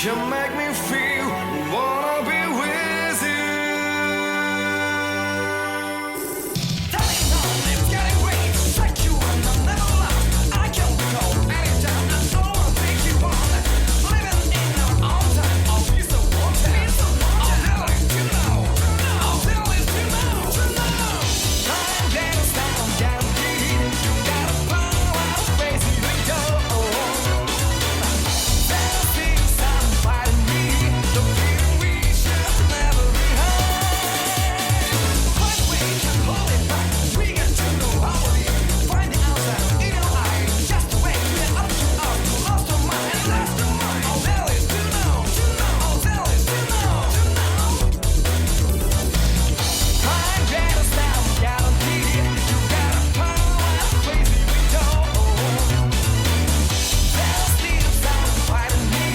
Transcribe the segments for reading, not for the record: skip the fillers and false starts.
can make me feel wanna be with you. Telling on, it's getting weak. Like you and I'm never lost. I can recall anytime. I always think you want. Living in our own time. I'll be so wanted. I'll tell it to know. I'll tell it to know. I'm getting down, guaranteed. You got a power to face it and go. There's still some fighting me. The feeling we should never be high. But we can hold it back. We get to know how we find the outside in your eye. Just the way we get up to us. Lost our mind, lost our mind. I'll tell it to know. I'll tell it to know. I'm getting down, guaranteed. You got a power to face it and go. There's still some fighting me.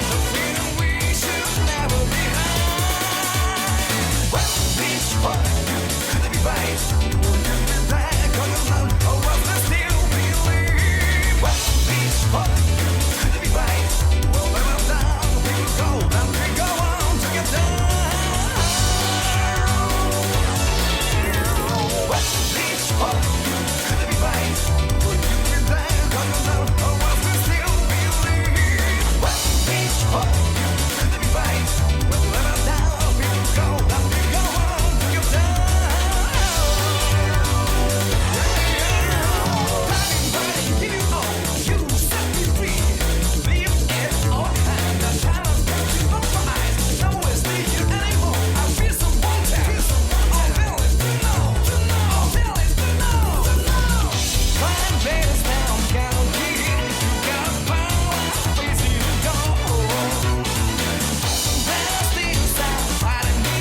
The feeling we should never be high. Well, bitch, what you could be right. Will you be back on your own, or will you still believe? Well, bitch, what you could be right. We'll never down, we will go, and we go on to get down. Well, bitch, what you could be right. Will you be back on your own, or will you still believe? Well, bitch, what you could be right. We'll never down, we will go, and we go on to get down. Fighting, give you all, you set me free. Leave it all behind. The time has got you off my eyes. No one's need you anymore. I feel so wanted. I'll tell it to know. I'll tell it to know. Find better now, guaranteed. You got power, face it and go. There's still some fighting me.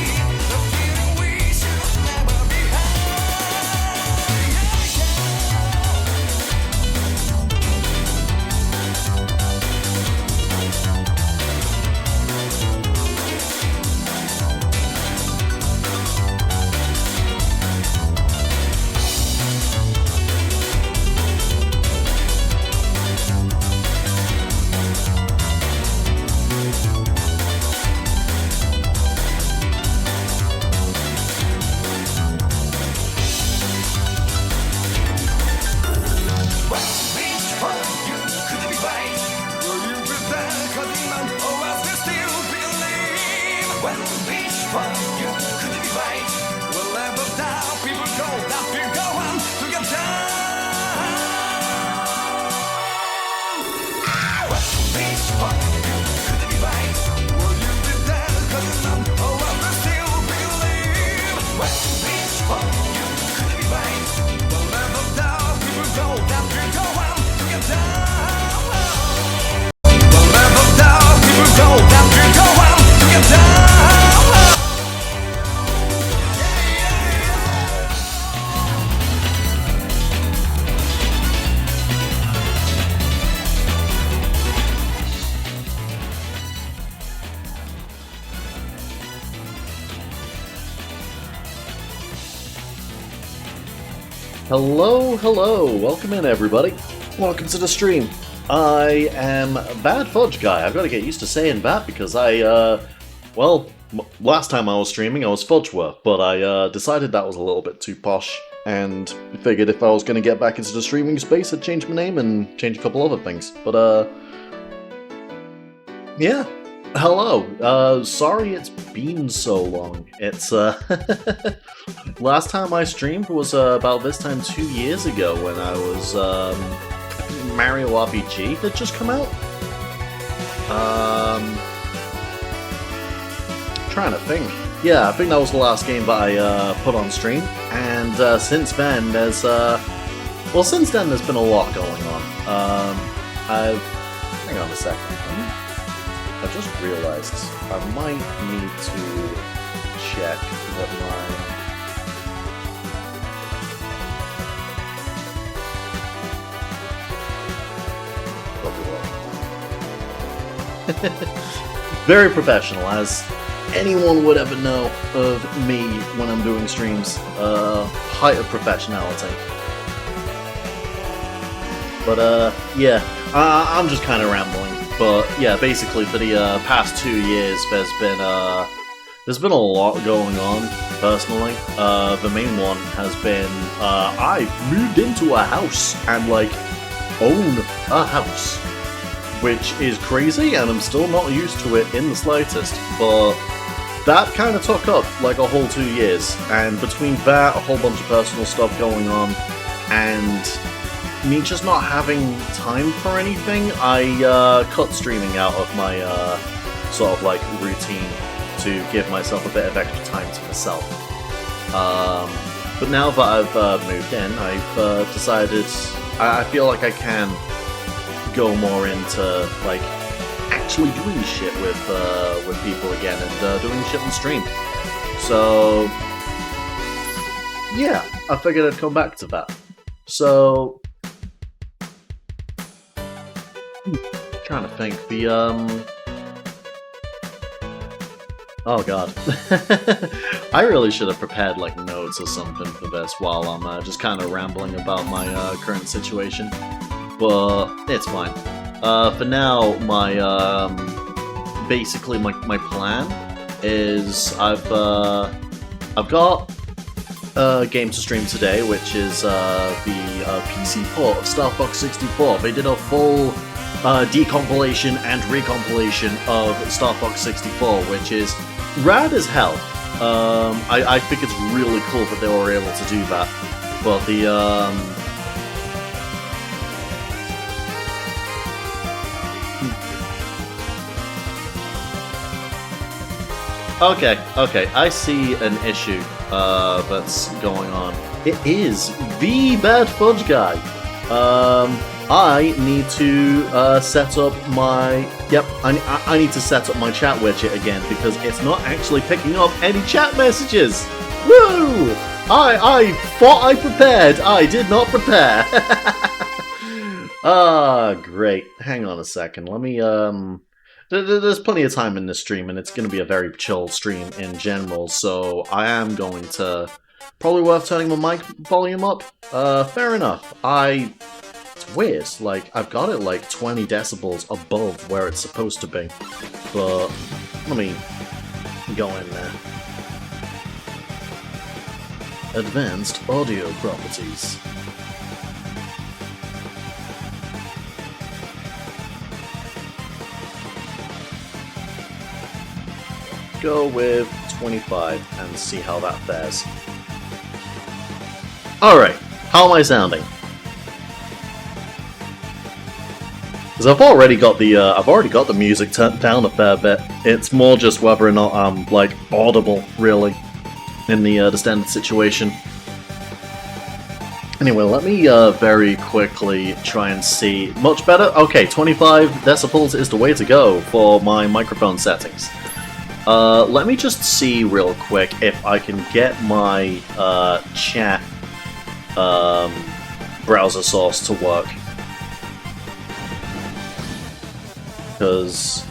The feeling we should never be Well, bitch, what you could be right. Will you be there, 'cause you know, or else you still believe? Well, bitch, what you could be right. We'll never down, people go, that we go on to get down. Well, bitch, what you could be right. Will you be there, 'cause you know, or else you still believe? Well, bitch, what you could be right. We'll never down, people go, that we go on to get down. We'll never down, people go, that we go on to get down. Hello, welcome in everybody. Welcome to the stream. I am Bad Fudge Guy. I've got to get used to saying that because last time I was streaming I was Fudgeworth, but I decided that was a little bit too posh and figured if I was going to get back into the streaming space I'd change my name and change a couple other things. But yeah. Hello. Sorry it's been so long. It's last time I streamed was about this time 2 years ago when I was Mario RPG had just come out. Trying to think. Yeah, I think that was the last game that I put on stream, and since then there's since then there's been a lot going on. Hang on a second. I just realized I might need to check that very professional, as anyone would ever know of me when I'm doing streams. Height of professionality. But yeah, I'm just kind of rambling. But yeah, basically for the past 2 years, there's been a lot going on personally. The main one has been I've moved into a house and like own a house, which is crazy, and I'm still not used to it in the slightest. But that kind of took up like a whole 2 years, and between that, a whole bunch of personal stuff going on, and me just not having time for anything, I cut streaming out of my sort of like routine to give myself a bit of extra time to myself. But now that I've moved in, I've decided I feel like I can go more into like actually doing shit with people again and doing shit on stream. So yeah, I figured I'd come back to that. So trying to think the oh god. I really should have prepared like notes or something for this while I'm just kind of rambling about my current situation, but it's fine. For now, my basically my plan is I've got a game to stream today, which is the PC port of Star Fox 64. They did a full decompilation and recompilation of Star Fox 64, which is rad as hell. I think it's really cool that they were able to do that. But the Okay, I see an issue that's going on. It is the Bad Fudge Guy. I need to set up my... Yep, I need to set up my chat widget again because it's not actually picking up any chat messages. Woo! I thought I prepared. I did not prepare. Ah, great. Hang on a second. Let me, There's plenty of time in this stream, and it's going to be a very chill stream in general, so I am going to... Probably worth turning my mic volume up. Fair enough. It's weird, like, I've got it like 20 decibels above where it's supposed to be. But, let me go in there. Advanced audio properties. Go with 25 and see how that fares. Alright, how am I sounding? Because I've already got the music turned down a fair bit. It's more just whether or not I'm like audible, really, in the standard situation. Anyway, let me very quickly try and see. Much better? Okay, 25 decibels is the way to go for my microphone settings. Let me just see real quick if I can get my chat browser source to work. Because,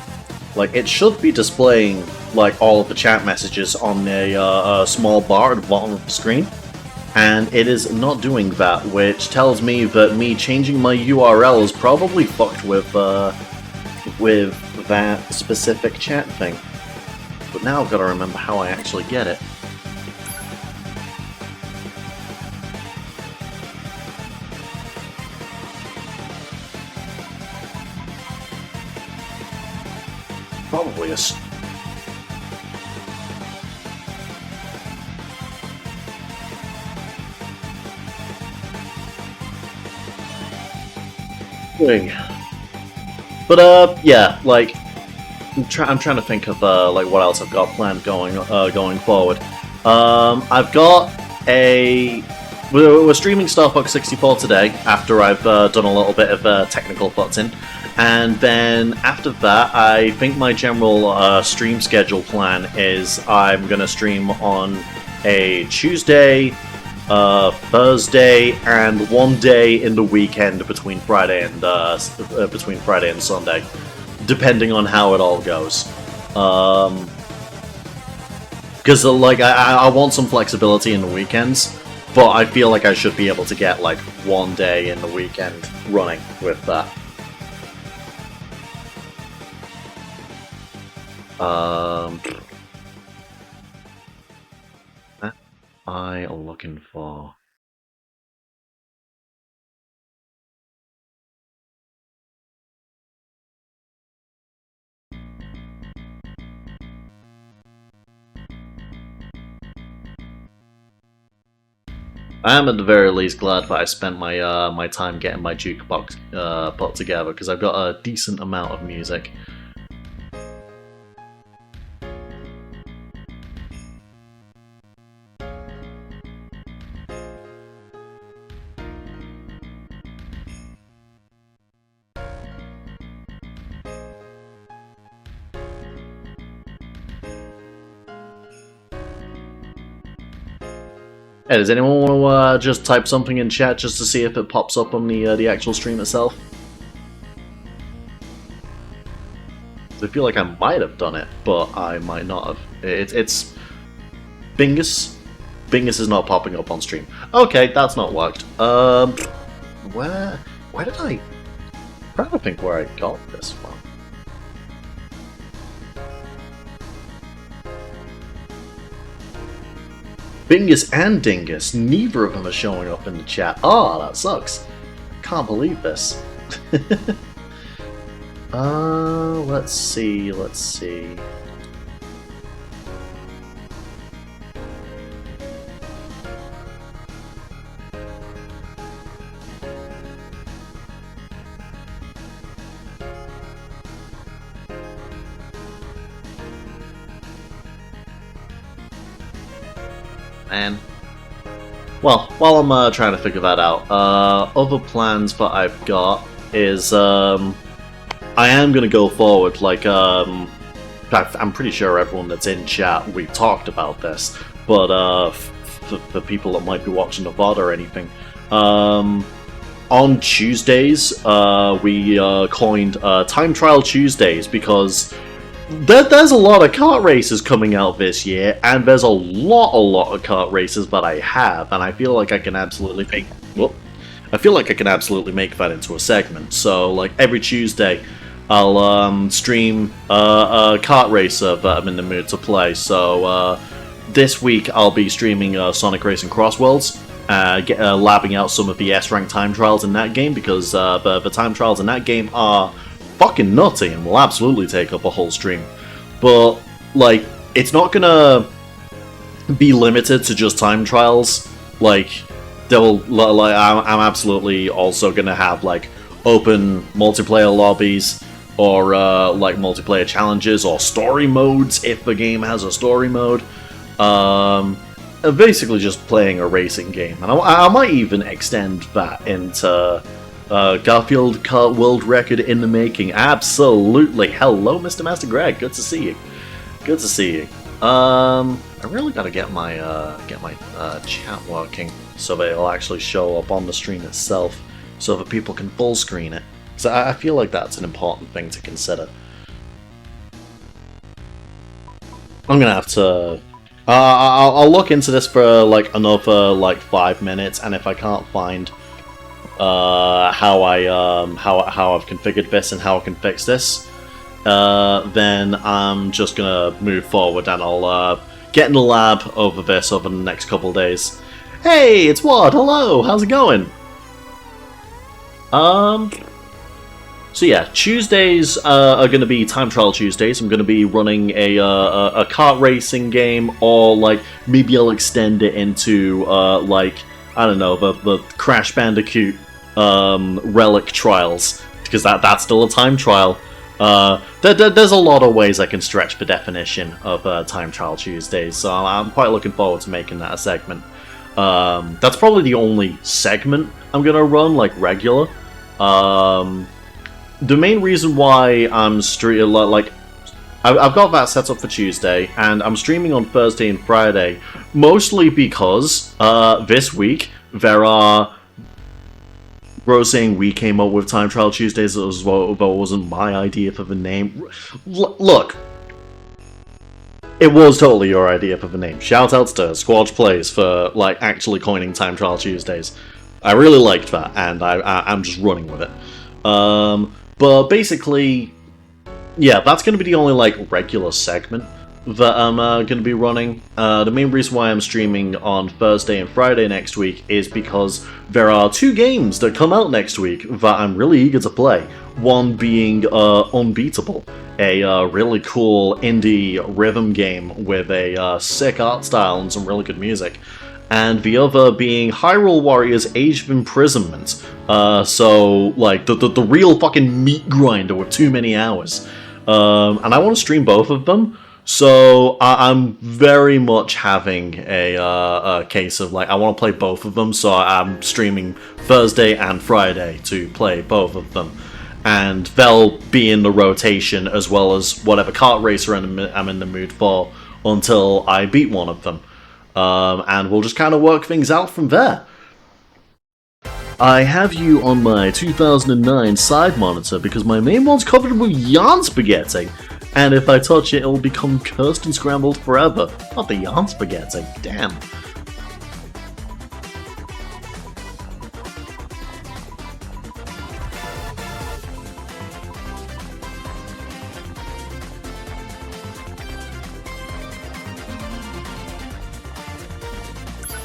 like, it should be displaying, like, all of the chat messages on a small bar at the bottom of the screen, and it is not doing that, which tells me that me changing my URL is probably fucked with that specific chat thing. But now I've got to remember how I actually get it. Probably a... But, yeah, like... I'm trying to think of like what else I've got planned going forward. I've got a... We're streaming Star Fox 64 today, after I've done a little bit of technical futzing. And then after that, I think my general stream schedule plan is I'm going to stream on a Tuesday, Thursday, and one day in the weekend between Friday and Sunday, depending on how it all goes. Because like I want some flexibility in the weekends, but I feel like I should be able to get like one day in the weekend running with that. What am I looking for? I am at the very least glad that I spent my my time getting my jukebox put together, because I've got a decent amount of music. Hey, does anyone want to just type something in chat just to see if it pops up on the actual stream itself? I feel like I might have done it, but I might not have. It's Bingus. Bingus is not popping up on stream. Okay, that's not worked. Where did I? I'm trying to think where I got this from. Bingus and Dingus, neither of them are showing up in the chat. Oh, that sucks. Can't believe this. Let's see. Man. Well, while I'm trying to figure that out, other plans that I've got is, I am going to go forward, like, I'm pretty sure everyone that's in chat, we've talked about this, but for people that might be watching the VOD or anything, on Tuesdays, we coined Time Trial Tuesdays, because there's a lot of kart races coming out this year, and there's a lot of kart races that I have, and I feel like I can absolutely make... Whoop. I feel like I can absolutely make that into a segment. So, like, every Tuesday, I'll stream a kart racer that I'm in the mood to play. So, this week I'll be streaming Sonic Racing Cross Worlds, labbing out some of the S-rank time trials in that game, because the time trials in that game are fucking nutty and will absolutely take up a whole stream. But, like, it's not gonna be limited to just time trials. Like, I'm absolutely also gonna have, like, open multiplayer lobbies, or like multiplayer challenges, or story modes if the game has a story mode. Basically just playing a racing game, and I might even extend that into Garfield Kart World Record in the making. Absolutely. Hello, Mr. Master Greg. Good to see you. Good to see you. I really gotta get my chat working so that it'll actually show up on the stream itself, so that people can full screen it. So I feel like that's an important thing to consider. I'm gonna have to. I'll look into this for like another like 5 minutes, and if I can't find how I've configured this and how I can fix this, then I'm just gonna move forward, and I'll get in the lab over this over the next couple of days. Hey, it's Wad. Hello, how's it going? So yeah, Tuesdays are going to be Time Trial Tuesdays. I'm going to be running a kart racing game, or like maybe I'll extend it into like, I don't know, the Crash Bandicoot Relic Trials, because that's still a time trial. There's a lot of ways I can stretch the definition of Time Trial Tuesdays, so I'm quite looking forward to making that a segment. That's probably the only segment I'm going to run, like, regular. The main reason why I'm I've got that set up for Tuesday, and I'm streaming on Thursday and Friday, mostly because this week there are Bro saying we came up with Time Trial Tuesdays as well, though it wasn't my idea for the name. Look, it was totally your idea for the name. Shoutouts to Squadge Plays for like actually coining Time Trial Tuesdays. I really liked that, and I'm just running with it. But basically, yeah, that's going to be the only like regular segment that I'm going to be running. The main reason why I'm streaming on Thursday and Friday next week is because there are 2 games that come out next week that I'm really eager to play. One being Unbeatable, a really cool indie rhythm game with a sick art style and some really good music. And the other being Hyrule Warriors Age of Imprisonment. So, like, the real fucking meat grinder with too many hours. And I want to stream both of them. So I'm very much having a case of like I want to play both of them, so I'm streaming Thursday and Friday to play both of them, and they'll be in the rotation as well as whatever kart racer I'm in the mood for until I beat one of them, and we'll just kind of work things out from there. I have you on my 2009 side monitor because my main one's covered with yarn spaghetti. And if I touch it, it'll become cursed and scrambled forever. Not the yarn spaghetti, damn.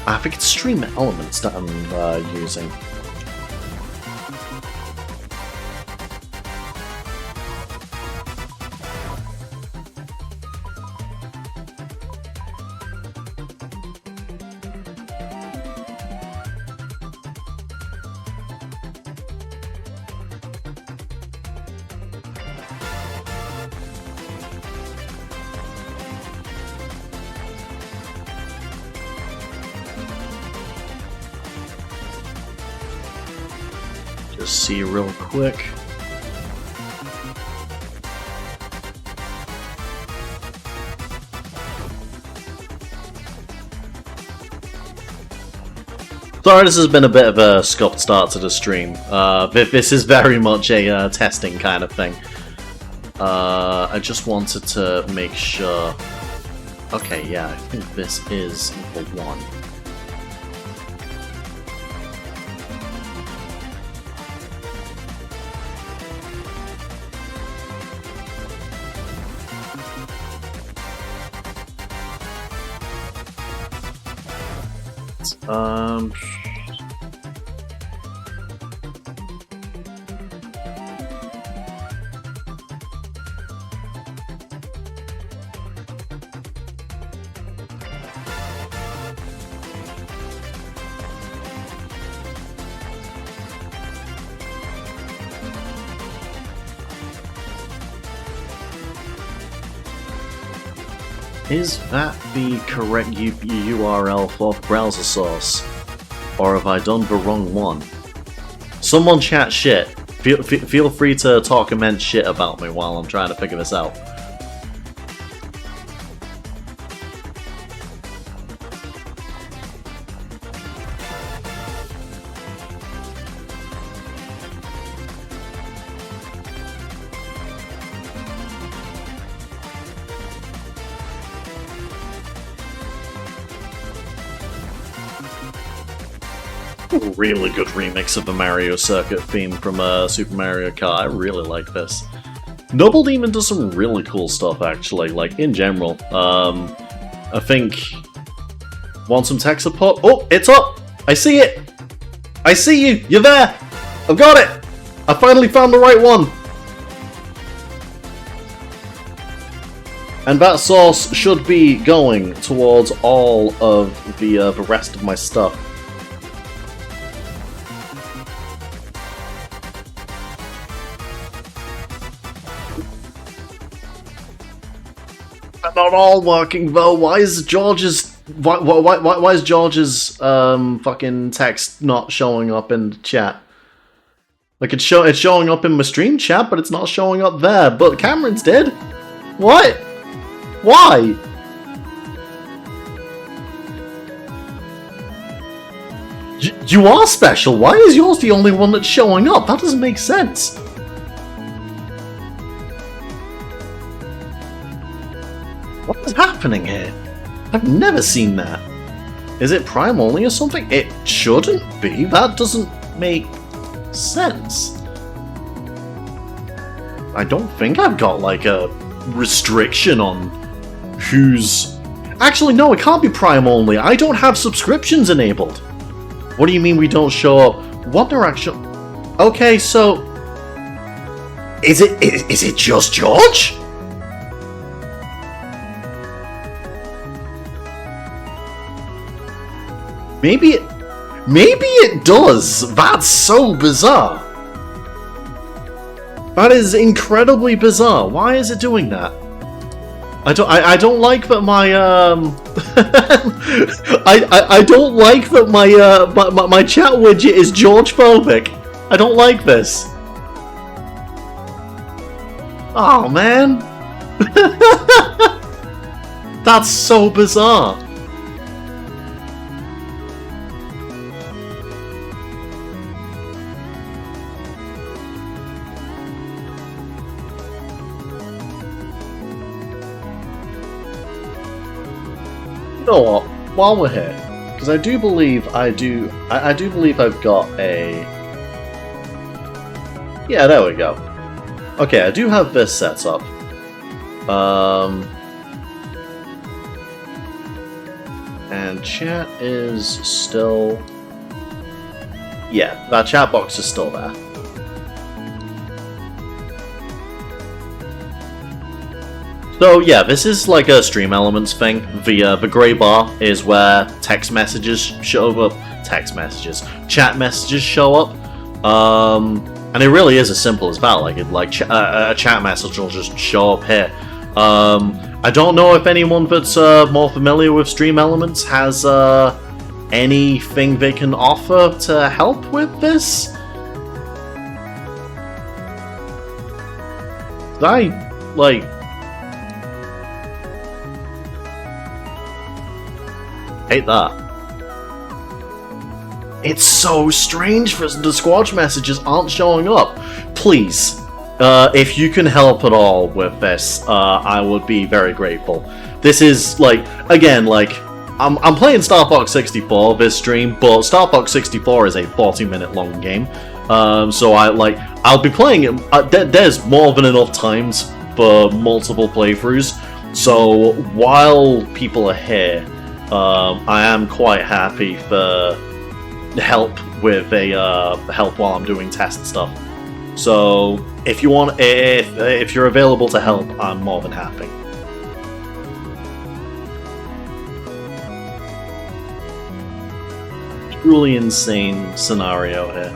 I think it's Stream Elements that I'm using. Just see real quick. Sorry, this has been a bit of a scuffed start to the stream. This is very much a testing kind of thing. I just wanted to make sure... Okay, yeah, I think this is the one. Is that the correct URL for the browser source? Or have I done the wrong one? Someone chat shit. Feel free to talk immense shit about me while I'm trying to figure this out. Really good remix of the Mario Circuit theme from Super Mario Kart. I really like this. Noble Demon does some really cool stuff, actually, like, in general. I think... Want some tech support? Oh, it's up! I see it! I see you! You're there! I've got it! I finally found the right one! And that source should be going towards all of the rest of my stuff. Not all working though. Why is George's why is George's fucking text not showing up in the chat? Like it's showing up in my stream chat, but it's not showing up there. But Cameron's did. What? Why? You are special. Why is yours the only one that's showing up? That doesn't make sense. What is happening here? I've never seen that. Is it Prime only or something? It shouldn't be. That doesn't make sense. I don't think I've got, like, a restriction on who's... Actually, no, it can't be Prime only. I don't have subscriptions enabled. What do you mean we don't show up? What direction? Okay, so... Is it just George? Maybe it does. That's so bizarre. That is incredibly bizarre. Why is it doing that? I don't like that my I don't like that my chat widget is George phobic. I don't like this. Oh man. That's so bizarre. You know what? While we're here, because I do believe I've got a... Yeah, there we go. Okay, I do have this set up. And chat is still... Yeah, that chat box is still there. So yeah, this is like a Stream Elements thing. The grey bar is where text messages show up. Chat messages show up. And it really is as simple as that. Like a chat message will just show up here. I don't know if anyone that's more familiar with Stream Elements has anything they can offer to help with this. Hate that. It's so strange for the squash messages aren't showing up. Please, if you can help at all with this, I would be very grateful. This is like, again, like I'm playing Star Fox 64 this stream, but Star Fox 64 is a 40-minute long game. So I'll be playing it. There's more than enough times for multiple playthroughs. So while people are here, I am quite happy for help with help while I'm doing test stuff. So if you want, if you're available to help, I'm more than happy. Truly insane scenario here.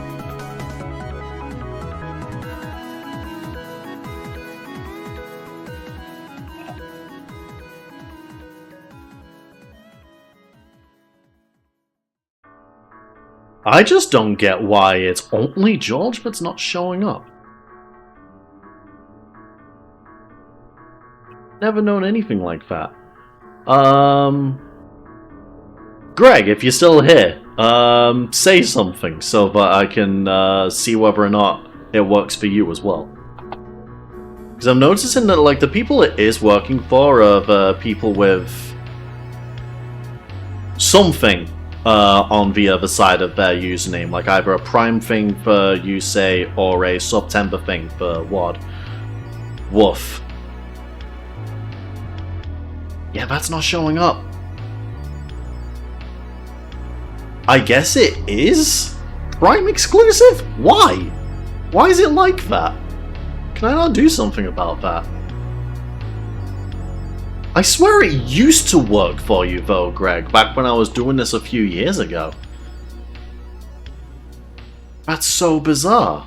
I just don't get why it's only George that's not showing up. Never known anything like that. Greg, if you're still here, say something so that I can see whether or not it works for you as well. Because I'm noticing that like the people it is working for are people with something on the other side of their username, like either a Prime thing for Yusei or a September thing for WOD. Woof. Yeah, that's not showing up. I guess it is Prime exclusive? Why? Why is it like that? Can I not do something about that? I swear it used to work for you though, Greg, back when I was doing this a few years ago. That's so bizarre.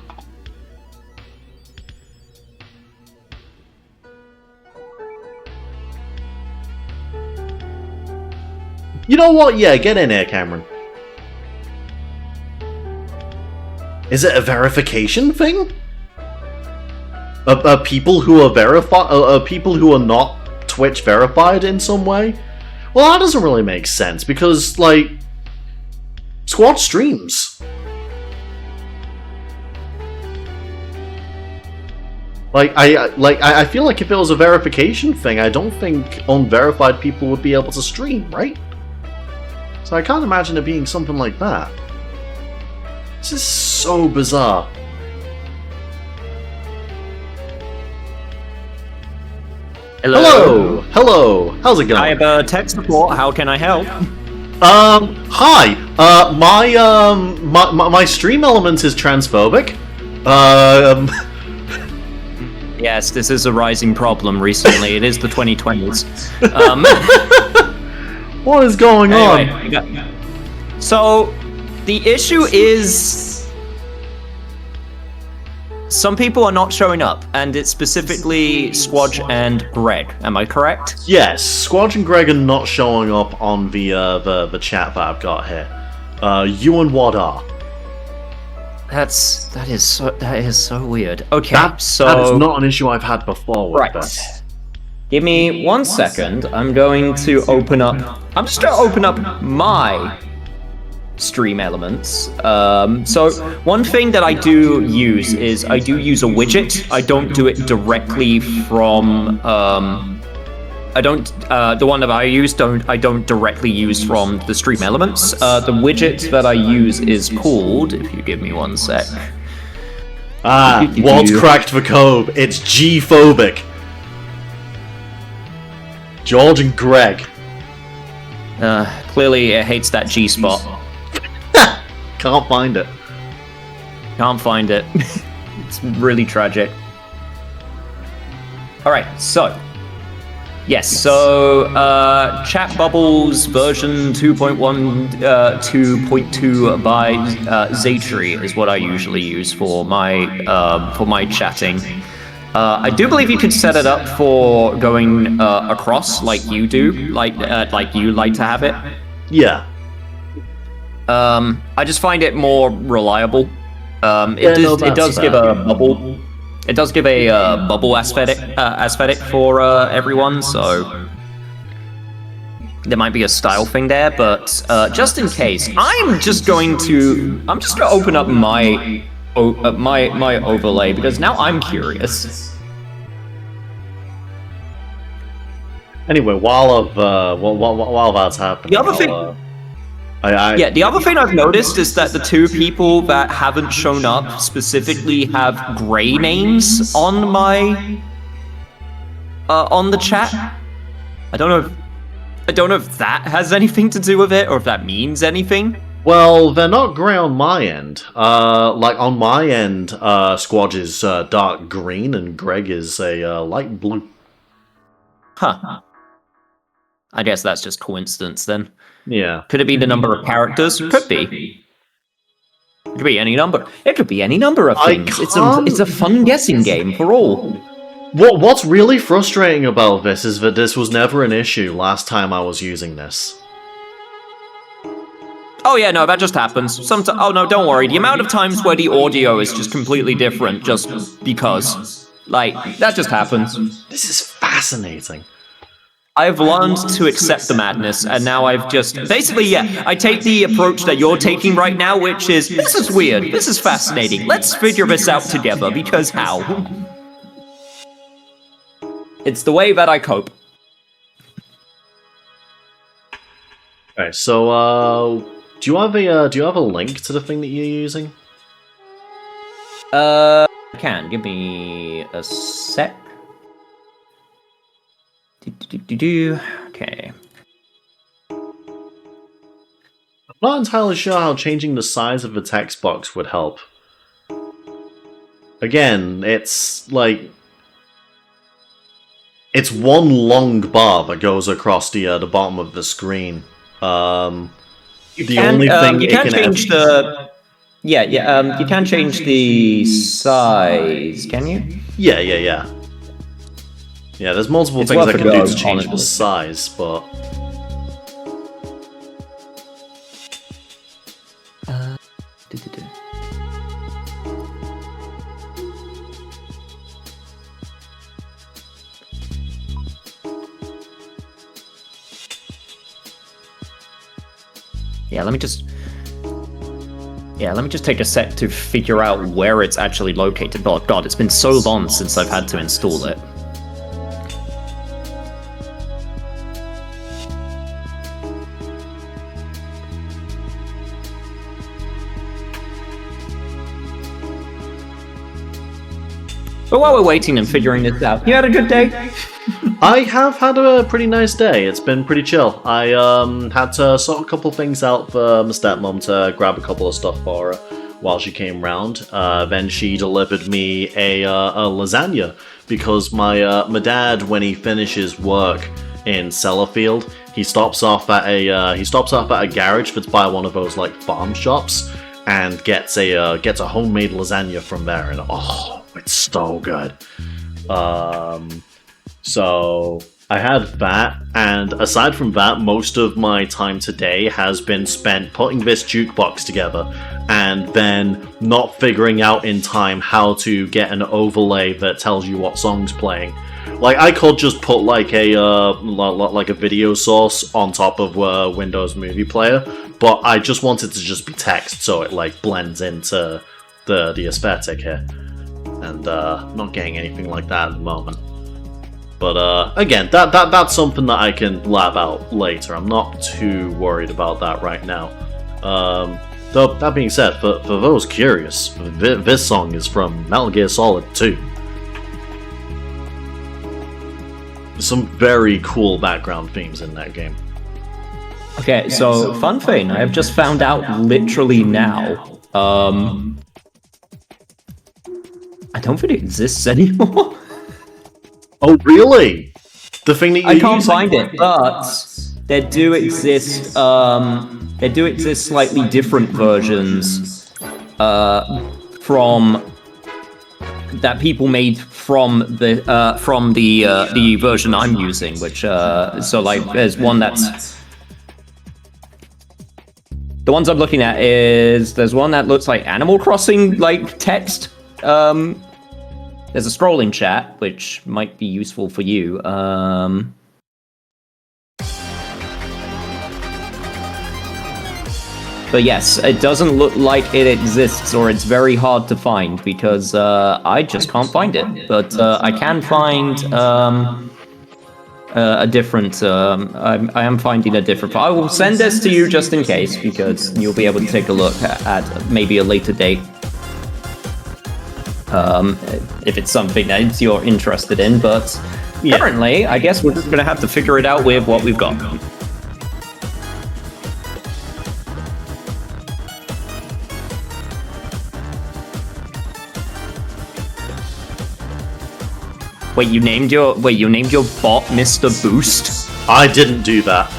You know what? Yeah, get in here, Cameron. Is it a verification thing? People who are people who are not Twitch verified in some way? Well, that doesn't really make sense because, like, Squad streams. I feel like if it was a verification thing, I don't think unverified people would be able to stream, right? So I can't imagine it being something like that. This is so bizarre. Hello! Hello! How's it going? I have tech support. How can I help? Hi! My stream element is transphobic. Yes, this is a rising problem recently. It is the 2020s. What is going on? Anyway, so, the issue is... some people are not showing up, and it's specifically Squadge and Greg. Am I correct? Yes, Squadge and Greg are not showing up on the chat that I've got here. You and what are? That is so weird. Okay, That is not an issue I've had before with this. Give me 1 second. I'm going to open up... I'm just going to open up my stream elements. So one thing that I do use is I do use a widget. I don't do it directly from... I don't... the one that I use, I don't directly use from the stream elements. The widget that I use is called... If you give me 1 sec. What's cracked the code? It's G-phobic. George and Greg. Clearly it hates that G spot. Can't find it. Can't find it. It's really tragic. Alright, so... Yes, so chat bubbles version 2.1, 2.2 by Zatri is what I usually use for my chatting. I do believe you could set it up for going across like you do, like you like to have it. Yeah. I just find it more reliable. It does give a bubble. It does give a bubble aesthetic for everyone, so there might be a style thing there. But just in case, I'm just going to open up my overlay because now I'm curious. Anyway, while that's happening, The other thing. Yeah, the other thing I've noticed is that the two people that haven't shown up specifically have grey names on my on the chat. I don't know if that has anything to do with it or if that means anything. Well, they're not grey on my end. Like on my end, Squadge is dark green and Greg is a light blue. Huh. I guess that's just coincidence then. Yeah. Could it be the number of characters? Could be. It could be any number. It could be any number of things. It's a fun guessing game for all. What's really frustrating about this is that this was never an issue last time I was using this. Oh yeah, no, that just happens. Oh no, don't worry. The amount of times where the audio is just completely different just because. Like, that just happens. This is fascinating. I've learned to accept the madness, and now I've just... Basically, yeah, I take the approach that you're taking right now, which is, this is weird, this is fascinating, let's figure this out together, because how? It's the way that I cope. Okay, so, do you have a link to the thing that you're using? I can. Give me a sec. Okay. I'm not entirely sure how changing the size of the text box would help. Again, it's like... it's one long bar that goes across the bottom of the screen. You can change the... Yeah, you can change the size, can you? Yeah. Yeah, there's multiple things I can do to change the size, but... Yeah, let me just take a sec to figure out where it's actually located. Oh god, it's been so long since I've had to install it. But while we're waiting and figuring this out, you had a good day? I have had a pretty nice day. It's been pretty chill. I had to sort a couple things out for my stepmom to grab a couple of stuff for her while she came round. Then she delivered me a lasagna because my dad, when he finishes work in Sellafield, he stops off at a garage that's by one of those like farm shops and gets a homemade lasagna from there, and oh, it's so good. So I had that, and aside from that, most of my time today has been spent putting this jukebox together and then not figuring out in time how to get an overlay that tells you what song's playing. Like, I could just put like a video source on top of Windows Movie Player, but I just wanted to just be text so it like blends into the aesthetic here, and not getting anything like that at the moment. But again, that's something that I can lab out later. I'm not too worried about that right now. Though, that being said, for those curious, this song is from Metal Gear Solid 2. Some very cool background themes in that game. Okay, so fun thing, I have just found out literally now. I don't think it exists anymore. Oh, really? The thing that I can't find it, but there do exist. Slightly different versions from that people made from the version I'm using. Which so like there's one that's the ones I'm looking at is there's one that looks like Animal Crossing like text. There's a scrolling chat, which might be useful for you. But yes, it doesn't look like it exists, or it's very hard to find, because I just can't find it. But I can find a different... I am finding a different... I will send this to you just in case, because you'll be able to take a look at maybe a later date. If it's something that you're interested in, but currently, I guess we're just gonna have to figure it out with what we've got. Wait, you named your bot Mr. Boost? I didn't do that.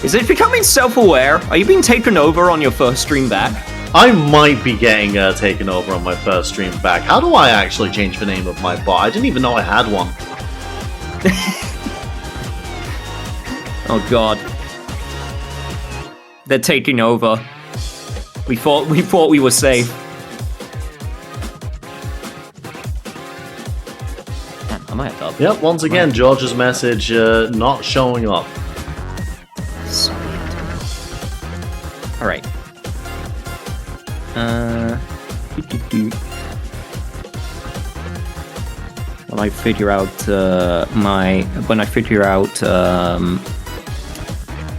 Is it becoming self-aware? Are you being taken over on your first stream back? I might be getting taken over on my first stream back. How do I actually change the name of my bot? I didn't even know I had one. Oh god. They're taking over. We thought we were safe. Damn, I might have to. Yep, once again, George's message not showing up. Alright. When I figure out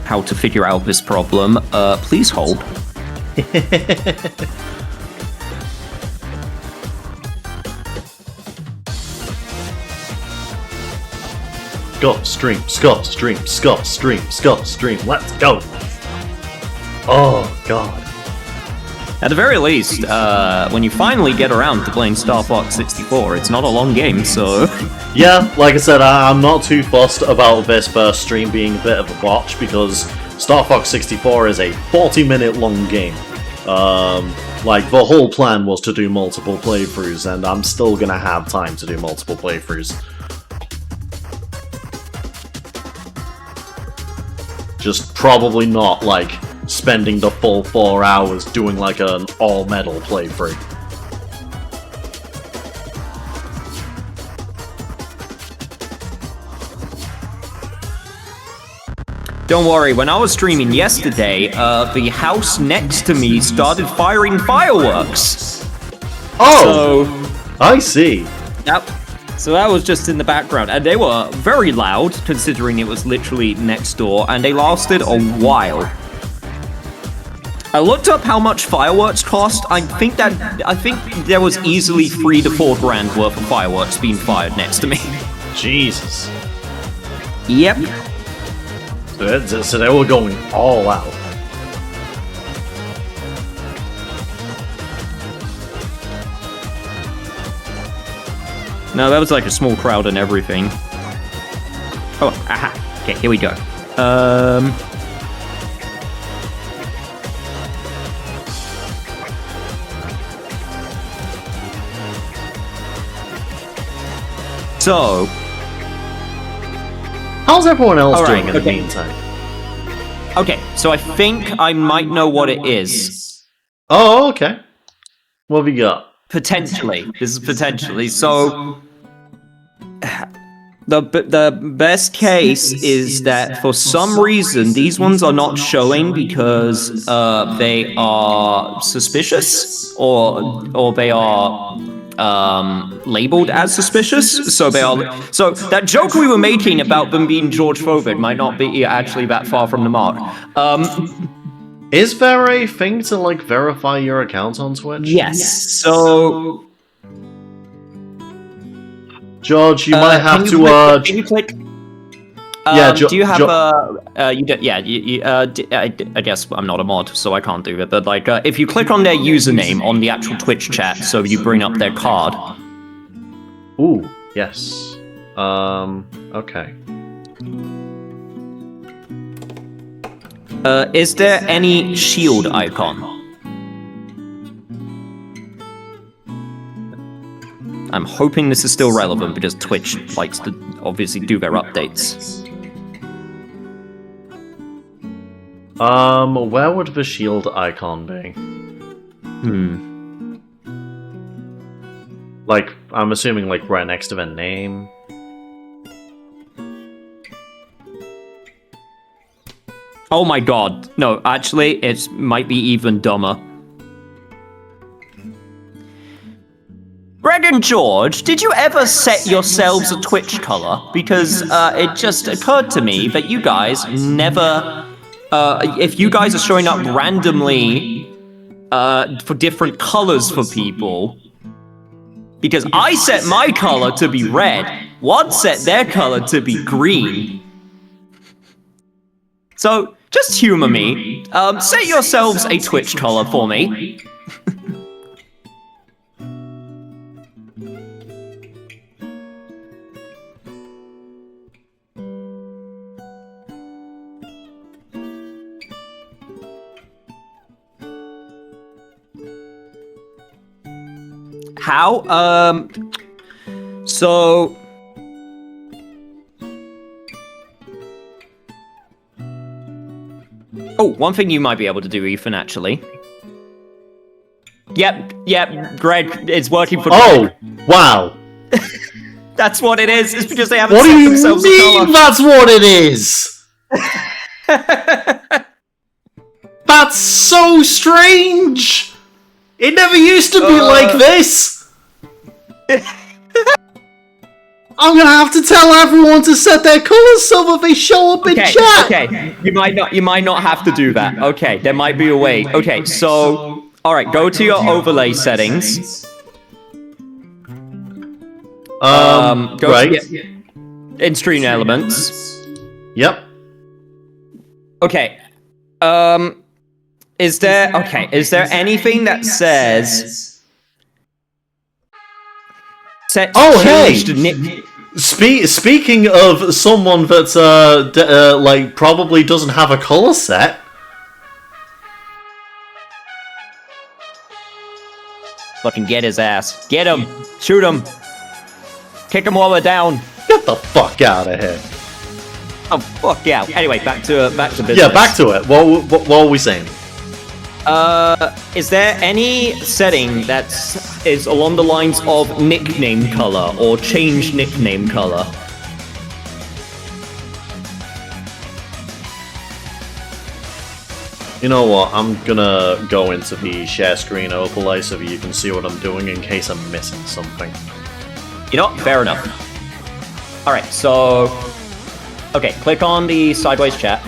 how to figure out this problem, please hold. Scott stream, Scott stream, Scott stream, Scott stream. Let's go. Oh god. At the very least, when you finally get around to playing Star Fox 64, it's not a long game, so... Yeah, like I said, I'm not too fussed about this first stream being a bit of a botch, because Star Fox 64 is a 40-minute long game. Like, the whole plan was to do multiple playthroughs, and I'm still gonna have time to do multiple playthroughs. Just probably not, like, spending the full 4 hours doing, like, an all-metal playthrough. Don't worry, when I was streaming yesterday, the house next to me started firing fireworks. Oh! I see. Yep. So that was just in the background, and they were very loud, considering it was literally next door, and they lasted a while. I looked up how much fireworks cost. I think there was easily $3 to $4 grand worth of fireworks being fired next to me. Jesus. Yep. So they were going all out. No, that was like a small crowd and everything. Oh, aha. Okay, here we go. So, how's everyone else All right, doing in the okay. meantime? okay, so I think I might know what it is. Oh, okay. What have you got? Potentially. This is potentially. So, the best case is that for some reason these ones are not showing because they are suspicious or they are labeled as suspicious. So that joke we were making about them being George phobic might not be actually that far from the mark. Is there a thing to like verify your account on Twitch? Yes. So George, you might have to. Can you click? Yeah, do you have you do, yeah, I guess I'm not a mod, so I can't do it. But like, if you click on their username on the actual Twitch chat, so you bring up their card. Ooh, yes. Okay. Is there any shield icon? I'm hoping this is still relevant because Twitch likes to obviously do their updates. Where would the shield icon be? Like, I'm assuming like right next to the name. Oh my god. No, actually, it might be even dumber. Greg and George, did you ever set yourselves a Twitch color? Because it just occurred to me that you guys never... if you guys are showing up randomly for different colors for people... Because I set my color to be red, one set their color to be green. So, just humor me. Set yourselves a Twitch color for me. How? So... Oh, one thing you might be able to do, Ethan, actually. Yep, Greg, it's working for Oh, Greg. wow. That's what it is. It's because they haven't What do set you themselves a mean color. that's what it is? That's so strange! It never used to be like this! I'm gonna have to tell everyone to set their colours so that they show up in chat! Okay, you might not have to do that. Okay, there might be a way. Okay, so... Alright, go to your overlay settings. Go right. In Stream Elements. Yep. Okay. Is there anything that says... Set changed nick... Speaking of someone that, like, probably doesn't have a colour set... Fucking get his ass. Get him! Shoot him! Kick him while we're down! Get the fuck out of here. Oh, fuck yeah. Anyway, back to business. Yeah, back to it. What were we saying? Is there any setting that is along the lines of nickname color or change nickname color? You know what, I'm gonna go into the share screen overlay so that you can see what I'm doing in case I'm missing something. You know what? Fair enough. Alright, so... Okay, click on the sideways chat.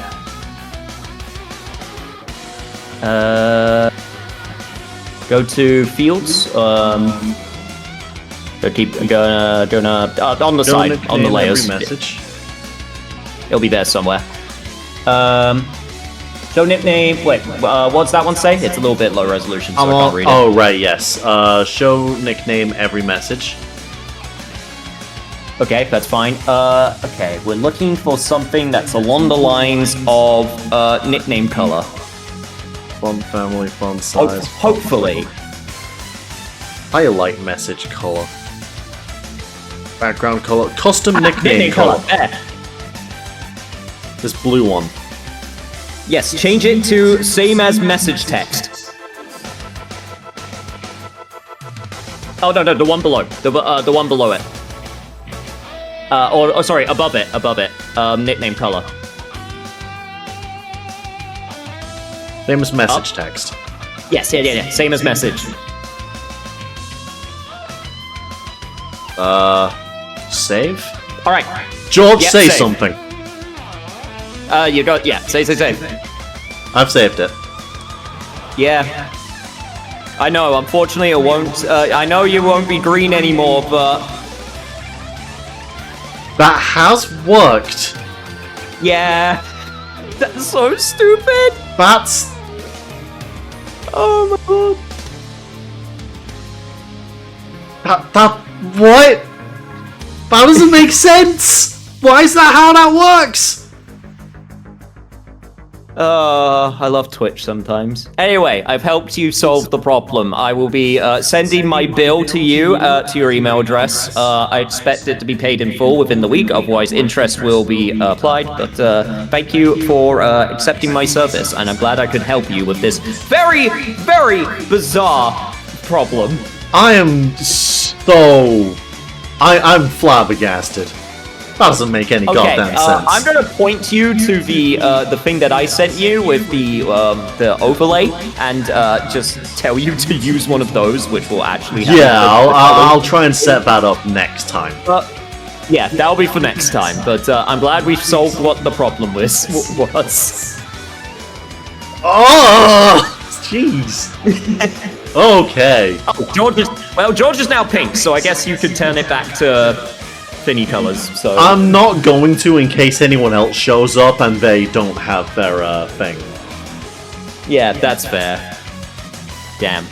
Go to fields. Go keep gonna on the side, on the layers. Every message. It'll be there somewhere. Show nickname. Wait, what's that one say? It's a little bit low resolution, so I can't read it. Oh right, yes. Show nickname every message. Okay, that's fine. Okay, we're looking for something that's along the lines of nickname color. Font family, font size. Hopefully. Highlight message color. Background color. Custom nickname color. There. This blue one. Yes, change it to same as message text. Oh no, the one below. The one below it. Or sorry, above it. Nickname color. Same as message text. Yes, yeah. Same as message. Save? Alright. George, Yep, say save. something. You got, yeah, say. I've saved it. Yeah. I know, unfortunately it won't, I know you won't be green anymore, but... That has worked. Yeah. That's so stupid! That's... Oh my god. That... What? That doesn't make sense! Why is that how that works? I love Twitch sometimes. Anyway, I've helped you solve the problem. I will be sending my bill to you, to your email address. I expect it to be paid in full within the week, otherwise interest will be applied. But thank you for accepting my service, and I'm glad I could help you with this very, very bizarre problem. I am so... I'm flabbergasted. That doesn't make any goddamn sense. I'm gonna point you to the thing that I sent you with the overlay, and just tell you to use one of those, which will actually have I'll try and set that up next time. Yeah, that'll be for next time. But I'm glad we've solved what the problem was. Oh, jeez. Okay. Oh, George is now pink, so I guess you could turn it back to thinny colors. So I'm not going to, in case anyone else shows up and they don't have their thing. yeah, that's fair. Damn.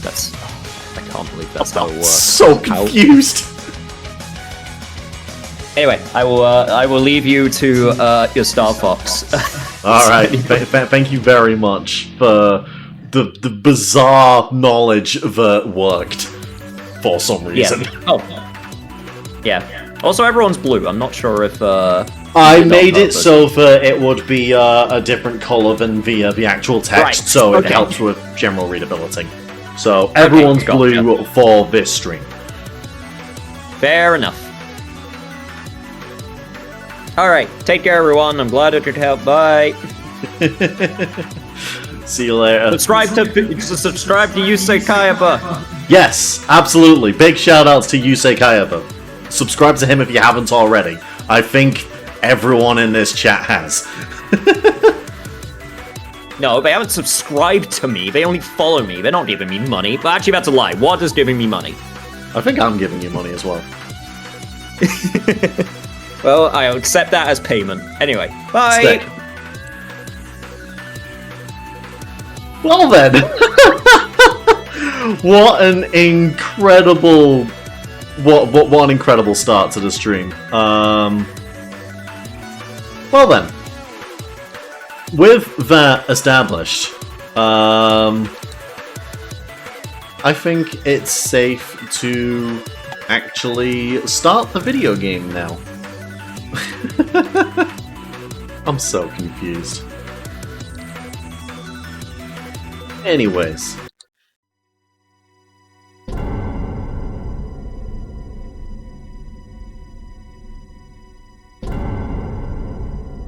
I can't believe that's how it works. So confused. Anyway, I will leave you to your Star Fox. All right. Thank you very much for the bizarre knowledge that worked for some reason. Yeah. Oh. Yeah. Also, everyone's blue. I'm not sure if. I made it so that it would be a different color than the actual text, Right, so it okay. helps with general readability. So everyone's gotcha. blue for this stream. Fair enough. All right. Take care, everyone. I'm glad I could help. Bye. See you later. Subscribe to Yusei Kayaba. Yes, absolutely. Big shout outs to Yusei Kayaba. Subscribe to him if you haven't already. I think everyone in this chat has. No, they haven't subscribed to me. They only follow me. They're not giving me money. But actually, that's a lie. WOD is giving me money. I think I'm giving you money as well. Well, I'll accept that as payment. Anyway, bye. Stick. Well then. What an incredible... What an incredible start to the stream. Well then. With that established, I think it's safe to actually start the video game now. I'm so confused. Anyways.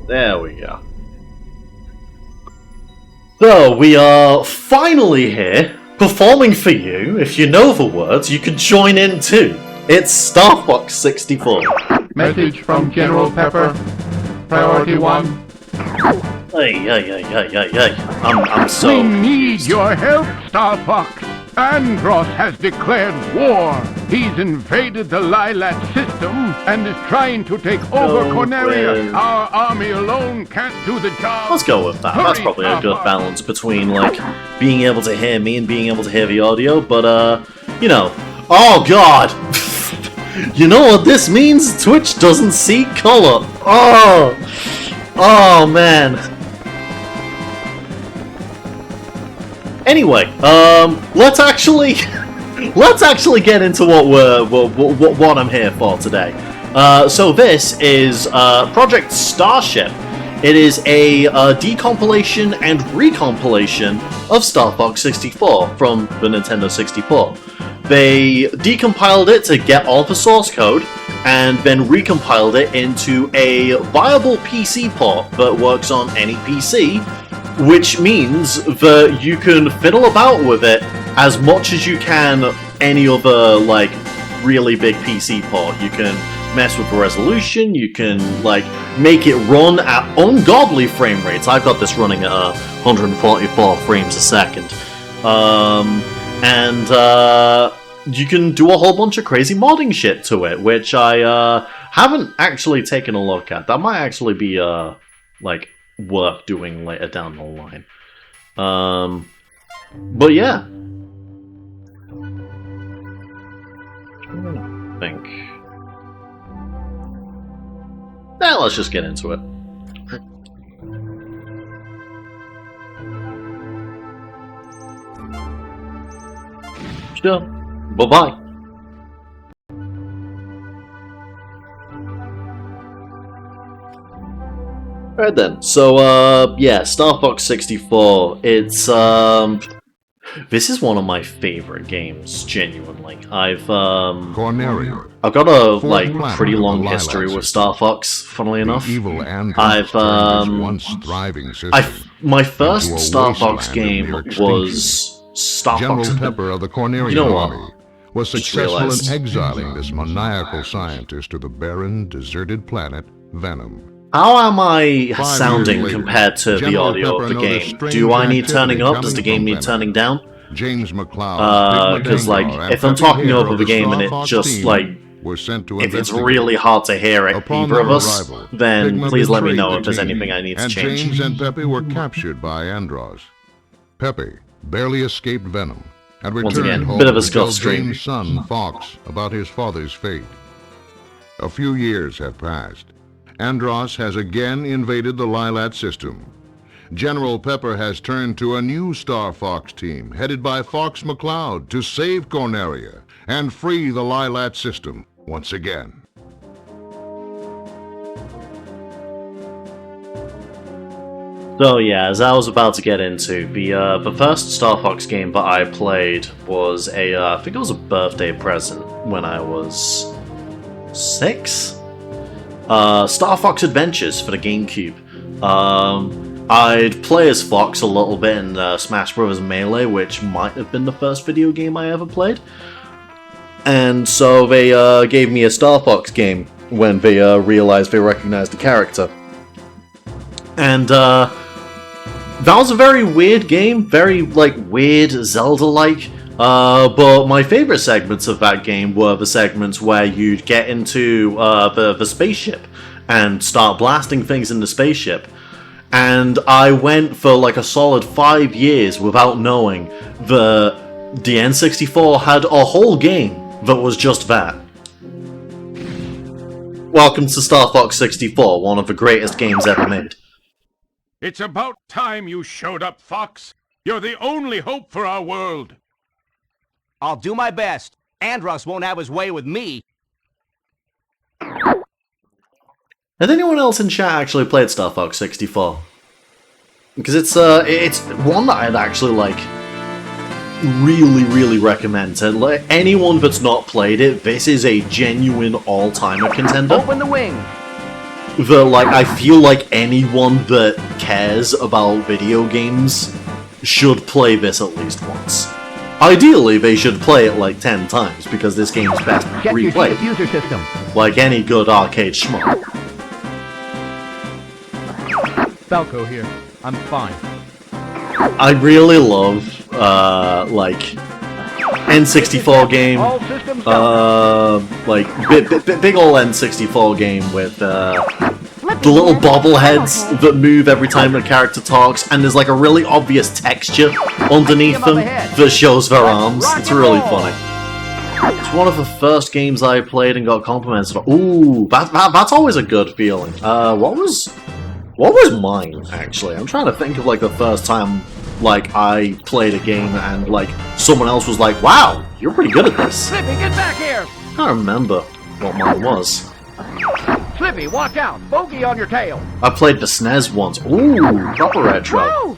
There we go. So, we are finally here, performing for you. If you know the words, you can join in too. It's Star Fox 64. Message from General Pepper. Priority 1. I'm so We need confused. your help, Star Fox. Andros has declared war. He's invaded the Lilat system and is trying to take over Go Corneria. with- Our army alone can't do the job. Let's go with that. That's probably a good balance between, like, being able to hear me and being able to hear the audio, but, you know. Oh, God! You know what this means? Twitch doesn't see color. Oh! Oh, man. Anyway, let's actually get into what I'm here for today. So this is Project Starship. It is a decompilation and recompilation of Star Fox 64 from the Nintendo 64. They decompiled it to get all the source code, and then recompiled it into a viable PC port that works on any PC, which means that you can fiddle about with it as much as you can any other, like, really big PC port. You can mess with the resolution, you can, like, make it run at ungodly frame rates. I've got this running at 144 frames a second. You can do a whole bunch of crazy modding shit to it, which I haven't actually taken a look at. That might actually be, like, worth doing later down the line. But yeah. I think. Now let's just get into it. Sure. Bye-bye. Alright then, so, yeah, Star Fox 64, it's, this is one of my favorite games, genuinely. I've Corneria, got a, Fourth like, planet pretty of the long Lilac history with system. Star Fox, funnily enough. the evil Androids I've, turned this once thriving system my first into a Star Fox wasteland of game near extinction. was Star General Fox... Pepper of the Cornerian You know what? army was Just successful realized. in exiling this maniacal scientist to the barren, deserted planet Venom. How am I 5 sounding years later, compared to the General audio of Pepper the noticed game? strange Do I need activity turning up? Does coming the game from need Venom. turning down? James McCloud, Because, like, if I'm talking over the game and it just, like, were sent to if it's investigate. really hard to hear it, Upon either of their us, arrival, then Pigma please let me betrayed know the if there's team, anything I need to and change. James and Pepe were captured by Andros. Pepe barely escaped Venom and Once returned again, home bit of a to tell scuff stream. James' son, Fox, about his father's fate. A few years have passed. Andros has again invaded the Lilat system. General Pepper has turned to a new Star Fox team, headed by Fox McCloud, to save Corneria and free the Lilat system once again. So yeah, as I was about to get into, the first Star Fox game that I played was I think it was a birthday present when I was 6? Star Fox Adventures for the GameCube. I'd play as Fox a little bit in Smash Bros. Melee, which might have been the first video game I ever played. And so they gave me a Star Fox game when they realized they recognized the character. And that was a very weird game, very, like, weird Zelda-like. But my favorite segments of that game were the segments where you'd get into the spaceship and start blasting things in the spaceship. And I went for like a solid 5 years without knowing that the N64 had a whole game that was just that. Welcome to Star Fox 64, one of the greatest games ever made. It's about time you showed up, Fox. You're the only hope for our world. I'll do my best. Andros won't have his way with me. Has anyone else in chat actually played Star Fox 64? Because it's one that I'd actually, like, really recommend to, like, anyone that's not played it. This is a genuine all-timer contender. Open the wing. Like, I feel like anyone that cares about video games should play this at least once. Ideally, they should play it like 10 times, because this game's best Get your replayed, diffuser system. like any good arcade schmuck. Falco here. I'm fine. I really love, like, N64 game, All systems go. like, big ol' N64 game with, the little bobbleheads that move every time a character talks, and there's like a really obvious texture underneath them that shows their arms. It's really funny. It's one of the first games I played and got compliments on. Ooh, that's always a good feeling. What was mine, actually? I'm trying to think of like the first time like I played a game and like someone else was like, wow, you're pretty good at this. Slippy, get back here! I can't remember what mine was. Slippy, watch out! Bogey on your tail! I played the SNES once. Ooh, proper retro. Whoa!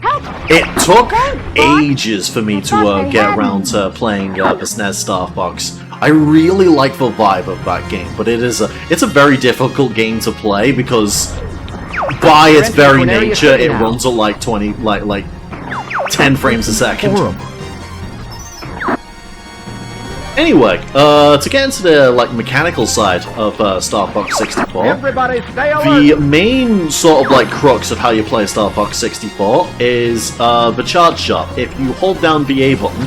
Help! It took ages for me to get around to playing the SNES Star Fox. I really like the vibe of that game, but it's a very difficult game to play because by its very nature, it runs at like 10 frames a second. Anyway, to get into the like mechanical side of Star Fox 64, Everybody stay alert! the main sort of like crux of how you play Star Fox 64 is the charge shot. If you hold down the A button,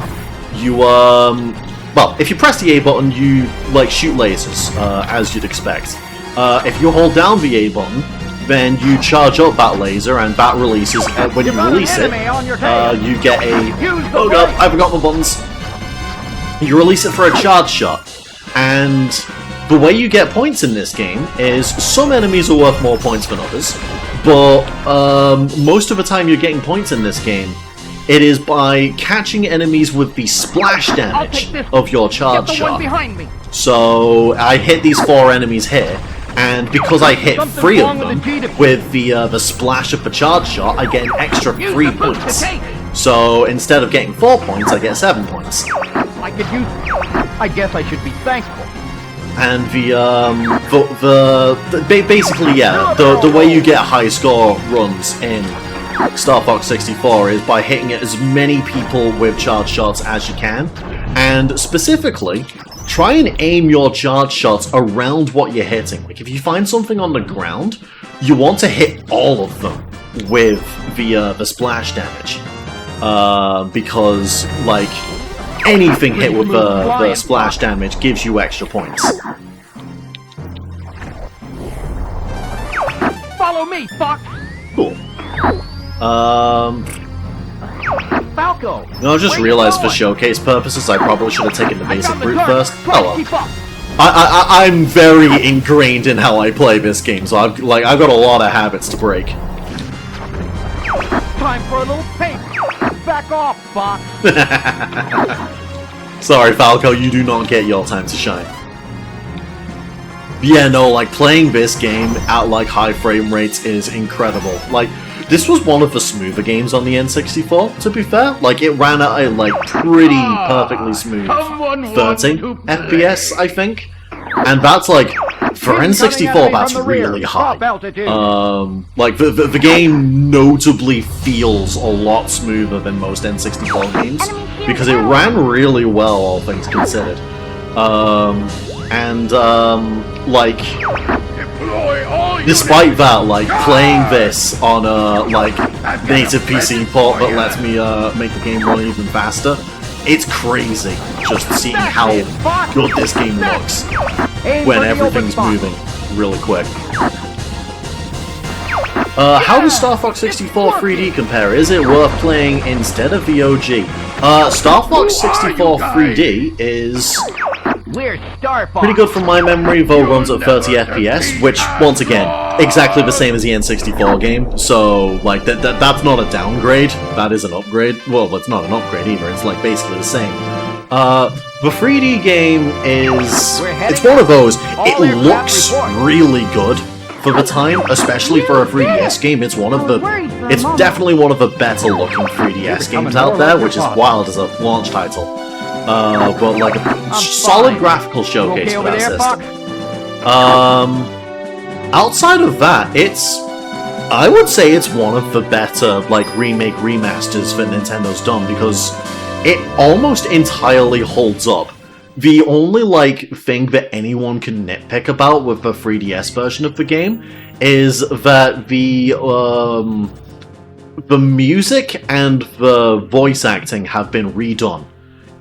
you well, if you press the A button, you like shoot lasers, as you'd expect. If you hold down the A button, then you charge up that laser, and that releases. When you release it, you get a. Oh god, I forgot my buttons. You release it for a charge shot, and the way you get points in this game is some enemies are worth more points than others, but most of the time you're getting points in this game, it is by catching enemies with the splash damage of your charge shot. So I hit these 4 enemies here, and because I hit 3 of them with the splash of the charge shot, I get an extra 3 points. So instead of getting 4 points, I get 7 points. I guess I should be thankful. And basically, yeah, the way you get high score runs in Star Fox 64 is by hitting as many people with charge shots as you can, and specifically, try and aim your charge shots around what you're hitting. Like, if you find something on the ground, you want to hit all of them with the splash damage. Because, like, anything hit with the splash damage gives you extra points. Follow me, fuck! Cool. Falco! I just realized for showcase purposes I probably should have taken the basic route first. Oh well. I'm very ingrained in how I play this game, so I've got a lot of habits to break. Time for a little paint! Back off, Fox! Sorry, Falco, you do not get your time to shine. Yeah, no, like, playing this game at, like, high frame rates is incredible. Like, this was one of the smoother games on the N64, to be fair. Like, it ran at a, like, pretty perfectly smooth 30 FPS, I think. And that's, like, for N64, that's really high. Like, the game notably feels a lot smoother than most N64 games, because it ran really well, all things considered. Like, despite that, like, playing this on a, like, native PC port that lets me make the game run even faster, it's crazy just seeing how good this game looks when everything's moving really quick. How does Star Fox 64 3D compare? Is it worth playing instead of the OG? Star Fox 64 3D is pretty good from my memory, though runs at 30 FPS, which, once again, exactly the same as the N64 game, so, like, that's not a downgrade, that is an upgrade. Well, it's not an upgrade either, it's, like, basically the same. The 3D game is... it's one of those, it looks really good for the time, especially for a 3DS game. It's one of the... it's definitely one of the better looking 3DS games out there, which is wild as a launch title. But like a solid graphical showcase for that system. Outside of that, I would say it's one of the better, like, remake remasters that Nintendo's done, because it almost entirely holds up. The only, like, thing that anyone can nitpick about with the 3DS version of the game is that the music and the voice acting have been redone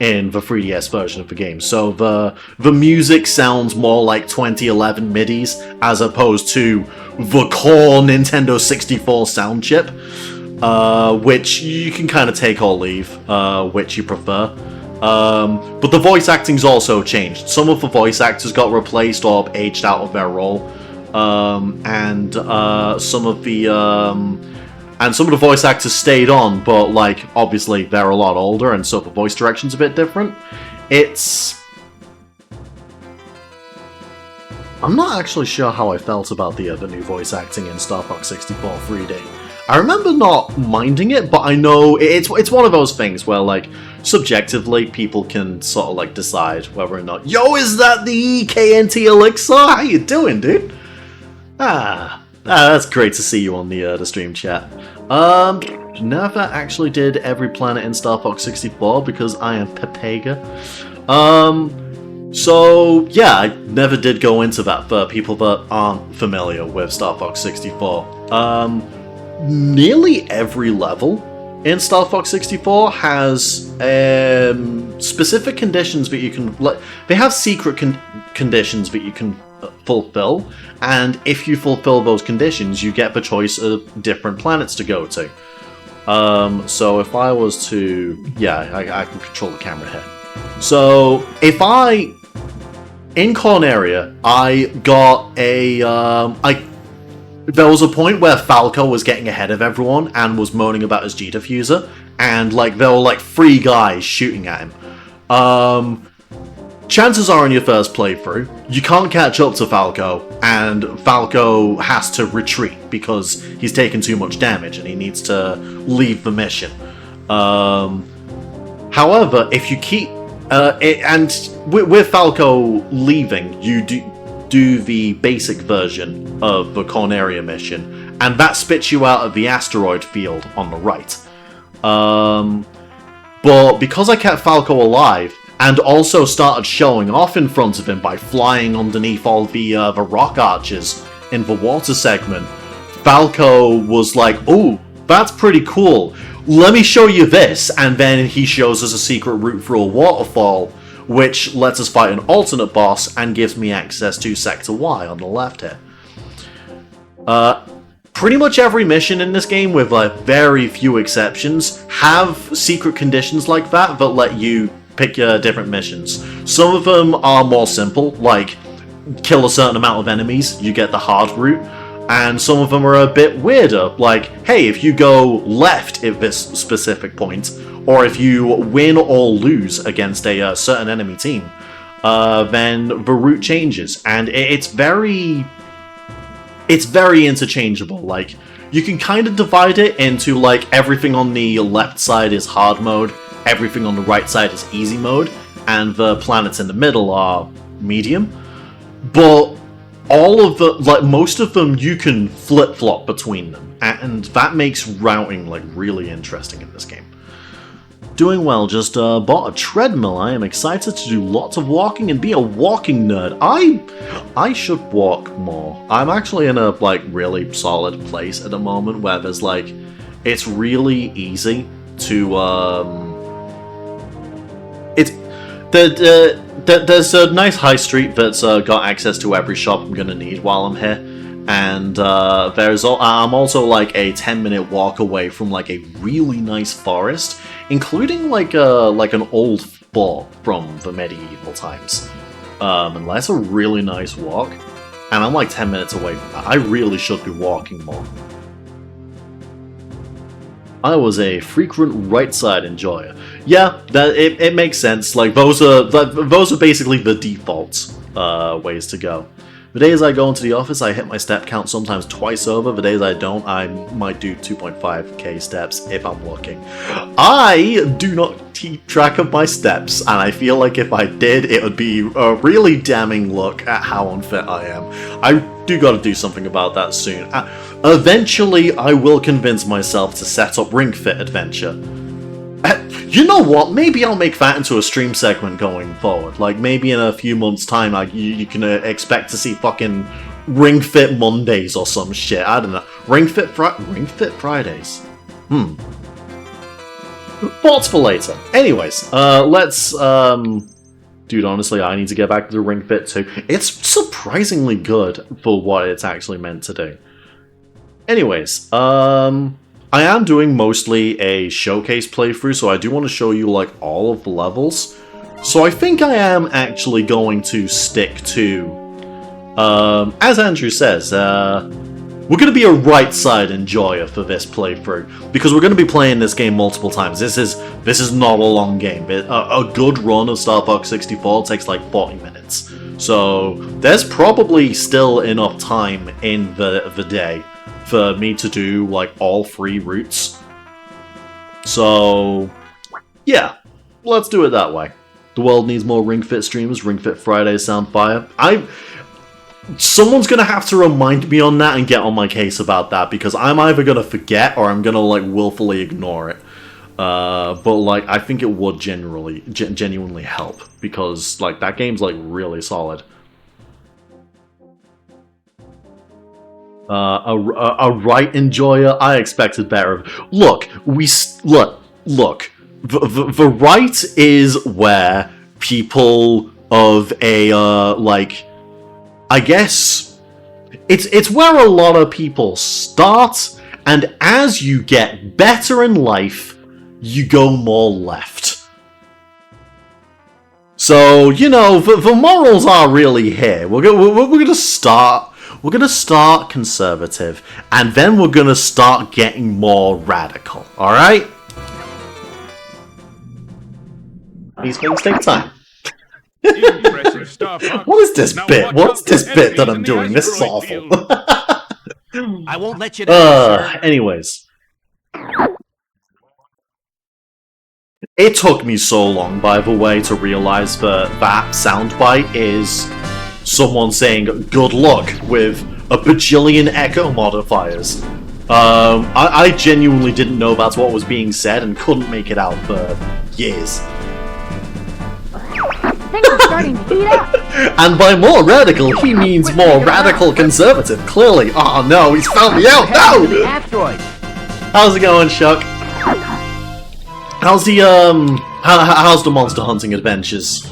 in the 3DS version of the game. So the music sounds more like 2011 MIDIs as opposed to the core Nintendo 64 sound chip, which you can kind of take or leave, which you prefer. But the voice acting's also changed. Some of the voice actors got replaced or aged out of their role, and some of the voice actors stayed on, but like obviously they're a lot older, and so the voice direction's a bit different. I'm not actually sure how I felt about the new voice acting in Star Fox 64 3D. I remember not minding it, but I know it's one of those things where, like, subjectively people can sort of like decide whether or not, yo, is that the KNT Elixir? How you doing, dude? That's great to see you on the stream chat. Never actually did every planet in Star Fox 64 because I am Pepega. So yeah, I never did go into that for people that aren't familiar with Star Fox 64. Nearly every level in Star Fox 64 has specific conditions that you can... They have secret conditions that you can fulfill, and if you fulfill those conditions, you get the choice of different planets to go to. So if I was to... Yeah, I can control the camera here. So if in Corneria, I got a... There was a point where Falco was getting ahead of everyone and was moaning about his G-Diffuser, and like there were like 3 guys shooting at him. Chances are in your first playthrough, you can't catch up to Falco, and Falco has to retreat because he's taken too much damage and he needs to leave the mission. However, if you keep... with Falco leaving, you do the basic version of the Corneria mission, and that spits you out of the asteroid field on the right. But because I kept Falco alive, and also started showing off in front of him by flying underneath all the rock arches in the water segment, Falco was like, "Ooh, that's pretty cool. Let me show you this," and then he shows us a secret route through a waterfall, which lets us fight an alternate boss and gives me access to Sector Y on the left here. Pretty much every mission in this game, with very few exceptions, have secret conditions like that let you pick your different missions. Some of them are more simple, like kill a certain amount of enemies, you get the hard route, and some of them are a bit weirder, like, hey, if you go left at this specific point, or if you win or lose against a certain enemy team, then the route changes, and it's very interchangeable. Like, you can kind of divide it into, like, everything on the left side is hard mode, everything on the right side is easy mode, and the planets in the middle are medium. But all of the, like, most of them you can flip-flop between them, and that makes routing, like, really interesting in this game. Doing well, just bought a treadmill. I am excited to do lots of walking and be a walking nerd. I should walk more. I'm actually in a, like, really solid place at the moment where there's, like, it's really easy to, there's a nice high street that's got access to every shop I'm gonna need while I'm here, and I'm also like a 10-minute walk away from like a really nice forest, including like an old fort from the medieval times, and that's a really nice walk, and I'm like 10 minutes away from that. I really should be walking more. I was a frequent right side enjoyer. Yeah, it makes sense. Like those are basically the default ways to go. The days I go into the office, I hit my step count sometimes twice over. The days I don't, I might do 2.5k steps if I'm looking. I do not keep track of my steps, and I feel like if I did, it would be a really damning look at how unfit I am. I do gotta do something about that soon. Eventually, I will convince myself to set up Ring Fit Adventure. You know what? Maybe I'll make that into a stream segment going forward. Like, maybe in a few months' time, like, you can expect to see fucking Ring Fit Mondays or some shit. I don't know. Ring Fit Fridays. Thoughts for later. Anyways, let's, dude, honestly, I need to get back to the Ring Fit too. It's surprisingly good for what it's actually meant to do. Anyways, I am doing mostly a showcase playthrough, so I do want to show you, like, all of the levels. So I think I am actually going to stick to, as Andrew says, we're going to be a right-side enjoyer for this playthrough, because we're going to be playing this game multiple times. This is not a long game. A good run of Star Fox 64 takes like 40 minutes. So there's probably still enough time in the day for me to do like all 3 routes. So yeah, let's do it that way. The world needs more Ring Fit streamers. Ring Fit Fridays sound fire. Someone's gonna have to remind me on that and get on my case about that, because I'm either gonna forget or I'm gonna like willfully ignore it. But like I think it would genuinely help, because like that game's like really solid. A right enjoyer. I expected better. Look, look. The right is where people of a like, I guess it's where a lot of people start, and as you get better in life, you go more left. So you know the morals are really here. We're gonna start. We're going to start conservative, and then we're going to start getting more radical, alright? These things take time. Impressive stuff, huh? What is this Now bit? watch What's out this for bit that enemies I'm in the doing? This is asteroid awful. I won't let you down, sir. Anyways. It took me so long, by the way, to realize that that soundbite is someone saying good luck with a bajillion echo modifiers. I genuinely didn't know that's what was being said and couldn't make it out for years. Things are starting to heat up. And by more radical, he means more radical conservative, clearly. Oh no, he's found me out! No! Asteroid. How's it going, Shuck? How's the, how's the monster hunting adventures?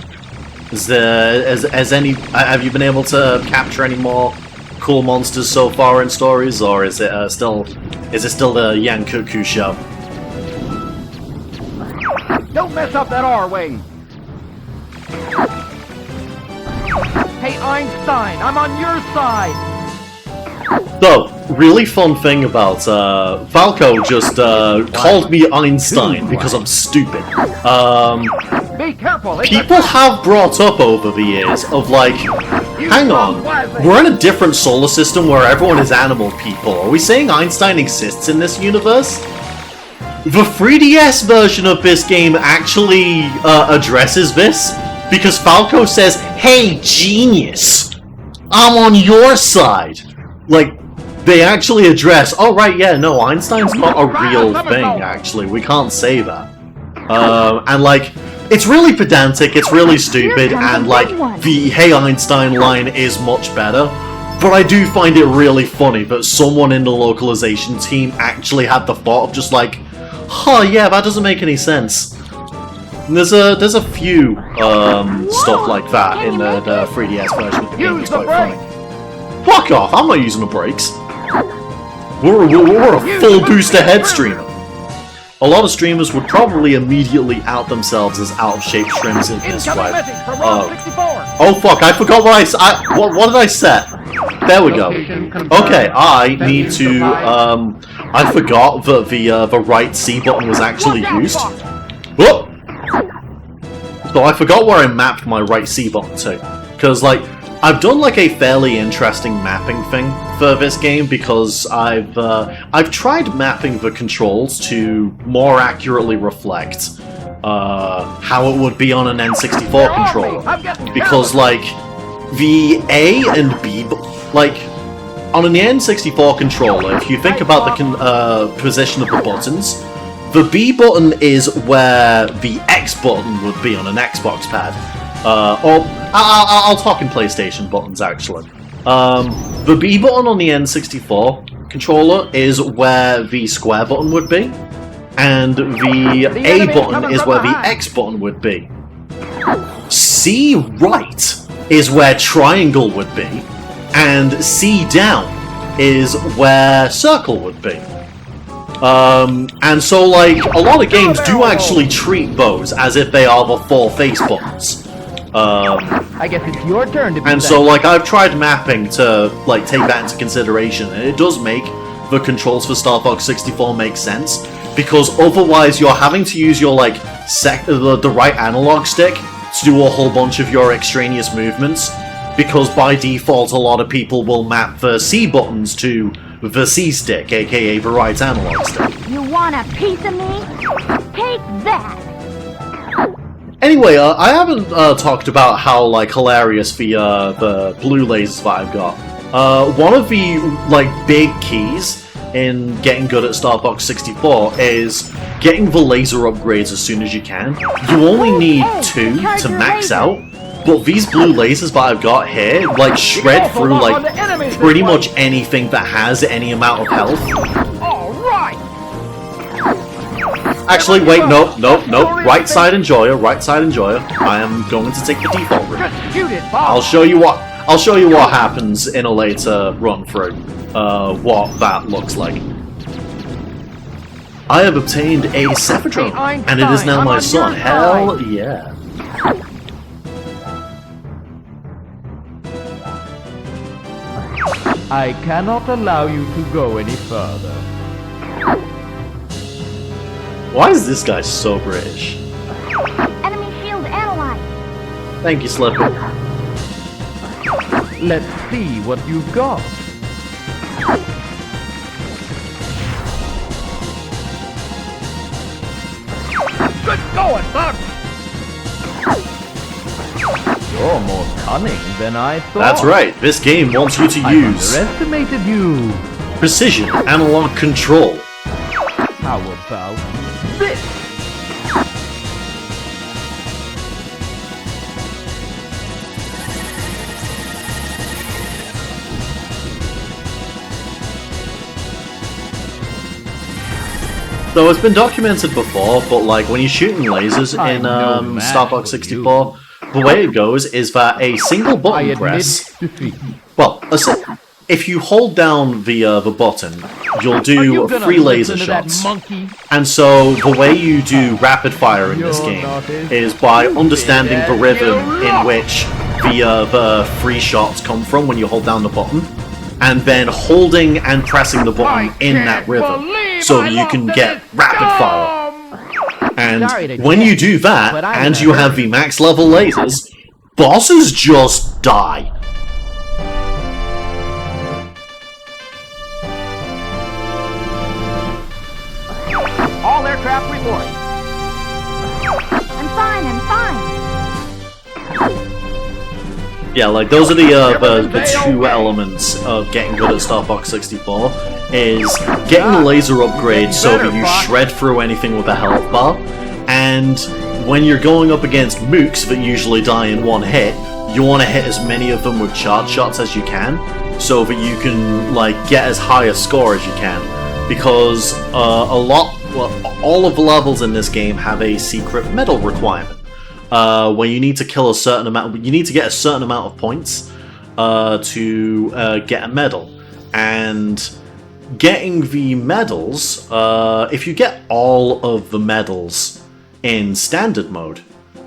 Have you been able to capture any more cool monsters so far in stories, or is it still the Yankuku show? Don't mess up that R-Wing! Hey Einstein, I'm on your side! So, really fun thing about Falco just called me Einstein because I'm stupid. Be careful! People have brought up over the years of like, hang on, we're in a different solar system where everyone is animal people. Are we saying Einstein exists in this universe? The 3DS version of this game actually addresses this, because Falco says, "Hey, genius, I'm on your side." Like, they actually address, oh right, yeah, no, Einstein's not a real thing, actually. We can't say that. And like, it's really pedantic, it's really stupid, and like, the "Hey Einstein" line is much better. But I do find it really funny that someone in the localization team actually had the thought of just like, huh, yeah, that doesn't make any sense. And there's a few stuff like that in the 3DS version of the game. It's quite funny. Fuck off! I'm not using the brakes. We're a full boost ahead streamer. A lot of streamers would probably immediately out themselves as out of shape shrimps in this way. Oh fuck! I forgot what what did I set? There we go. Okay, I need to. I forgot that the right C button was actually used. Whoop! So I forgot where I mapped my right C button to, because like I've done like a fairly interesting mapping thing for this game, because I've tried mapping the controls to more accurately reflect how it would be on an N64 controller, because like the A and B, like on an N64 controller, if you think about the position of the buttons, the B button is where the X button would be on an Xbox pad. Or I'll talk in PlayStation buttons actually. The B button on the N64 controller is where the square button would be. and the A button is where the X button would be. C right is where triangle would be, and C down is where circle would be. And so, like, a lot of games do actually treat those as if they are the 4 face buttons. I guess it's your turn to be And so, like, I've tried mapping to, like, take that into consideration, and it does make the controls for Star Fox 64 make sense, because otherwise you're having to use your, like, the right analog stick to do a whole bunch of your extraneous movements, because by default a lot of people will map the C buttons to the C stick, aka the right analog stick. You want a piece of me? Take that! Anyway, I haven't talked about how, like, hilarious the blue lasers that I've got. One of the, like, big keys in getting good at Star Fox 64 is getting the laser upgrades as soon as you can. You only need 2 to max out, but these blue lasers that I've got here, like, shred through, like, pretty much anything that has any amount of health. Alright! Actually, wait, nope. Right side enjoyer. I am going to take the default route. Just shoot it, Bob! I'll show you what happens in a later run through. What that looks like. I have obtained a Cephadrome, and it is now my son. Hell yeah! I cannot allow you to go any further. Why is this guy so British? Enemy shield analyzed. Thank you, Slipper. Let's see what you've got. Good going, Buck! You're more cunning than I thought. That's right. This game wants you to I use underestimated you. precision analog control. How about this? So it's been documented before, but like when you're shooting lasers in Star Fox 64, the way it goes is that a single I button admit press. defeat. Well, if you hold down the button, you'll Are do you gonna 3 laser listen to that shots. monkey? And so the way you do rapid fire in this game is by understanding the rhythm in which the 3 shots come from when you hold down the button, and then holding and pressing the button in that rhythm, so that you can get rapid fire. And when you do that, and you have the max level lasers, bosses just die. All aircraft report. I'm fine. Yeah, like those are the 2 elements of getting good at Star Fox 64, is getting the laser upgrade so that you shred through anything with a health bar, and when you're going up against mooks that usually die in 1 hit, you want to hit as many of them with charge shots as you can, so that you can like get as high a score as you can, because all of the levels in this game have a secret medal requirement. Where you need to kill a certain amount, you need to get a certain amount of points to get a medal. And getting the medals, if you get all of the medals in standard mode,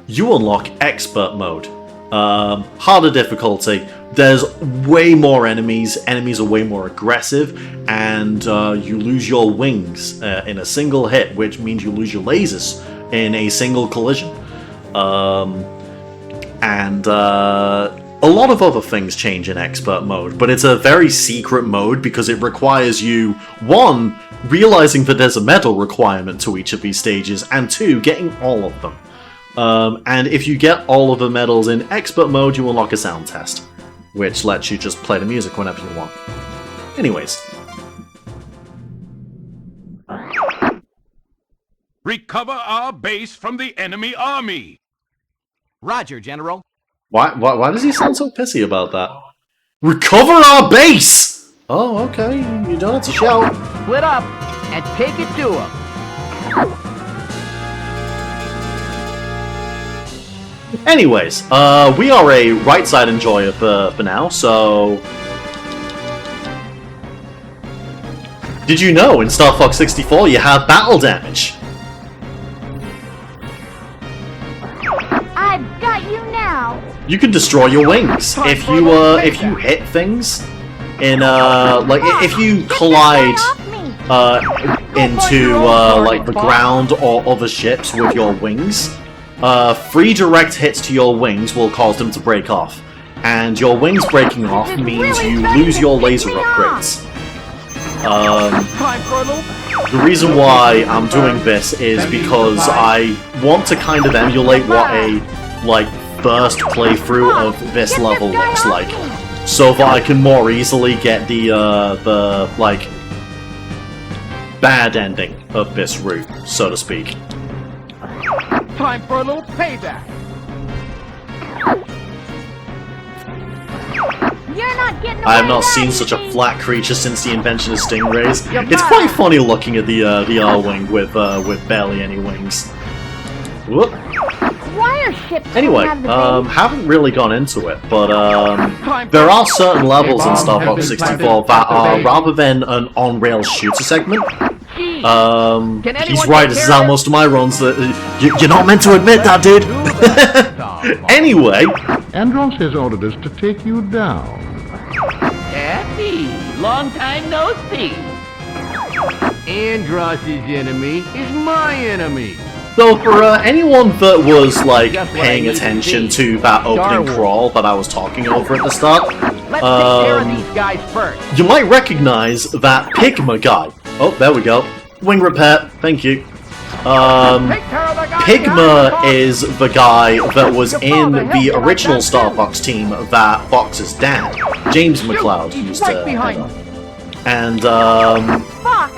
you unlock expert mode. Harder difficulty. There's way more enemies are way more aggressive, and you lose your wings in a single hit, which means you lose your lasers in a single collision. And a lot of other things change in expert mode, but it's a very secret mode because it requires you, 1, realizing that there's a medal requirement to each of these stages, and 2, getting all of them. And if you get all of the medals in expert mode, you unlock a sound test, which lets you just play the music whenever you want. Anyways. Recover our base from the enemy army. Roger, General. Why does he sound so pissy about that? Recover our base! Oh, okay, you don't have to shout. Split up and take it to him. Anyways, we are a right side enjoyer for now, so... Did you know in Star Fox 64 you have battle damage? I've got you now. You can destroy your wings if you hit things in like if you collide into like the ground or other ships with your wings. Free direct hits to your wings will cause them to break off, and your wings breaking off means you lose your laser upgrades. The reason why I'm doing this is because I want to kind of emulate what a like first playthrough of this level looks like, so that I can more easily get the like bad ending of this route, so to speak. Time for a little payback. You're not getting I have away not that seen such a easy. flat creature since the invention of stingrays. It's quite funny looking at the R-wing with barely any wings. Whoop. Why are ships Anyway, have the base? haven't really gone into it, but there are certain levels in Star Fox 64 that are, rather than an on-rails shooter segment, he's right, this is how most of my runs, you're not meant to admit that, dude! Anyway, Andros has ordered us to take you down. Happy. Long time no see. Andros' enemy is my enemy. so for anyone that was, like, Just what I paying need to attention see. to that Star opening Wars. crawl that I was talking over at the start, Let's take care of these guys first. you might recognize that Pigma guy. Oh, there we go. Wing repair, thank you. Take care of the guy Pigma behind the is the guy that was in the original Star Fox team that Fox's dad, James McLeod, He's used right to behind head up. And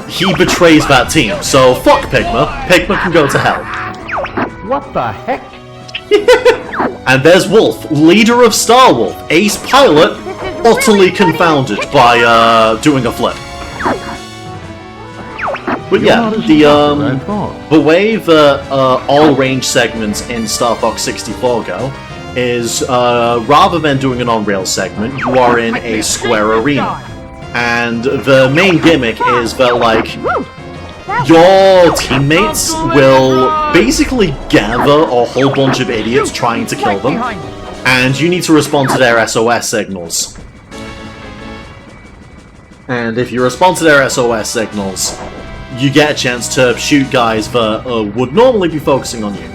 he betrays that team, so fuck Pigma. Pigma can go to hell. What the heck? And there's Wolf, leader of Star Wolf, ace pilot, utterly confounded by doing a flip. But yeah, the way that all range segments in Star Fox 64 go is rather than doing an on-rail segment, you are in a square arena. And the main gimmick is that, like, your teammates will basically gather a whole bunch of idiots trying to kill them, and you need to respond to their SOS signals. And if you respond to their SOS signals, you get a chance to shoot guys that would normally be focusing on you.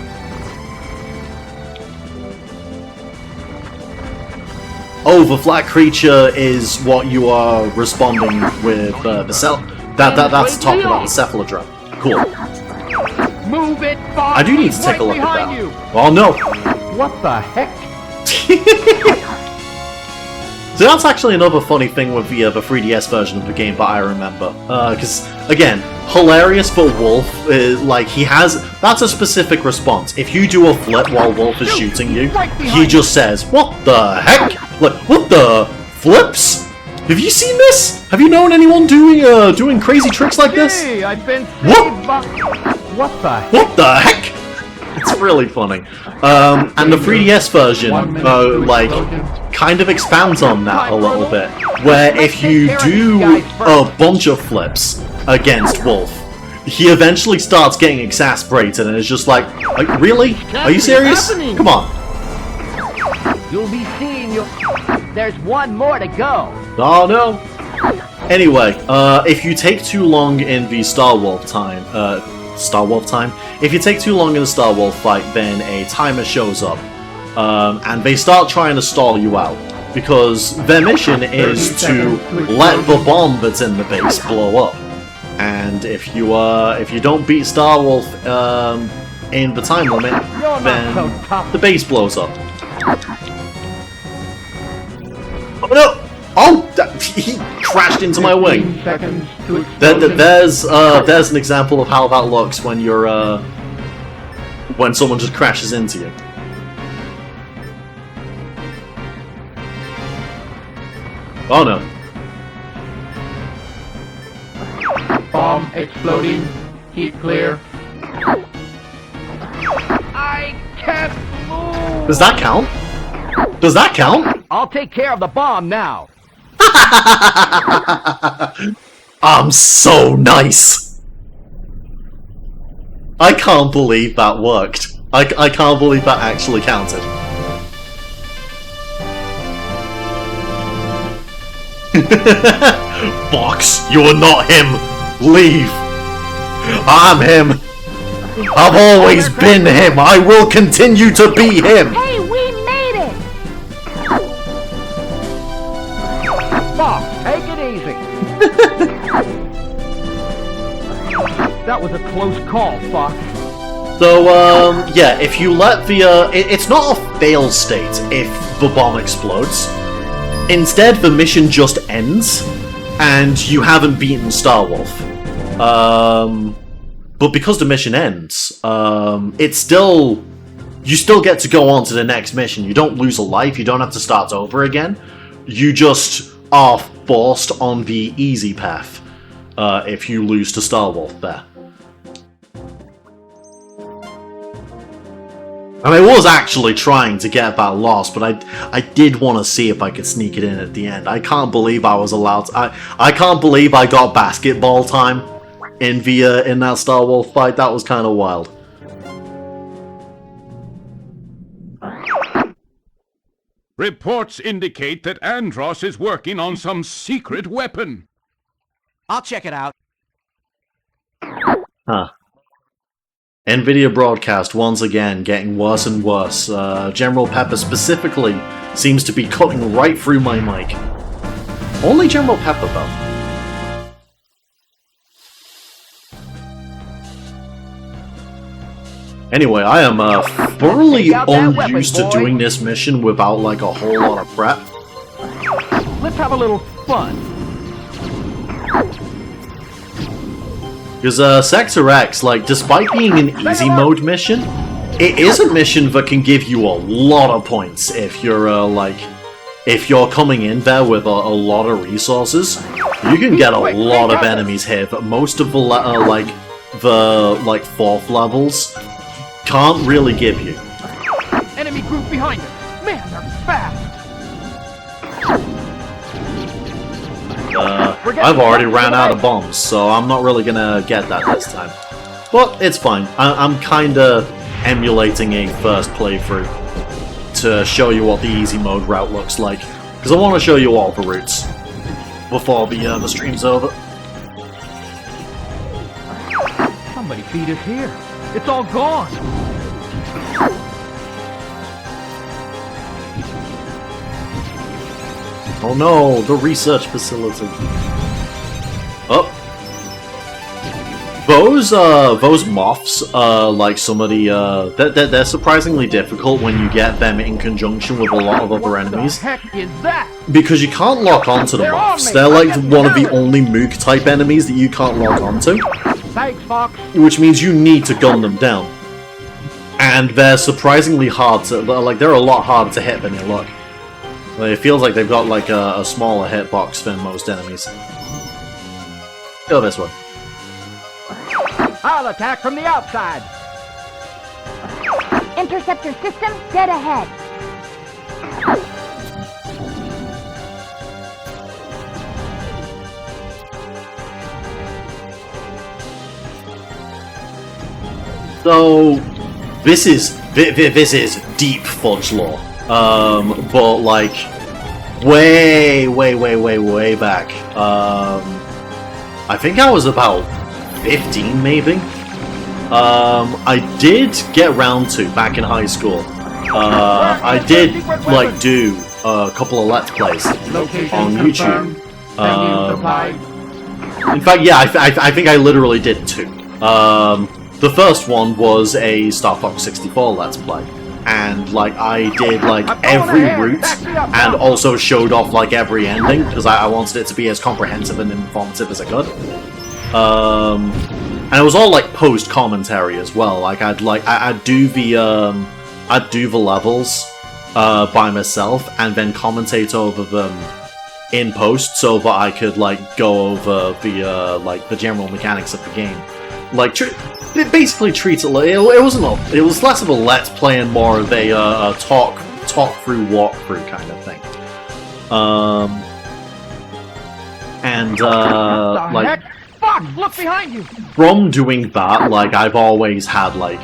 Oh, the flat creature is what you are responding with the cell. That's talking about the cephalodrome. Cool. Move it, Fox. I do need to He's take a right look at behind that. you. Oh no! What the heck? So that's actually another funny thing with the 3DS version of the game that I remember. Because, again, hilarious for Wolf, like, that's a specific response. If you do a flip while Wolf is shooting you, he just says, "What the heck? Like, what the flips? Have you seen this? Have you known anyone doing crazy tricks like this? Hey, I've been What? saved by... What the heck? What the heck?" It's really funny. And the 3DS version, like, kind of expands on that a little bit. Where if you do a bunch of flips against Wolf, he eventually starts getting exasperated and is just like, really? Are you serious? Come on. You'll be seeing your... There's one more to go. Oh no. Anyway, if you take too long in the Star Wolf time, if you take too long in the Star Wolf fight, then a timer shows up, and they start trying to stall you out, because their mission is to let the bomb that's in the base blow up. And if you don't beat Star Wolf in the time limit, then the base blows up. Oh no! Oh, he crashed into my wing. There's an example of how that looks when you're when someone just crashes into you. Oh no! Bomb exploding. Keep clear. Does that count? Does that count? I'll take care of the bomb now. I'm so nice! I can't believe that worked. I can't believe that actually counted. Fox, you are not him! Leave! I'm him! I've always been him! I will continue to be him! Hey, we made it! Fox, take it easy. That was a close call, Fox. So, yeah, if you let the, it's not a fail state if the bomb explodes. Instead, the mission just ends, and you haven't beaten Starwolf. But because the mission ends, it's still... You still get to go on to the next mission. You don't lose a life, you don't have to start over again. You just are forced on the easy path, if you lose to Starwolf there. And I was actually trying to get that loss, but I did want to see if I could sneak it in at the end. I can't believe I was allowed to... I can't believe I got basketball time in the in that Starwolf fight. That was kind of wild. Reports indicate that Andros is working on some secret weapon. I'll check it out. Huh. NVIDIA broadcast once again getting worse and worse. General Pepper specifically seems to be cutting right through my mic. Only General Pepper though. Anyway, I am thoroughly unused to doing this mission without like a whole lot of prep. Let's have a little fun. Because Sector X, like, despite being an easy mode mission, it is a mission that can give you a lot of points if you're, if you're coming in there with a lot of resources. You can get a lot of enemies here, but most of the, fourth levels can't really give you. Enemy group behind us. Man, they're fast. I've already ran out of bombs, so I'm not really gonna get that this time. But it's fine. I'm kinda emulating a first playthrough to show you what the easy mode route looks like, because I want to show you all the routes before the stream's over. Somebody feed us here. It's all gone. Oh no, the research facility. Oh. Those moths, like some of the, they're surprisingly difficult when you get them in conjunction with a lot of other enemies. What the heck is that? Because you can't lock onto the moths. They're like one of the only Mook-type enemies that you can't lock onto. Thanks, Fox. Which means you need to gun them down. And they're surprisingly hard to, like, they're a lot harder to hit than you look. It feels like they've got like a smaller hitbox than most enemies. Go this way. I'll attack from the outside. Interceptor system dead ahead. So this is deep fudge lore. But like way back. I think I was about 15 maybe. I did get round to back in high school. I did like do a couple of Let's Plays on YouTube. In fact, yeah, I think I literally did two. The first one was a Star Fox 64 Let's Play. And like I did like every route and also showed off like every ending because I wanted it to be as comprehensive and informative as I could. And it was all like post commentary as well. Like I'd do the levels by myself and then commentate over them in post so that I could like go over the general mechanics of the game. Like it basically treats it like it wasn't a, it was less of a let's play and more of a talk through walkthrough kind of thing. Like Heck? Fuck! Look behind you! from doing that, like I've always had like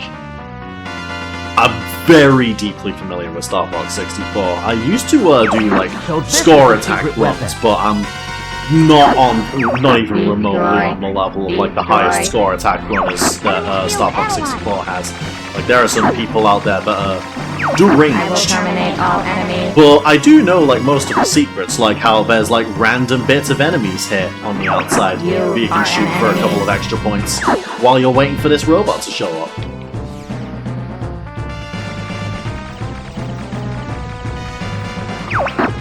I'm very deeply familiar with Star Fox 64. I used to do like So this score is the attack secret runs, weapon. but I'm not even remotely on the level of like the highest score attack runners that Star Fox 64 has. Like there are some people out there that do range. I will terminate all enemies. But I do know like most of the secrets, like how there's like random bits of enemies here on the outside that you can shoot for a couple of extra points while you're waiting for this robot to show up.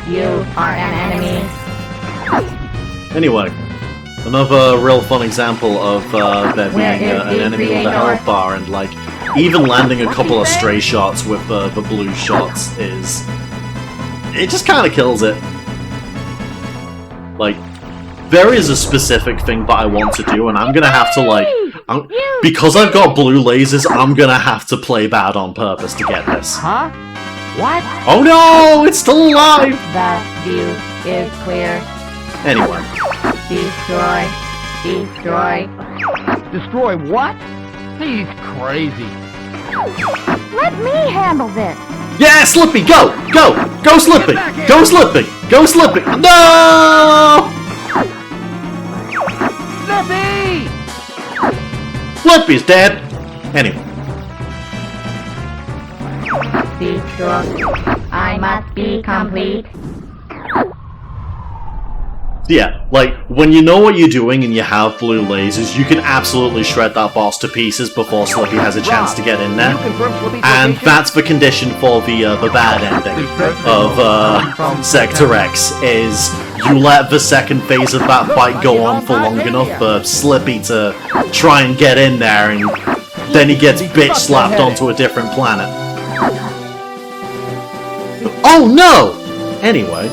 You are an enemy. Anyway, another real fun example of there being an enemy with a health bar and like even landing a couple of stray shots with the blue shots is... it just kind of kills it. Like, there is a specific thing that I want to do and I'm gonna have to like... because I've got blue lasers, I'm gonna have to play bad on purpose to get this. Huh? What? Oh no! It's still alive! The view is clear. Anyway. Destroy. Destroy. Destroy what? He's crazy. Let me handle this. Yeah, Slippy, go! Go! Go, Slippy! Go, Slippy! Go, Slippy! No! Slippy! Slippy's dead! Anyway. Destroy. I must be complete. Yeah, like, when you know what you're doing and you have blue lasers, you can absolutely shred that boss to pieces before Slippy has a chance to get in there. You confirm Slippy's And location? that's the condition for the bad ending of Sector X, is you let the second phase of that fight go on for long enough for Slippy to try and get in there, and then he gets bitch slapped onto a different planet. Oh no! Anyway.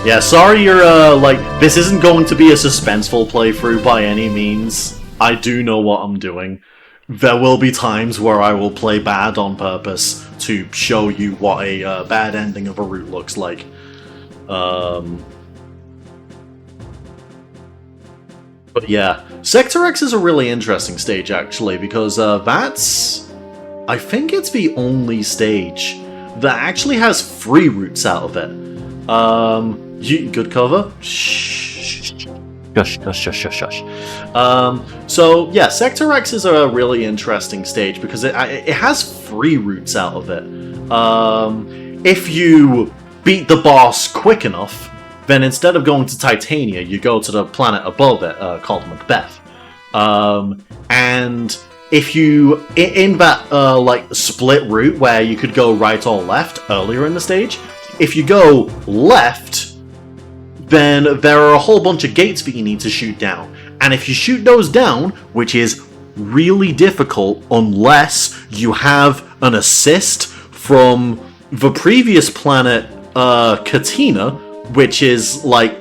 Yeah, sorry you're, like, this isn't going to be a suspenseful playthrough by any means. I do know what I'm doing. There will be times where I will play bad on purpose to show you what a bad ending of a route looks like. But yeah, Sector X is a really interesting stage, actually, because that's... I think it's the only stage that actually has 3 routes out of it. Good cover? Shh. Shush, shush, shush, shush, shush. So, yeah, Sector X is a really interesting stage because it has 3 routes out of it. If you beat the boss quick enough, then instead of going to Titania, you go to the planet above it, called Macbeth. And if you, in that, like, split route where you could go right or left earlier in the stage, if you go left, then there are a whole bunch of gates that you need to shoot down. And if you shoot those down, which is really difficult unless you have an assist from the previous planet, Katina, which is, like,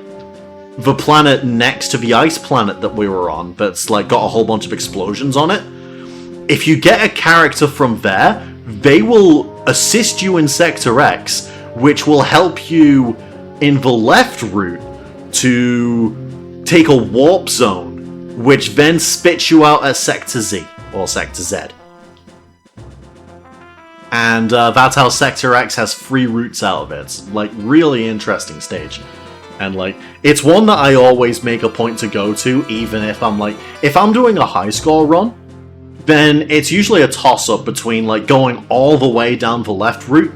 the planet next to the ice planet that we were on, that's, like, got a whole bunch of explosions on it. If you get a character from there, they will assist you in Sector X, which will help you in the left route to take a warp zone, which then spits you out at Sector Z, or Sector Z. And that's how Sector X has 3 routes out of it. It's, like, really interesting stage. And, like, it's one that I always make a point to go to, even if I'm, like, if I'm doing a high score run, then it's usually a toss-up between, like, going all the way down the left route,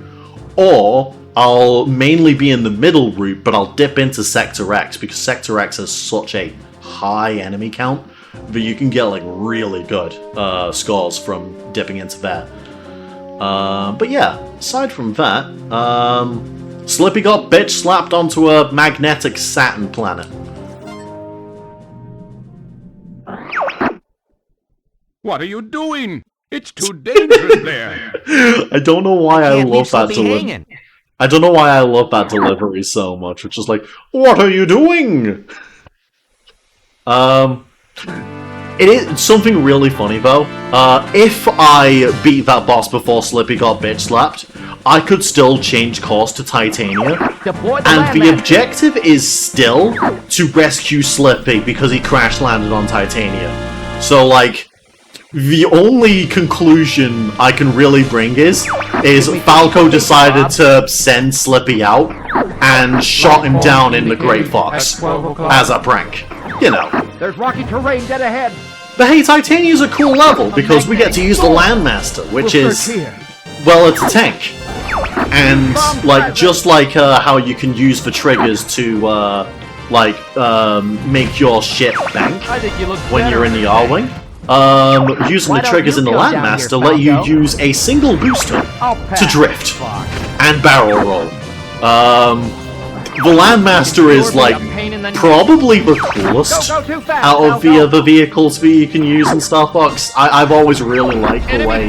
or I'll mainly be in the middle route, but I'll dip into Sector X, because Sector X has such a high enemy count that you can get, like, really good scores from dipping into there. But yeah, aside from that, Slippy got bitch slapped onto a magnetic Saturn planet. What are you doing? It's too dangerous there. I don't know why I Can't leave love that Slippy to hanging. I don't know why I love that delivery so much, which is like, what are you doing? It is something really funny though. If I beat that boss before Slippy got bitch slapped, I could still change course to Titania, and the objective is still to rescue Slippy because he crash landed on Titania. So like, the only conclusion I can really bring is Falco decided to send Slippy out and shot him down in the Great Fox as a prank. You know. There's rocky terrain dead ahead. But hey, Titania's a cool level because we get to use the Landmaster, which is, well, it's a tank. And like just like how you can use the triggers to make your ship bank when you're in the R-Wing. Using the triggers in the Landmaster let you use a single booster to drift and barrel roll. The Landmaster is like probably the coolest out of the other vehicles that you can use in Star Fox. I've always really liked the way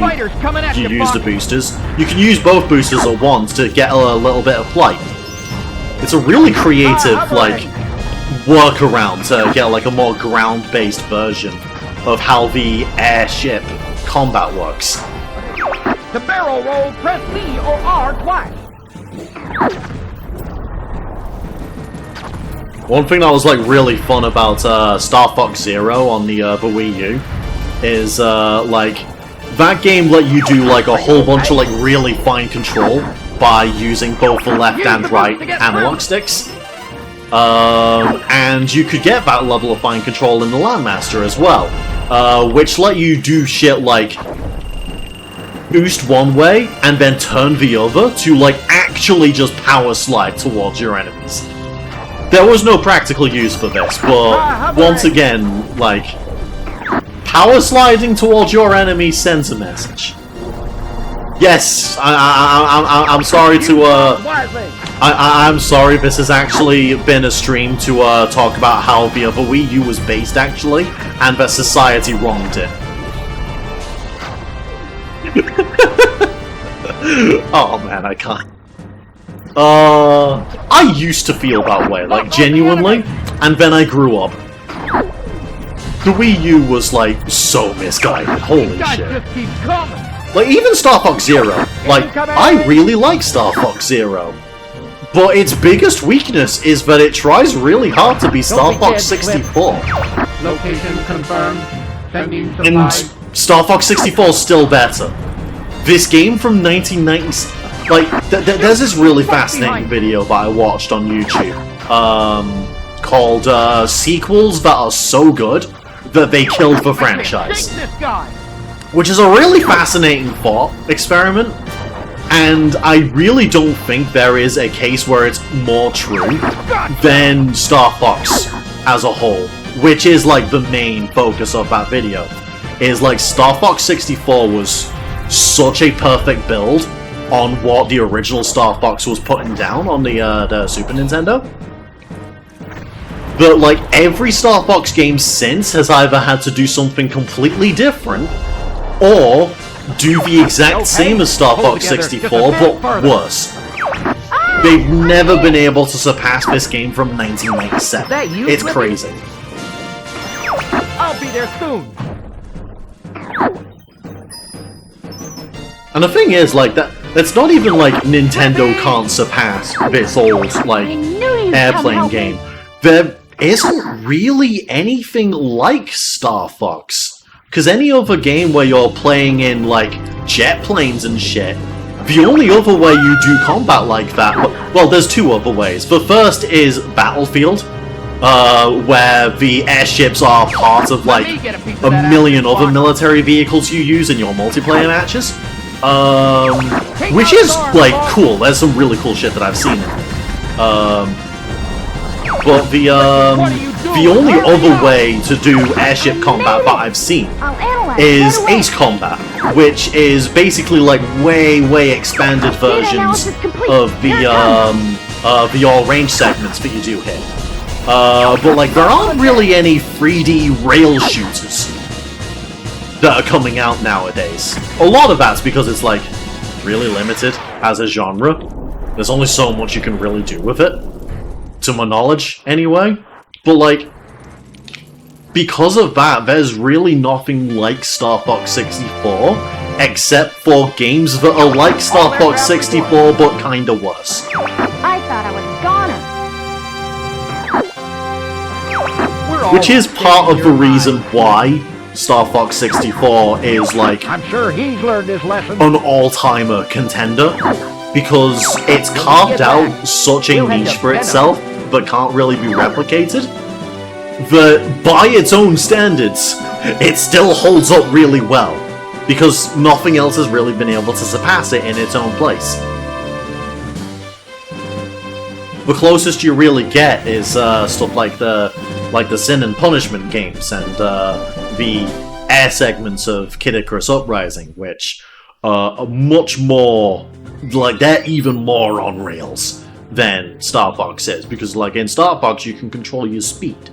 you use the boosters. You can use both boosters at once to get a little bit of flight. It's a really creative like workaround to get like a more ground-based version of how the airship combat works. To barrel roll, press B or R twice. One thing that was like really fun about Star Fox Zero on the Wii U is like that game let you do like a whole bunch of like really fine control by using both the left and right analog sticks. And you could get that level of fine control in the Landmaster as well, which let you do shit like boost one way and then turn the other to like actually just power slide towards your enemies. There was no practical use for this, but once again, like, power sliding towards your enemy sends a message. Yes, I'm sorry to, I'm sorry, this has actually been a stream to, talk about how the other Wii U was based, actually, and that society wronged it. Oh man, I can't. I used to feel that way, like, genuinely, and then I grew up. The Wii U was, like, so misguided, holy shit. Like, even Star Fox Zero, like, I really like Star Fox Zero. But its biggest weakness is that it tries really hard to be Star Fox 64. Location confirmed. Sending And Star Fox 64 is still better. This game from 1990s, like, there's this really fascinating video that I watched on YouTube, called Sequels That Are So Good That They Killed the Franchise. Which is a really fascinating thought experiment, and I really don't think there is a case where it's more true than Star Fox as a whole, which is like the main focus of that video, is like Star Fox 64 was such a perfect build on what the original Star Fox was putting down on the Super Nintendo. But like every Star Fox game since has either had to do something completely different or do the exact same as Star Fox 64 but worse. They've never been able to surpass this game from 1997. It's crazy. I'll be there soon. And the thing is, like, that's not even like Nintendo can't surpass this old, like, airplane game. There isn't really anything like Star Fox. Because any other game where you're playing in, like, jet planes and shit, the only other way you do combat like that, well, there's two other ways. The first is Battlefield, where the airships are part of, like, a million other military vehicles you use in your multiplayer matches. Which is, like, cool. There's some really cool shit that I've seen. But the only other way to do airship combat that I've seen is Ace Combat, which is basically like way expanded versions of the all-range segments that you do here. But like there aren't really any 3D rail shooters that are coming out nowadays. A lot of that's because it's like really limited as a genre. There's only so much you can really do with it, to my knowledge, anyway. But, like, because of that, there's really nothing like Star Fox 64, except for games that are like Star Fox 64, but kinda worse. I thought I was goner. Which is part of the reason why Star Fox 64 is, like, I'm sure he's learned his lesson. an all-timer contender, because it's carved out such a niche for itself that can't really be replicated, that by its own standards, it still holds up really well, because nothing else has really been able to surpass it in its own place. The closest you really get is stuff like the Sin and Punishment games and the air segments of Kid Icarus Uprising, which are much more, like, they're even more on rails than Star Fox is, because, like, in Star Fox you can control your speed.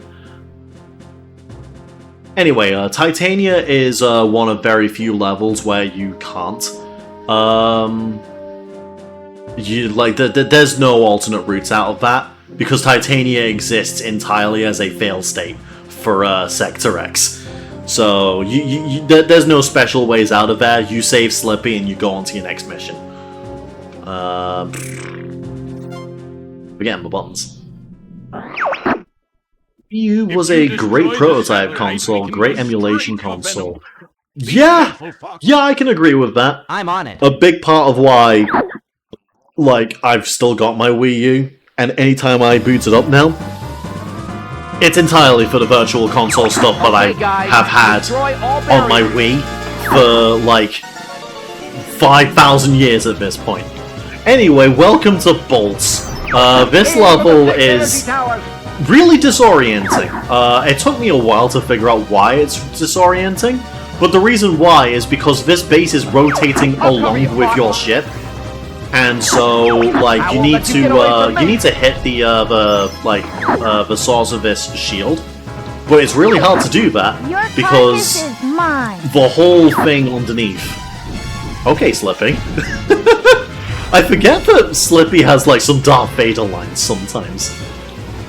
Anyway, Titania is one of very few levels where you can't. There's no alternate routes out of that, because Titania exists entirely as a fail state for Sector X. So there's no special ways out of there. You save Slippy and you go on to your next mission. Forgetting my buttons. Wii was a great prototype console, great emulation console. Yeah, I can agree with that. I'm on it. A big part of why, like, I've still got my Wii U, and anytime I boot it up now, it's entirely for the virtual console stuff that I have had on my Wii for, like, 5,000 years at this point. Anyway, welcome to Bolts. This level is really disorienting. It took me a while to figure out why it's disorienting, but the reason why is because this base is rotating along with your ship, and so, like, you need to hit the source of this shield, but it's really hard to do that because Your carcass is mine. the whole thing underneath. Okay, Slippy. I forget that Slippy has, like, some Darth Vader lines sometimes.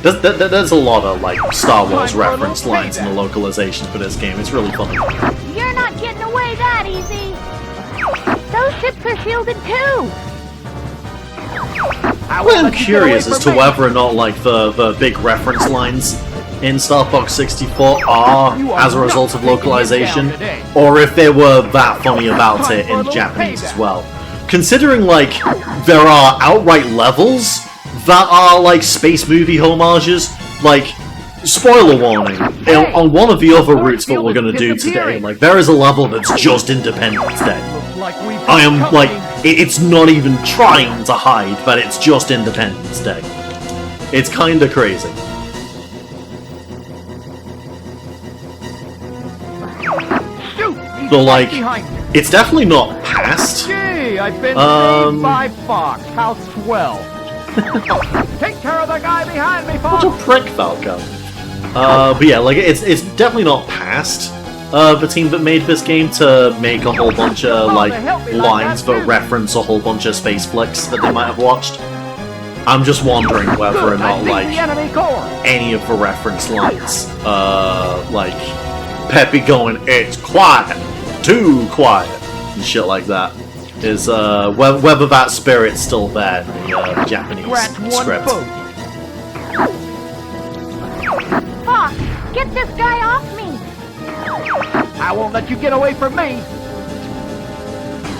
There's a lot of, like, Star Wars reference lines in the localization for this game. It's really funny. You're not getting away that easy. Those ships are shielded too. Well, I'm curious as to whether or not, like, the big reference lines in Star Fox 64 are as a result of localization, or if they were that funny about it in Japanese as well. Considering, like, there are outright levels that are, like, space movie homages, like, spoiler warning, on one of the other routes that we're gonna do today, like, there is a level that's just Independence Day. I am, like, it's not even trying to hide that it's just Independence Day. It's kinda crazy. So, like, it's definitely not past. Gee, I've been saved by Fox. How swell. Take care of the guy behind me, Fox. What a prick, Falco. But yeah, like, it's definitely not past the team that made this game to make a whole bunch of, like, lines that reference a whole bunch of space flicks that they might have watched. I'm just wondering whether or not, like, any of the reference lines, like, Peppy going, "It's quiet, too quiet," and shit like that, is, whether that spirit's still there in the Japanese script. Fox, get this guy off me. I won't let you get away from me.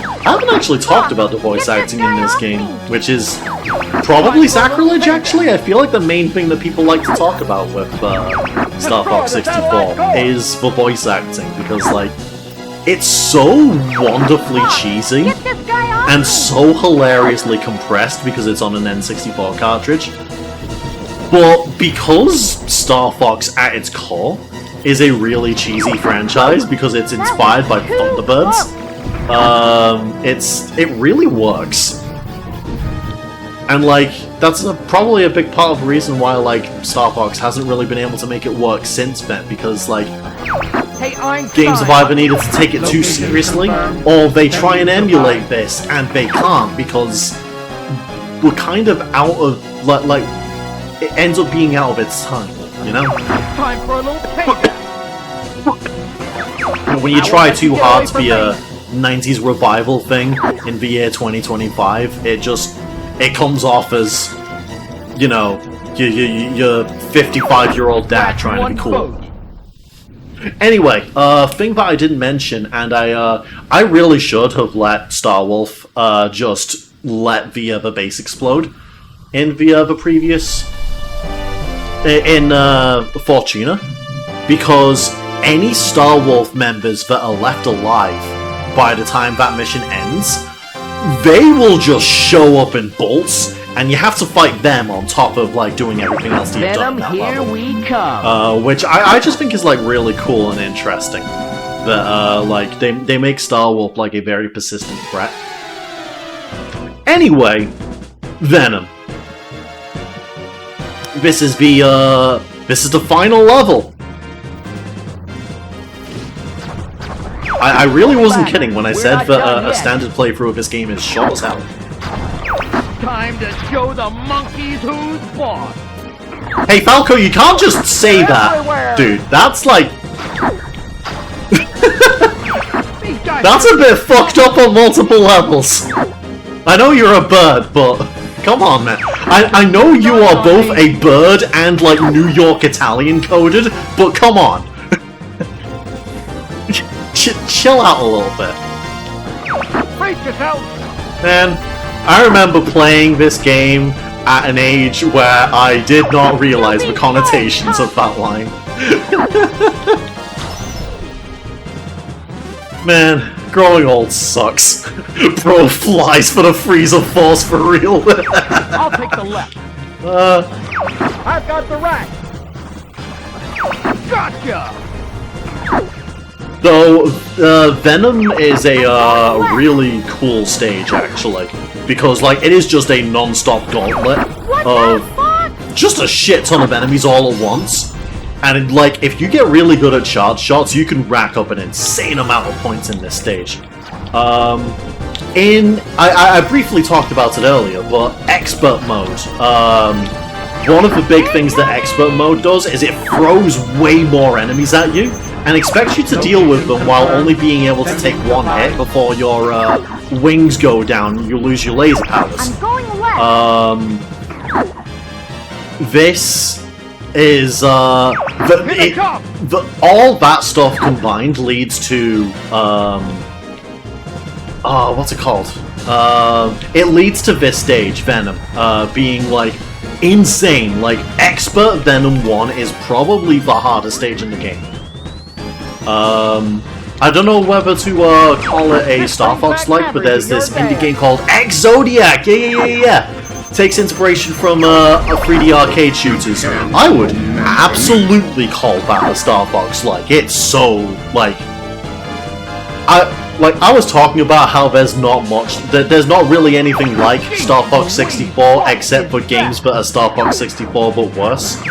I haven't actually talked about the voice acting in this game, which is probably sacrilege, actually. I feel like the main thing that people like to talk about with Star Fox 64 is the voice acting, because, like, it's so wonderfully cheesy Get this guy off and me. so hilariously compressed because it's on an N64 cartridge. But because Star Fox at its core is a really cheesy franchise because it's inspired by Thunderbirds, it really works. And, like, that's probably a big part of the reason why, like, Star Fox hasn't really been able to make it work since then, because, like, games have either needed to take it too seriously, or they try and emulate this, and they can't, because, were kind of out of like it ends up being out of its time, you know? Time for a little payback. When you try too hard to be a 90s revival thing in the year 2025, it comes off as, you know, your 55-year-old dad trying to be cool. Anyway, thing that I didn't mention, and I really should have let Starwolf just let the base explode in the previous in Fortuna, because any Starwolf members that are left alive by the time that mission ends, they will just show up in bolts, and you have to fight them on top of like doing everything else that you've done at that here level. we come. Which I just think is like really cool and interesting. That like they make Starwolf like a very persistent threat. Anyway, Venom. This is the final level. I really wasn't kidding when I said that a standard playthrough of this game is short as hell. Time to show the monkeys who's boss. Hey Falco, you can't just say that, Everywhere. dude. That's like These guys that's a bit fucked up on multiple levels. I know you're a bird, but come on, man. I know you are both a bird and like New York Italian coded, but come on. Chill out a little bit. brace yourself. Man, I remember playing this game at an age where I did not realize the connotations of that line. Man, growing old sucks. Bro flies for the freezer force for real. I'll take the left. I've got the right. Gotcha. Though, Venom is a really cool stage, actually. Because, like, it is just a non-stop gauntlet of just a shit ton of enemies all at once. And, like, if you get really good at charge shots, you can rack up an insane amount of points in this stage. I briefly talked about it earlier, but Expert Mode, one of the big things that Expert Mode does is it throws way more enemies at you, and expects you to deal with them while only being able to take one hit before your wings go down and you lose your laser powers. I'm going left. This is all that stuff combined leads to what's it called? It leads to this stage, Venom, being like insane. Like Expert Venom 1 is probably the hardest stage in the game. I don't know whether to call it a Star Fox-like, but there's this indie game called X-Zodiac! Yeah! Takes inspiration from 3D arcade shooters. I would absolutely call that a Star Fox-like. It's so, like... I was talking about how there's not much... There's not really anything like Star Fox 64, except for games that are Star Fox 64 but worse.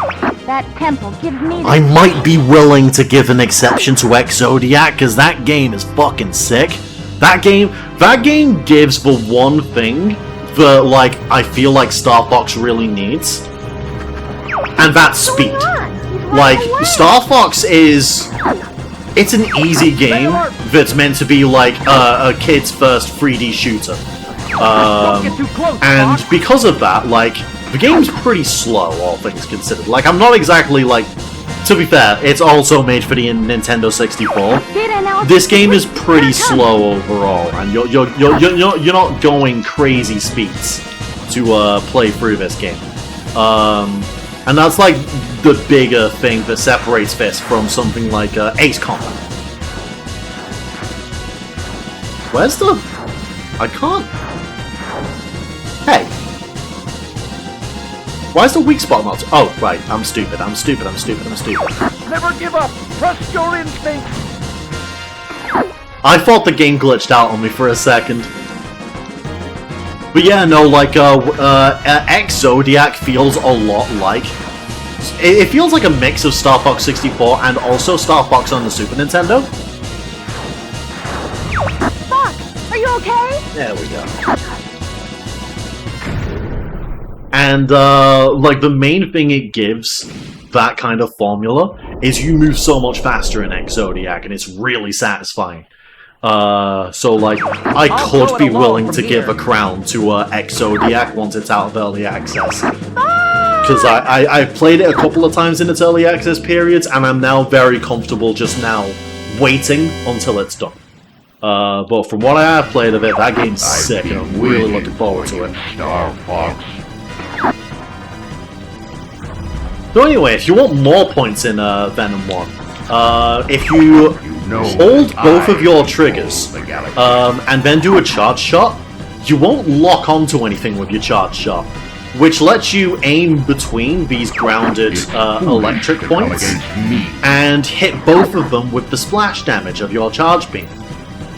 That temple gives me the I might be willing to give an exception to X-Zodiac, because that game is fucking sick. That game gives the one thing that, like, I feel like Star Fox really needs. And that's speed. Like, Star Fox is... It's an easy game that's meant to be, like, a kid's first 3D shooter. And because of that, like... The game's pretty slow, all things considered. Like, I'm not exactly, like... To be fair, it's also made for the Nintendo 64. This game is pretty slow overall, and you're not going crazy speeds to play through this game. And that's, like, the bigger thing that separates this from something like Ace Combat. Where's the... I can't... Hey. Why is the weak spot not... Oh, right. I'm stupid. Never give up. Trust your instincts. I thought the game glitched out on me for a second. But yeah, no, like, X-Zodiac feels a lot like... It feels like a mix of Star Fox 64 and also Star Fox on the Super Nintendo. Fox, are you okay? There we go. And like the main thing it gives that kind of formula is you move so much faster in Exodiac, and it's really satisfying. So like I I'll could throw it be along willing from to give a here. crown to Exodiac once it's out of early access. Because I played it a couple of times in its early access periods, and I'm now very comfortable just now waiting until it's done. But from what I have played of it, that game's sick, and I'm really looking forward to it. Star Fox. So anyway, if you want more points in Venom 1, if you hold both of your triggers, and then do a charge shot, you won't lock onto anything with your charge shot, which lets you aim between these grounded electric points and hit both of them with the splash damage of your charge beam.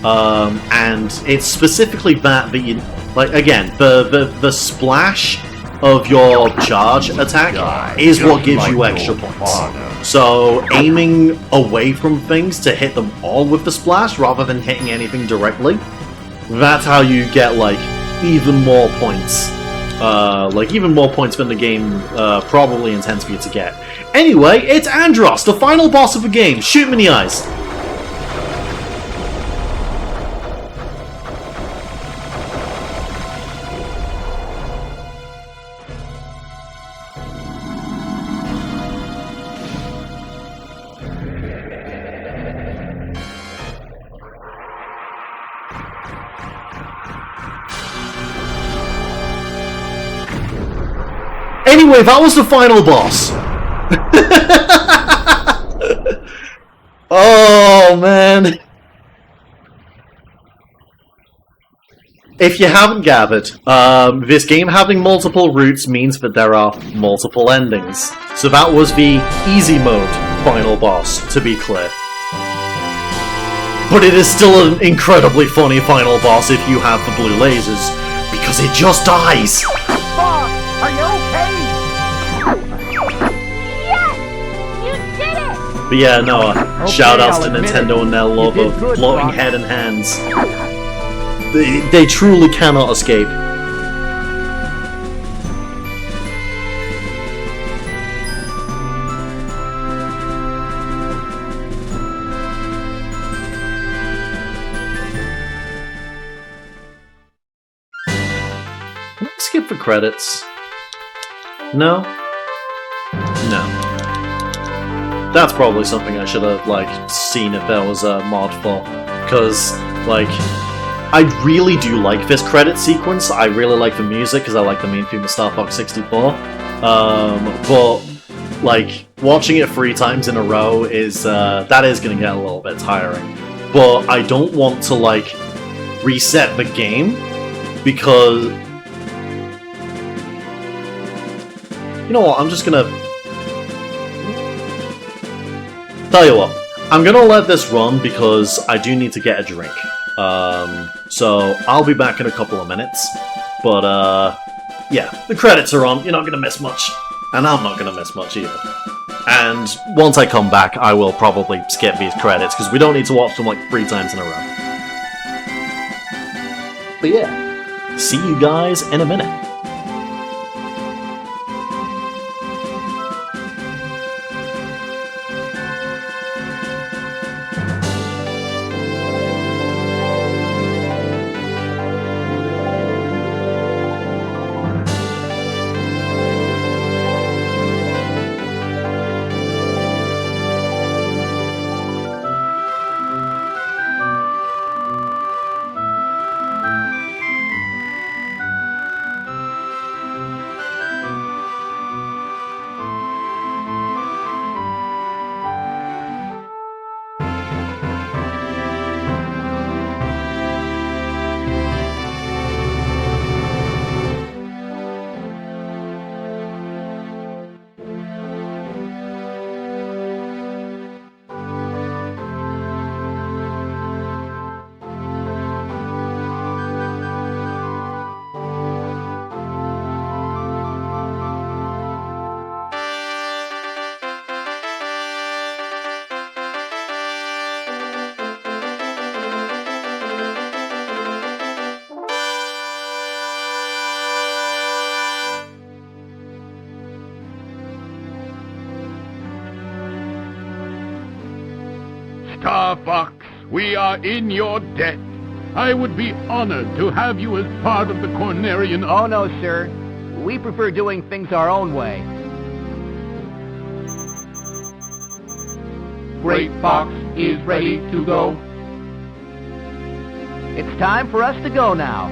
And it's specifically that you, like, again, the splash of your charge attack is what gives you extra points. So aiming away from things to hit them all with the splash rather than hitting anything directly, that's how you get like even more points. Even more points than the game probably intends for you to get. Anyway, it's Andros, the final boss of the game. Shoot him in the eyes. Anyway, that was the final boss. Oh, man. If you haven't gathered, this game having multiple routes means that there are multiple endings. So that was the easy mode final boss, to be clear. But it is still an incredibly funny final boss if you have the blue lasers, because it just dies. Fox, are you okay? Yes! You did it! But yeah, no, shout outs to I'll admit Nintendo it. and their love You did of good, floating Fox. head and hands. They truly cannot escape. Can I skip the credits? No? No. That's probably something I should have, like, seen if there was a mod for. Because, like, I really do like this credit sequence. I really like the music, because I like the main theme of Star Fox 64. But, like, watching it 3 times in a row is, that is going to get a little bit tiring. But I don't want to, like, reset the game, because... You know what, I'm just gonna... Tell you what, I'm gonna let this run because I do need to get a drink. So I'll be back in a couple of minutes. But, yeah, the credits are on, you're not gonna miss much. And I'm not gonna miss much either. And once I come back, I will probably skip these credits, because we don't need to watch them like 3 times in a row. But yeah, see you guys in a minute. Star Fox. We are in your debt. I would be honored to have you as part of the Cornerian... Oh, no, sir. We prefer doing things our own way. Great Fox is ready to go. It's time for us to go now.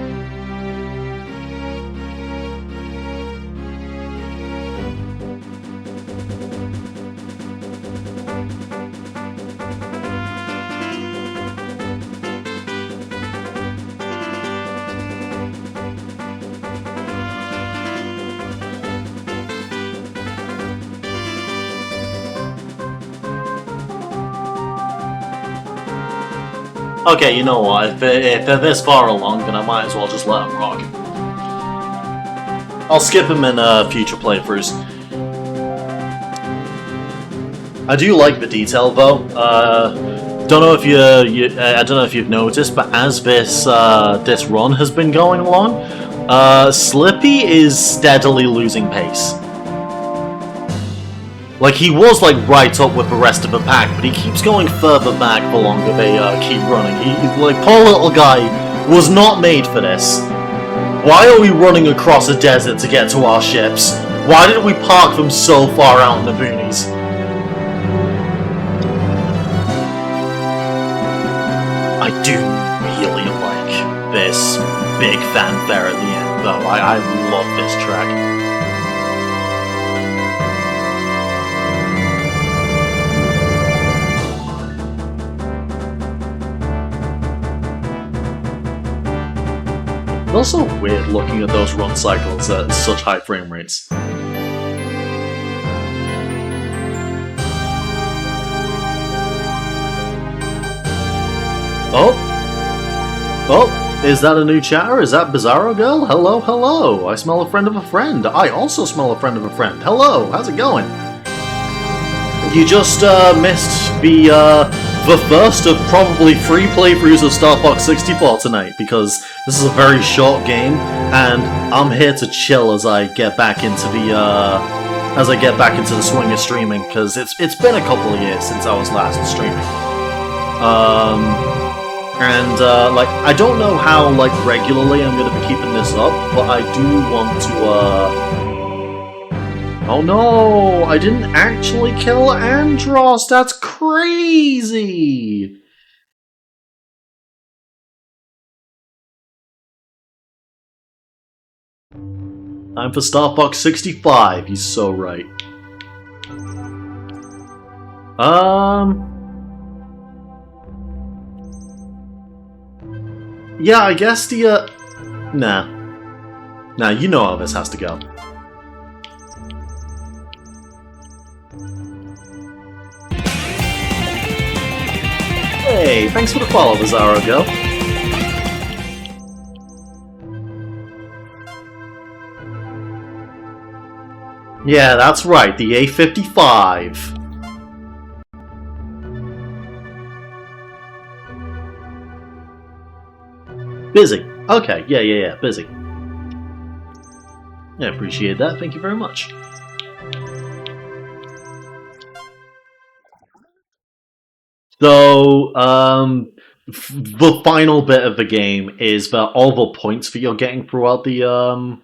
Okay, you know what? If they're this far along, then I might as well just let them rock. I'll skip them in future playthroughs. I do like the detail though. Don't know if I don't know if you've noticed, but as this this run has been going along, Slippy is steadily losing pace. Like, he was, like, right up with the rest of the pack, but he keeps going further back the longer they keep running. He's like, poor little guy was not made for this. Why are we running across a desert to get to our ships? Why did we park them so far out in the boonies? I do really like this big fanfare at the end, though. I love this track. It's also weird looking at those run cycles at such high frame rates. Oh! Oh! Is that a new chatter? Is that Bizarro Girl? Hello, hello! I smell a friend of a friend. I also smell a friend of a friend. Hello! How's it going? You just missed the first of probably 3 playthroughs of Star Fox 64 tonight, because this is a very short game, and I'm here to chill as I get back into the swing of streaming, because it's been a couple of years since I was last streaming. Like, I don't know how, like, regularly I'm going to be keeping this up, but I do want to, Oh no! I didn't actually kill Andros! That's crazy! Time for Star Fox 65, he's so right. Yeah, I guess the, Nah. Nah, you know how this has to go. Hey, thanks for the follow, Bizarro Go. Yeah, that's right, the A55. Busy. Okay, yeah, busy. I appreciate that, thank you very much. So, the final bit of the game is that all the points that you're getting throughout the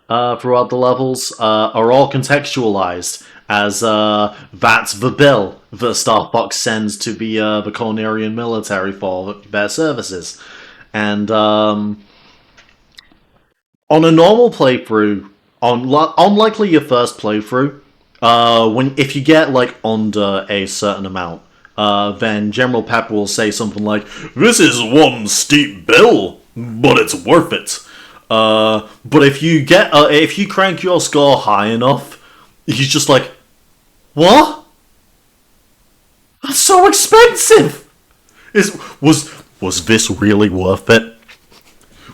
levels are all contextualized as that's the bill that Star Fox sends to the Cornerian military for their services. And on a normal playthrough, on likely your first playthrough, if you get like under a certain amount, then General Pepper will say something like, "This is one steep bill, but it's worth it." But if you crank your score high enough, he's just like, "What? That's so expensive! Was this really worth it?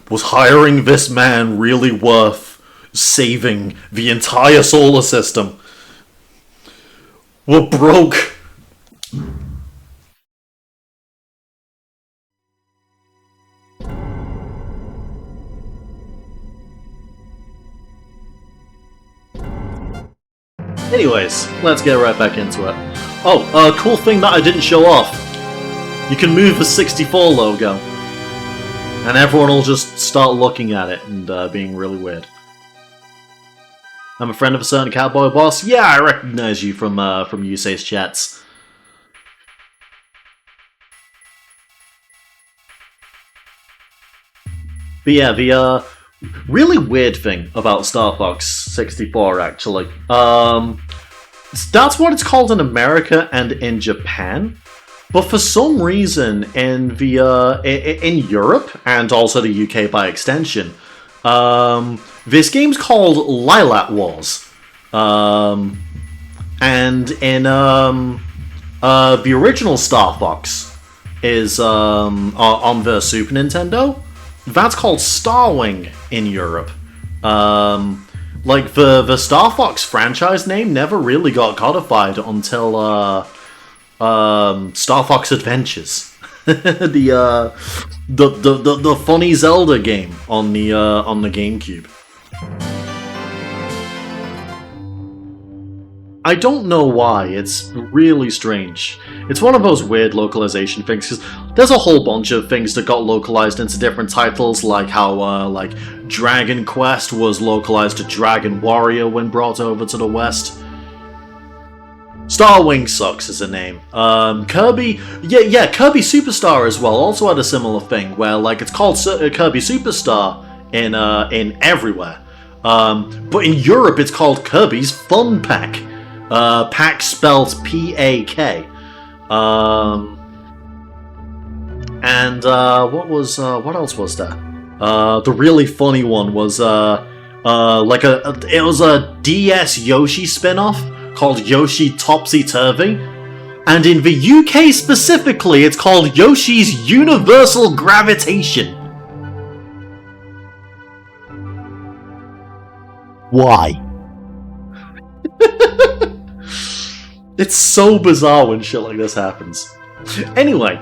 Was hiring this man really worth saving the entire solar system? We're broke." Anyways, let's get right back into it. Oh, cool thing that I didn't show off. You can move the 64 logo, and everyone will just start looking at it and being really weird. I'm a friend of a certain cowboy boss. Yeah, I recognize you from Yusei's chats. But yeah, the really weird thing about Star Fox 64, actually, that's what it's called in America and in Japan. But for some reason, in the in Europe and also the UK by extension, this game's called Lilat Wars, and in the original Star Fox is on the Super Nintendo. That's called Starwing in Europe. Like the Star Fox franchise name never really got codified until Star Fox Adventures, the funny Zelda game on the GameCube. I don't know why. It's really strange. It's one of those weird localization things, because there's a whole bunch of things that got localized into different titles, like how like Dragon Quest was localized to Dragon Warrior when brought over to the West. Starwing sucks as a name. Kirby, yeah, Kirby Superstar as well also had a similar thing where like it's called Kirby Superstar in everywhere, but in Europe it's called Kirby's Fun Pack. Pack spelled P-A-K. And what else was there? The really funny one was it was a DS Yoshi spin-off called Yoshi Topsy Turvy, and in the UK specifically, it's called Yoshi's Universal Gravitation. Why? It's so bizarre when shit like this happens. Anyway.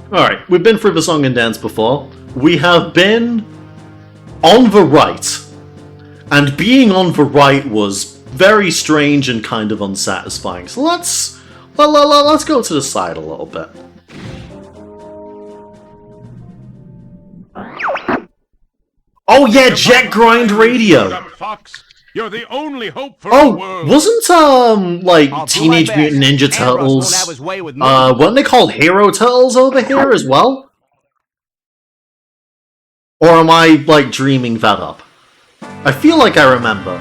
Alright, we've been through the song and dance before. We have been on the right. And being on the right was very strange and kind of unsatisfying. So let's go to the side a little bit. Oh yeah, Jet Grind Radio! Fox, you're the only hope for the world. Wasn't like I'll do Teenage my Mutant best. Ninja Ambrose won't Turtles have his way with me. weren't they called Hero Turtles over here as well? Or am I like dreaming that up? I feel like I remember.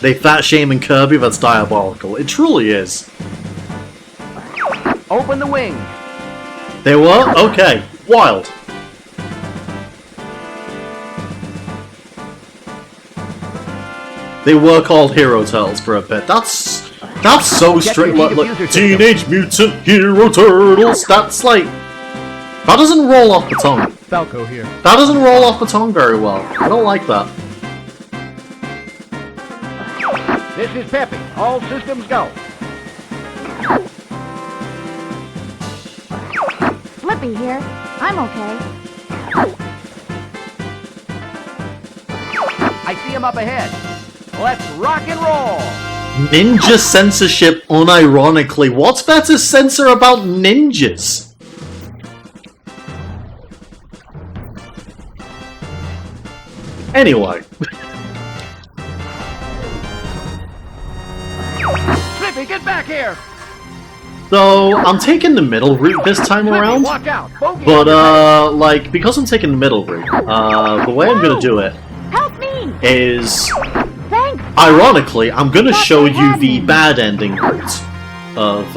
They fat shaming Kirby, that's diabolical. It truly is. Open the wings. They were? Okay. Wild. They were called Hero Turtles for a bit. That's so straight. Like Teenage Mutant Hero Turtles. That's like that doesn't roll off the tongue. Falco here. That doesn't roll off the tongue very well. I don't like that. This is Peppy. All systems go. Flippy here. I'm okay. I see him up ahead. Let's rock and roll. Ninja censorship unironically. What's there to censor about ninjas? Anyway. Flippy, get back here. So, I'm taking the middle route this time Flippy, around. watch out. Bogey But, on your like, because I'm taking the middle route, the way I'm gonna do it Help me! is, Thanks! ironically, I'm gonna show you the bad ending route of,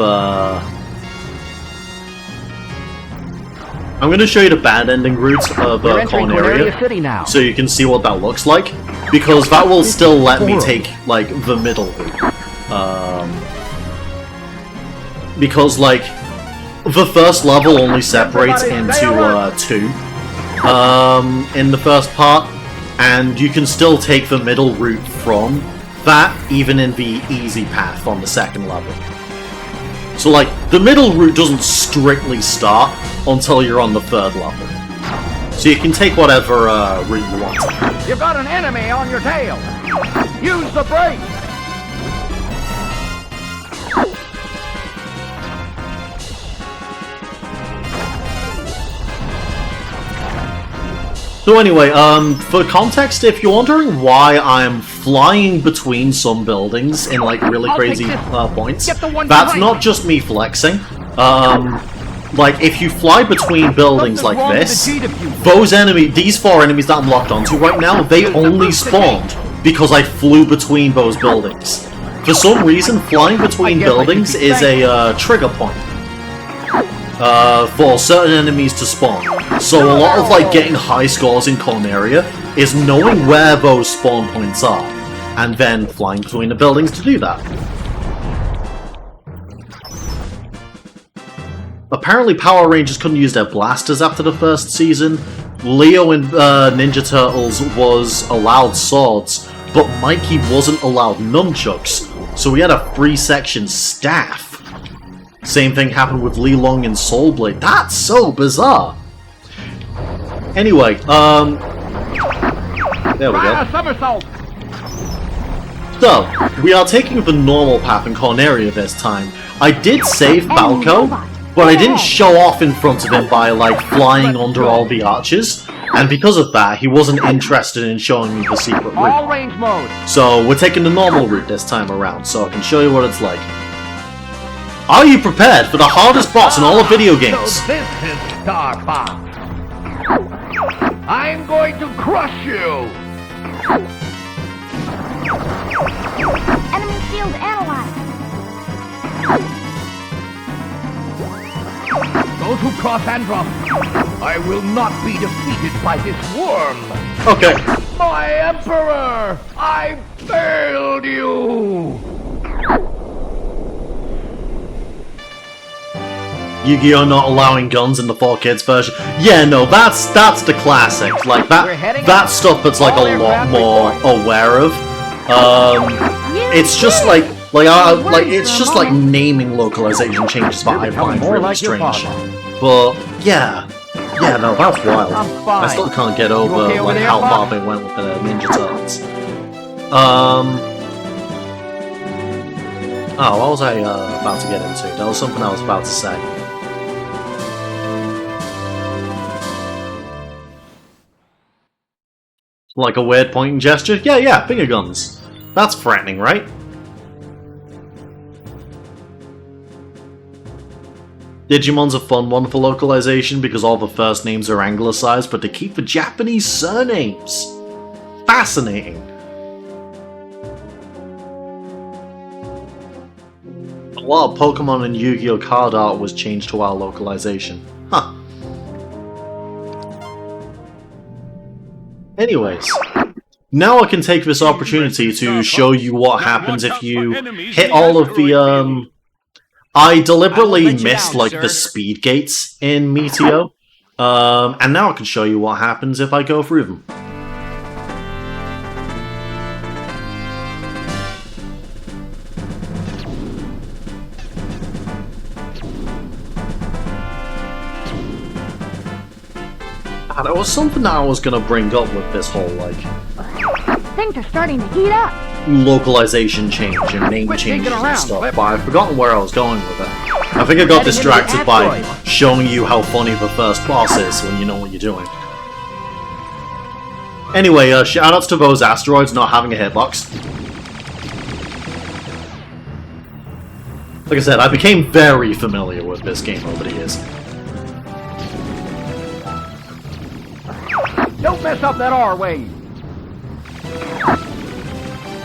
I'm gonna show you the bad ending route of, We're entering Corneria, Corneria City now. so you can see what that looks like, because that will still let me take, like, the middle route. Because, like, the first level only separates into, two, in the first part, and you can still take the middle route from that, even in the easy path on the second level. So, like, the middle route doesn't strictly start until you're on the third level. So you can take whatever route you want. You've got an enemy on your tail. Use the brake. So anyway, for context, if you're wondering why I'm flying between some buildings in like really crazy points, that's not just me flexing. Like if you fly between buildings like this, these 4 enemies that I'm locked onto right now, they only spawned because I flew between those buildings. For some reason, flying between buildings is a trigger point for certain enemies to spawn. So a lot of like getting high scores in Corneria is knowing where those spawn points are, and then flying between the buildings to do that. Apparently Power Rangers couldn't use their blasters after the first season. Leo in Ninja Turtles was allowed swords, but Mikey wasn't allowed nunchucks, so we had a 3-section staff. Same thing happened with Lee Long in Soul Blade. That's so bizarre! Anyway, there we go. Somersault. So, we are taking the normal path in Corneria this time. I did save Balco, but I didn't show off in front of him by, like, flying under all the arches, and because of that, he wasn't interested in showing me the secret All route. range mode. So, we're taking the normal route this time around, so I can show you what it's like. Are you prepared for the hardest boss in all of video games? So this is Star Fox. I'm going to crush you. Enemy shield analyzed. Those who cross Andross, I will not be defeated by this worm. Okay. My Emperor, I failed you. Yu-Gi-Oh! Not allowing guns in the 4Kids version. Yeah, no, that's the classic. Like that stuff that's like a lot more aware of. It's just like it's just like naming localization changes that I find really strange. But yeah, no, that's wild. I still can't get over like how far they went with the Ninja Turtles. Oh, what was I about to get into? There was something I was about to say. Like a weird pointing gesture? Yeah, finger guns. That's threatening, right? Digimon's a fun one for localization because all the first names are anglicized, but they keep the Japanese surnames. Fascinating. A lot of Pokemon and Yu-Gi-Oh! Card art was changed to our localization. Huh. Anyways, now I can take this opportunity to show you what happens if you hit all of the, I deliberately missed, like, the speed gates in Meteo, and now I can show you what happens if I go through them. There was something that I was gonna bring up with this whole, like, Things are starting to heat up. localization change and name changes and stuff, but I've forgotten where I was going with it. I think I got distracted by showing you how funny the first boss is when you know what you're doing. Anyway, shoutouts to those asteroids not having a hitbox. Like I said, I became very familiar with this game over the years. Don't mess up that R-wing.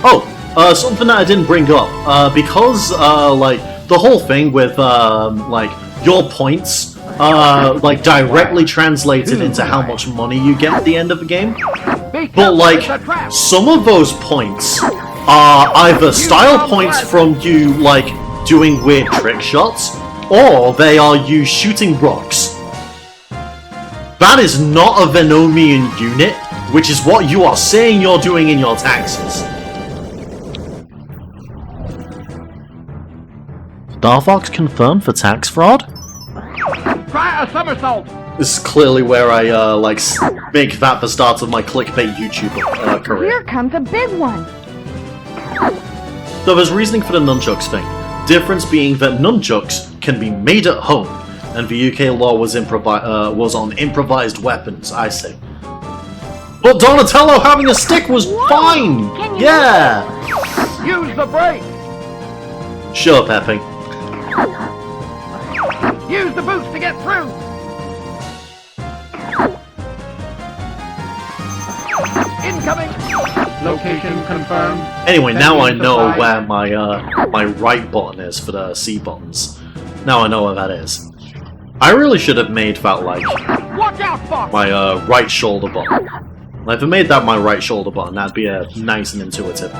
Oh, something that I didn't bring up. Because, like, the whole thing with, like, your points, like, directly translated into how much money you get at the end of the game. But, like, some of those points are either style points from you, like, doing weird trick shots, or they are you shooting rocks. That is not a Venomian unit, which is what you are saying you're doing in your taxes. Star Fox confirmed for tax fraud? Try a somersault. This is clearly where I, like, make that the start of my clickbait YouTube career. Here comes a big one. So there's reasoning for the nunchucks thing. Difference being that nunchucks can be made at home, and the UK law was on improvised weapons, I say. But Donatello having a stick was fine! Can you Yeah! Use the brake! Sure, Pepe. Use the boost to get through! Incoming! Location confirmed. Anyway, now I know where my right button is for the C buttons. Now I know where that is. I really should have made that, like, Watch out, Fox! my right shoulder button. Like, if I made that my right shoulder button, that'd be nice and intuitive.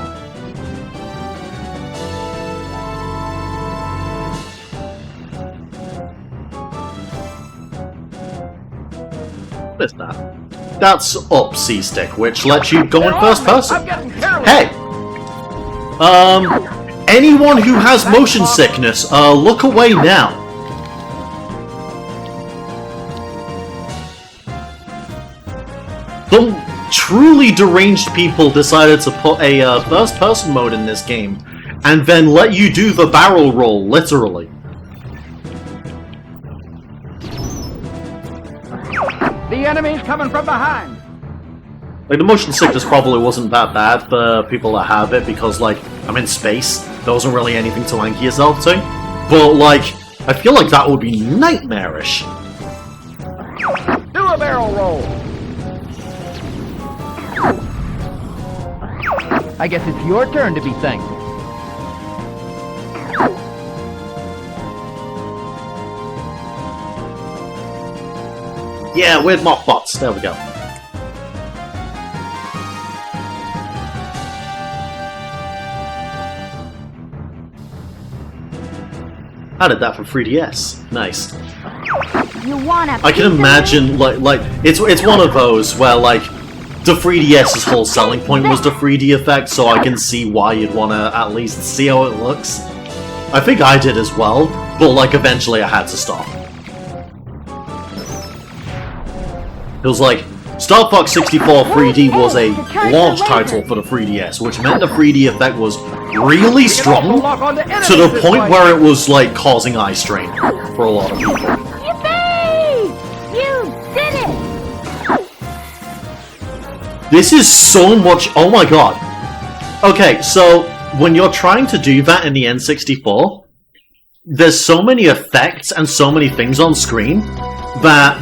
What is that? That's up C-stick, which lets you go in first person. I'm getting careless! Hey! Anyone who has motion sickness, look away now. Some truly deranged people decided to put a first-person mode in this game, and then let you do the barrel roll, literally. The enemy's coming from behind! Like, the motion sickness probably wasn't that bad for people that have it, because, like, I'm in space. There wasn't really anything to anchor yourself to. But, like, I feel like that would be nightmarish. Do a barrel roll! I guess it's your turn to be thankful. Yeah, weird mock bots. There we go. I did that for 3DS. Nice. You wanna I can imagine, like it's one of those where, like, the 3DS's whole selling point was the 3D effect, so I can see why you'd want to at least see how it looks. I think I did as well, but, like, eventually I had to stop. It was like, Star Fox 64 3D was a launch title for the 3DS, which meant the 3D effect was really strong, to the point where it was, like, causing eye strain for a lot of people. Yippee! You did it! This is so much... Oh my god. Okay, so, when you're trying to do that in the N64, there's so many effects and so many things on screen that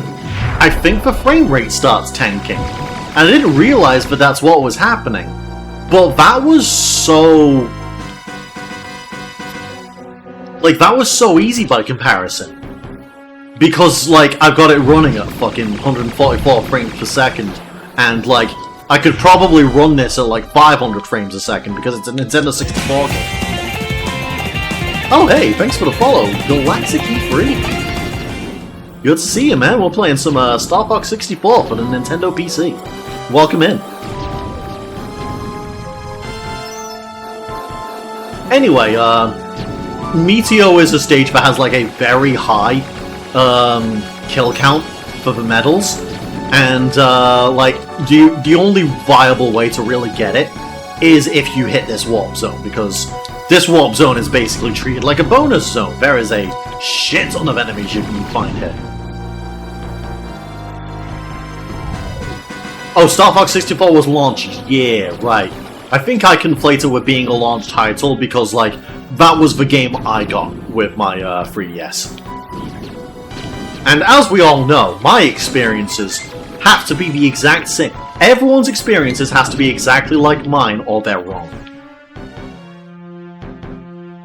I think the frame rate starts tanking. And I didn't realize that that's what was happening. But that was so... Like, that was so easy by comparison. Because, like, I've got it running at fucking 144 frames per second. And, like, I could probably run this at, like, 500 frames a second because it's a Nintendo 64 game. Oh, hey, thanks for the follow, Galactic-E3. Good to see you, man. We're playing some Star Fox 64 for the Nintendo PC. Welcome in. Anyway, Meteo is a stage that has, like, a very high kill count for the medals. And, like, the only viable way to really get it is if you hit this warp zone, because this warp zone is basically treated like a bonus zone. There is a shit ton of enemies you can find here. Oh, Star Fox 64 was launched. Yeah, right. I think I conflated with being a launch title because, like, that was the game I got with my 3DS. And as we all know, my experiences have to be the exact same. Everyone's experiences has to be exactly like mine, or they're wrong.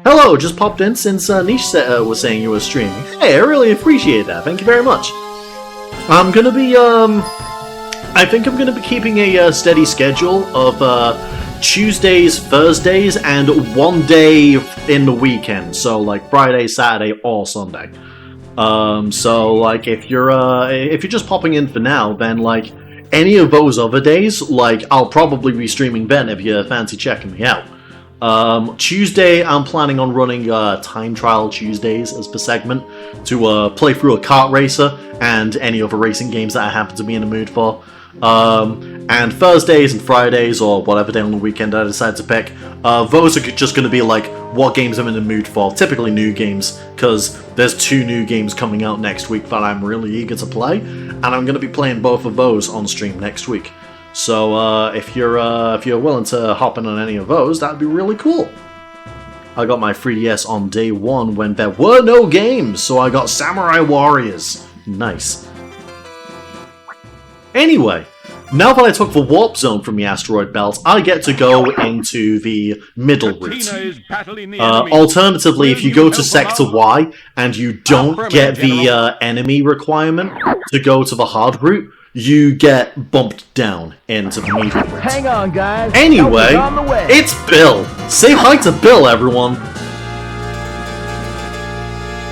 Hello, just popped in since Niche was saying you were streaming. Hey, I really appreciate that. Thank you very much. I'm gonna be, I think I'm gonna be keeping a steady schedule of Tuesdays, Thursdays, and one day in the weekend. So, like, Friday, Saturday, or Sunday. So, like, if you're just popping in for now, then, like, any of those other days, like, I'll probably be streaming then if you fancy checking me out. Tuesday, I'm planning on running, Time Trial Tuesdays as per segment to, play through a kart racer and any other racing games that I happen to be in the mood for. And Thursdays and Fridays, or whatever day on the weekend I decide to pick, those are just going to be like what games I'm in the mood for, typically new games, because there's 2 new games coming out next week that I'm really eager to play, and I'm going to be playing both of those on stream next week. So if you're willing to hop in on any of those, that'd be really cool. I got my 3DS on day one when there were no games, so I got Samurai Warriors. Nice. Anyway, now that I took the warp zone from the asteroid belt, I get to go into the middle route. Alternatively, if you go to Sector Y and you don't get the enemy requirement to go to the hard route, you get bumped down into the medium route. Hang on, guys. Anyway, Help is on the way. it's Bill. Say hi to Bill, everyone.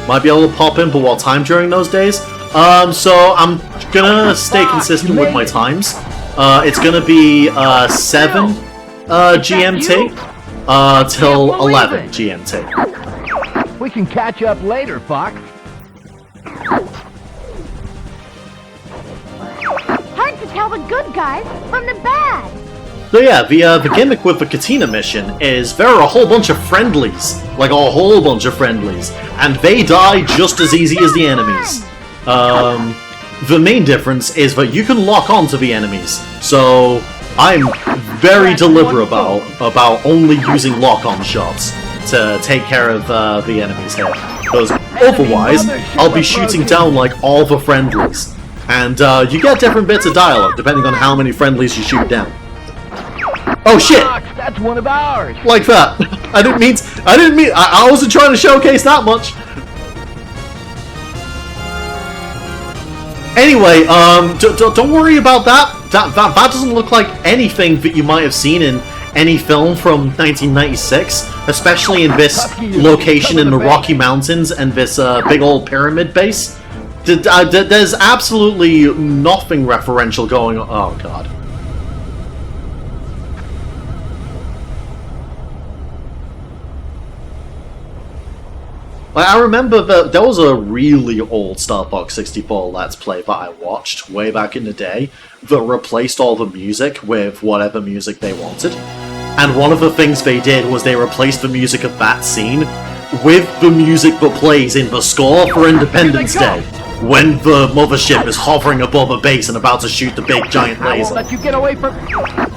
Might be able to pop in, but what time during those days? So I'm gonna stay consistent with my times. It's gonna be 7 GMT till 11 GMT. We can catch up later, Fox. Hard to tell the good guys from the bad. So yeah, the gimmick with the Katina mission is there are a whole bunch of friendlies, like a whole bunch of friendlies, and they die just as easy as the enemies. The main difference is that you can lock on to the enemies, so I'm very deliberate about only using lock-on shots to take care of the enemies here, because otherwise I'll be shooting down like all the friendlies, and you get different bits of dialogue depending on how many friendlies you shoot down. Oh shit! Fox, that's one of ours. Like that. I wasn't trying to showcase that much. Anyway, don't worry about that. That doesn't look like anything that you might have seen in any film from 1996, especially in this location in the Rocky Mountains and this big old pyramid base. There's absolutely nothing referential going on. Oh god. I remember that there was a really old Star Fox 64 Let's Play that I watched way back in the day that replaced all the music with whatever music they wanted. And one of the things they did was they replaced the music of that scene with the music that plays in the score for Independence Day, when the mothership is hovering above a base and about to shoot the big giant I won't laser. let you get away from.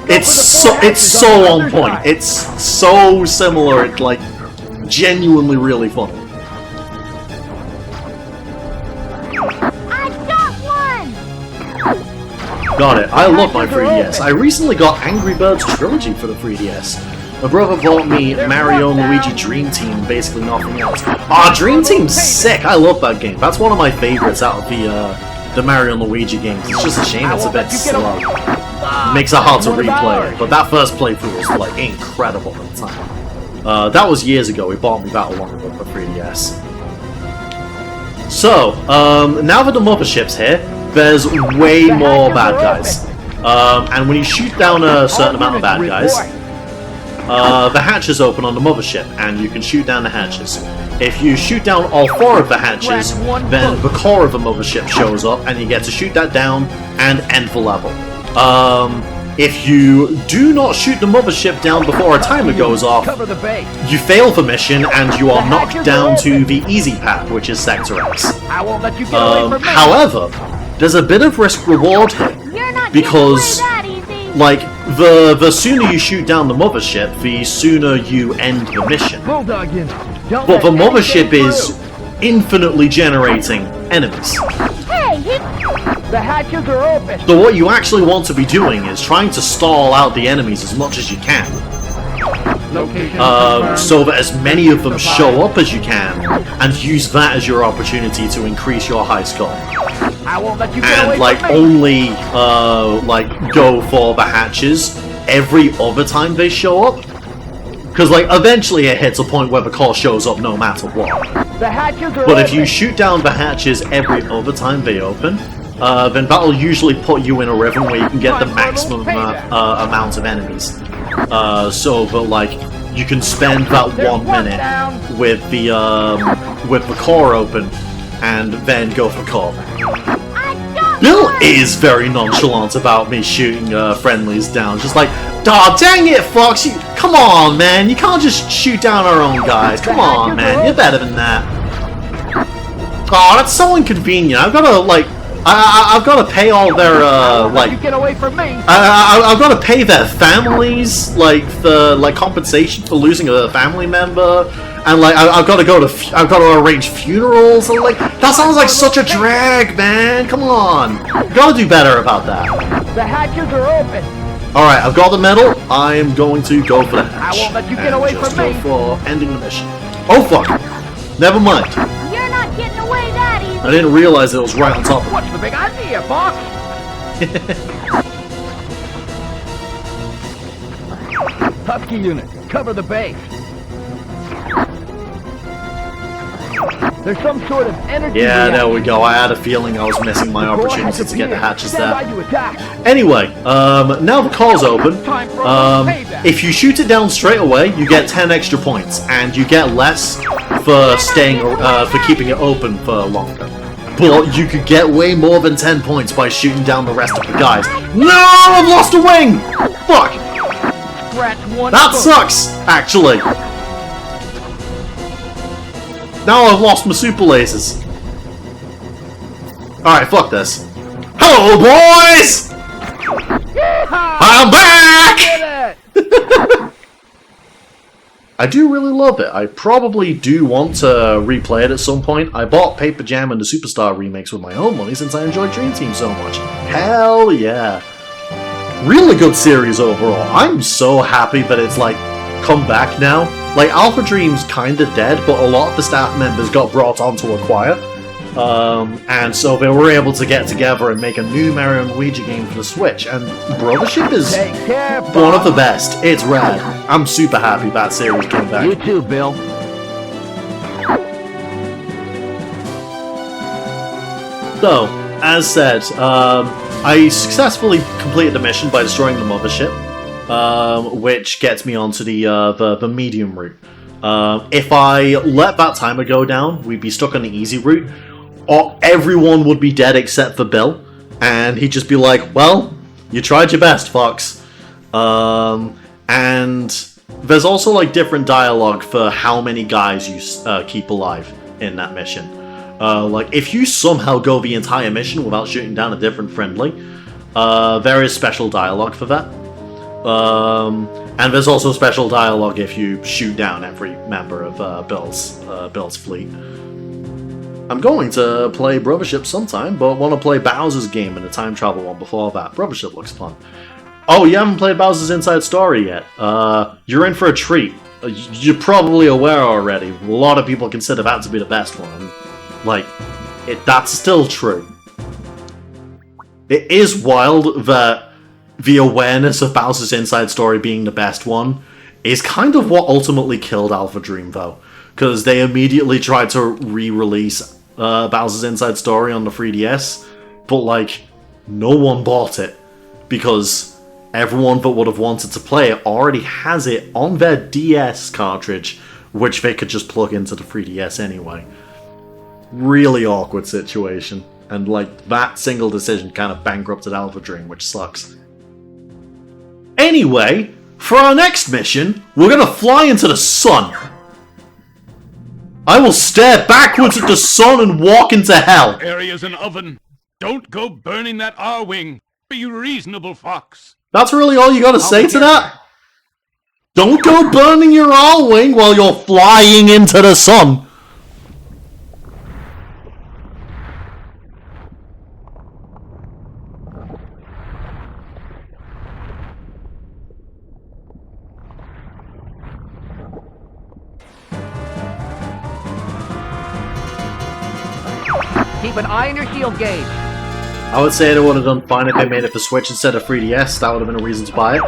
It's so on point. It's so similar. It's like genuinely really funny. Got it. I love my 3DS. I recently got Angry Birds Trilogy for the 3DS. My brother bought me Mario and Luigi Dream Team, basically nothing else. Ah, Dream Team's sick! I love that game. That's one of my favorites out of the Mario and Luigi games. It's just a shame it's a bit slow. Makes it hard to replay it, but that first playthrough was like incredible at the time. That was years ago. He bought me that along with the 3DS. So, now that the mothership's here, there's way more bad guys. And when you shoot down a certain amount of bad guys, the hatches open on the mothership, and you can shoot down the hatches. If you shoot down all 4 of the hatches, then the core of the mothership shows up, and you get to shoot that down and end the level. If you do not shoot the mothership down before a timer goes off, you fail the mission and you are knocked down to the easy path, which is Sector X. However, there's a bit of risk-reward here, because, like, the sooner you shoot down the mothership, the sooner you end the mission. But the mothership is infinitely generating enemies. The hatches are open. So what you actually want to be doing is trying to stall out the enemies as much as you can. So that as many of them show up as you can, and use that as your opportunity to increase your high score. And like only like go for the hatches every other time they show up. Because like eventually it hits a point where the core shows up no matter what. But if you shoot down the hatches every other time they open, then that'll usually put you in a rhythm where you can get the maximum amount of enemies. So that like you can spend that 1 minute with the core open, and then go for core. Bill is very nonchalant about me shooting friendlies down. Just like, "Aw, dang it, Fox! Come on, man! You can't just shoot down our own guys. Come on, man! You're better than that." Aw, that's so inconvenient. I've gotta like I've got to pay all their You get away from me! I've got to pay their families like the compensation for losing a family member, and like I've got to arrange funerals, and like that sounds like such a drag, man. Come on, you gotta do better about that. The hatches are open! All right, I've got the medal. I am going to go for the hatch. I won't let you get and away just from go me. for ending the mission. Oh fuck! Never mind. You're not getting away that easy. I didn't realize it was right on top of What's the big idea, Fox? Husky unit, cover the base. There's some sort of energy. Yeah, there we reaction. go. I had a feeling I was missing my The core opportunity has to get the appeared. hatches Stand by there. to attack. Anyway, now the call's open. Time for a little payback. If you shoot it down straight away, you get 10 extra points, and you get less for staying for keeping it open for longer. But you could get way more than 10 points by shooting down the rest of the guys. No, I've lost a wing. Fuck. Scratch one That foot. sucks, actually. Now I've lost my super lasers. Alright, fuck this. Hello, boys! I'm back! Did it! I do really love it. I probably do want to replay it at some point. I bought Paper Jam and the Superstar remakes with my own money since I enjoy Dream Team so much. Hell yeah. Really good series overall. I'm so happy that it's like come back now. Like Alpha Dream's kinda dead, but a lot of the staff members got brought on to acquire. And so they were able to get together and make a new Mario and Luigi game for the Switch. And Brothership is Take care, one of the best. It's rad. I'm super happy that series came back. You too, Bill. So, as said, I successfully completed the mission by destroying the mothership, which gets me onto the medium route. If I let that timer go down, we'd be stuck on the easy route, or everyone would be dead except for Bill, and he'd just be like, well, you tried your best, Fox. And there's also like different dialogue for how many guys you keep alive in that mission. Like, if you somehow go the entire mission without shooting down a different friendly, there is special dialogue for that. And there's also special dialogue if you shoot down every member of Bill's fleet. I'm going to play Brothership sometime, but want to play Bowser's game and the time travel one before that. Brothership looks fun. Oh, you haven't played Bowser's Inside Story yet. You're in for a treat. You're probably aware already. A lot of people consider that to be the best one. Like, that's still true. It is wild that the awareness of Bowser's Inside Story being the best one is kind of what ultimately killed Alpha Dream, though. Because they immediately tried to re-release Bowser's Inside Story on the 3DS, but, like, no one bought it. Because everyone that would have wanted to play it already has it on their DS cartridge, which they could just plug into the 3DS anyway. Really awkward situation. And, like, that single decision kind of bankrupted Alpha Dream, which sucks. Anyway, for our next mission, we're gonna fly into the sun. I will stare backwards at the sun and walk into hell. Area's an oven. Don't go burning that R-wing. Be reasonable, Fox. That's really all you gotta say to that? Don't go burning your R-wing while you're flying into the sun. Keep an eye on your shield gauge. I would say it would have done fine if they made it for Switch instead of 3DS. That would have been a reason to buy it.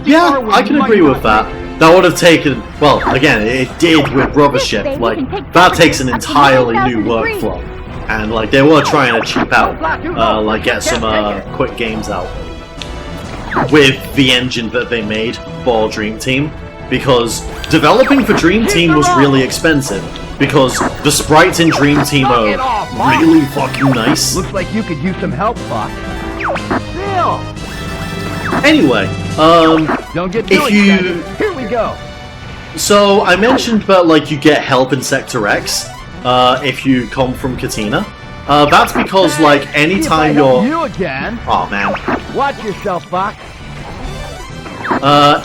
Yeah, I can agree with that. That would have taken... Well, again, it did with Brothership. Like, that takes an entirely new workflow. And, like, they were trying to cheap out, like, get some quick games out with the engine that they made for Dream Team. Because developing for Dream Team was really expensive. Because the sprites in Dream Team are really fucking nice. Looks like you could use some help, Fox. Bill! Anyway, Don't get if too you... excited. Here we go. So, I mentioned that, like, you get help in Sector X, if you come from Katina. That's because, like, anytime you're... You again? Oh, man. Watch yourself, Buck.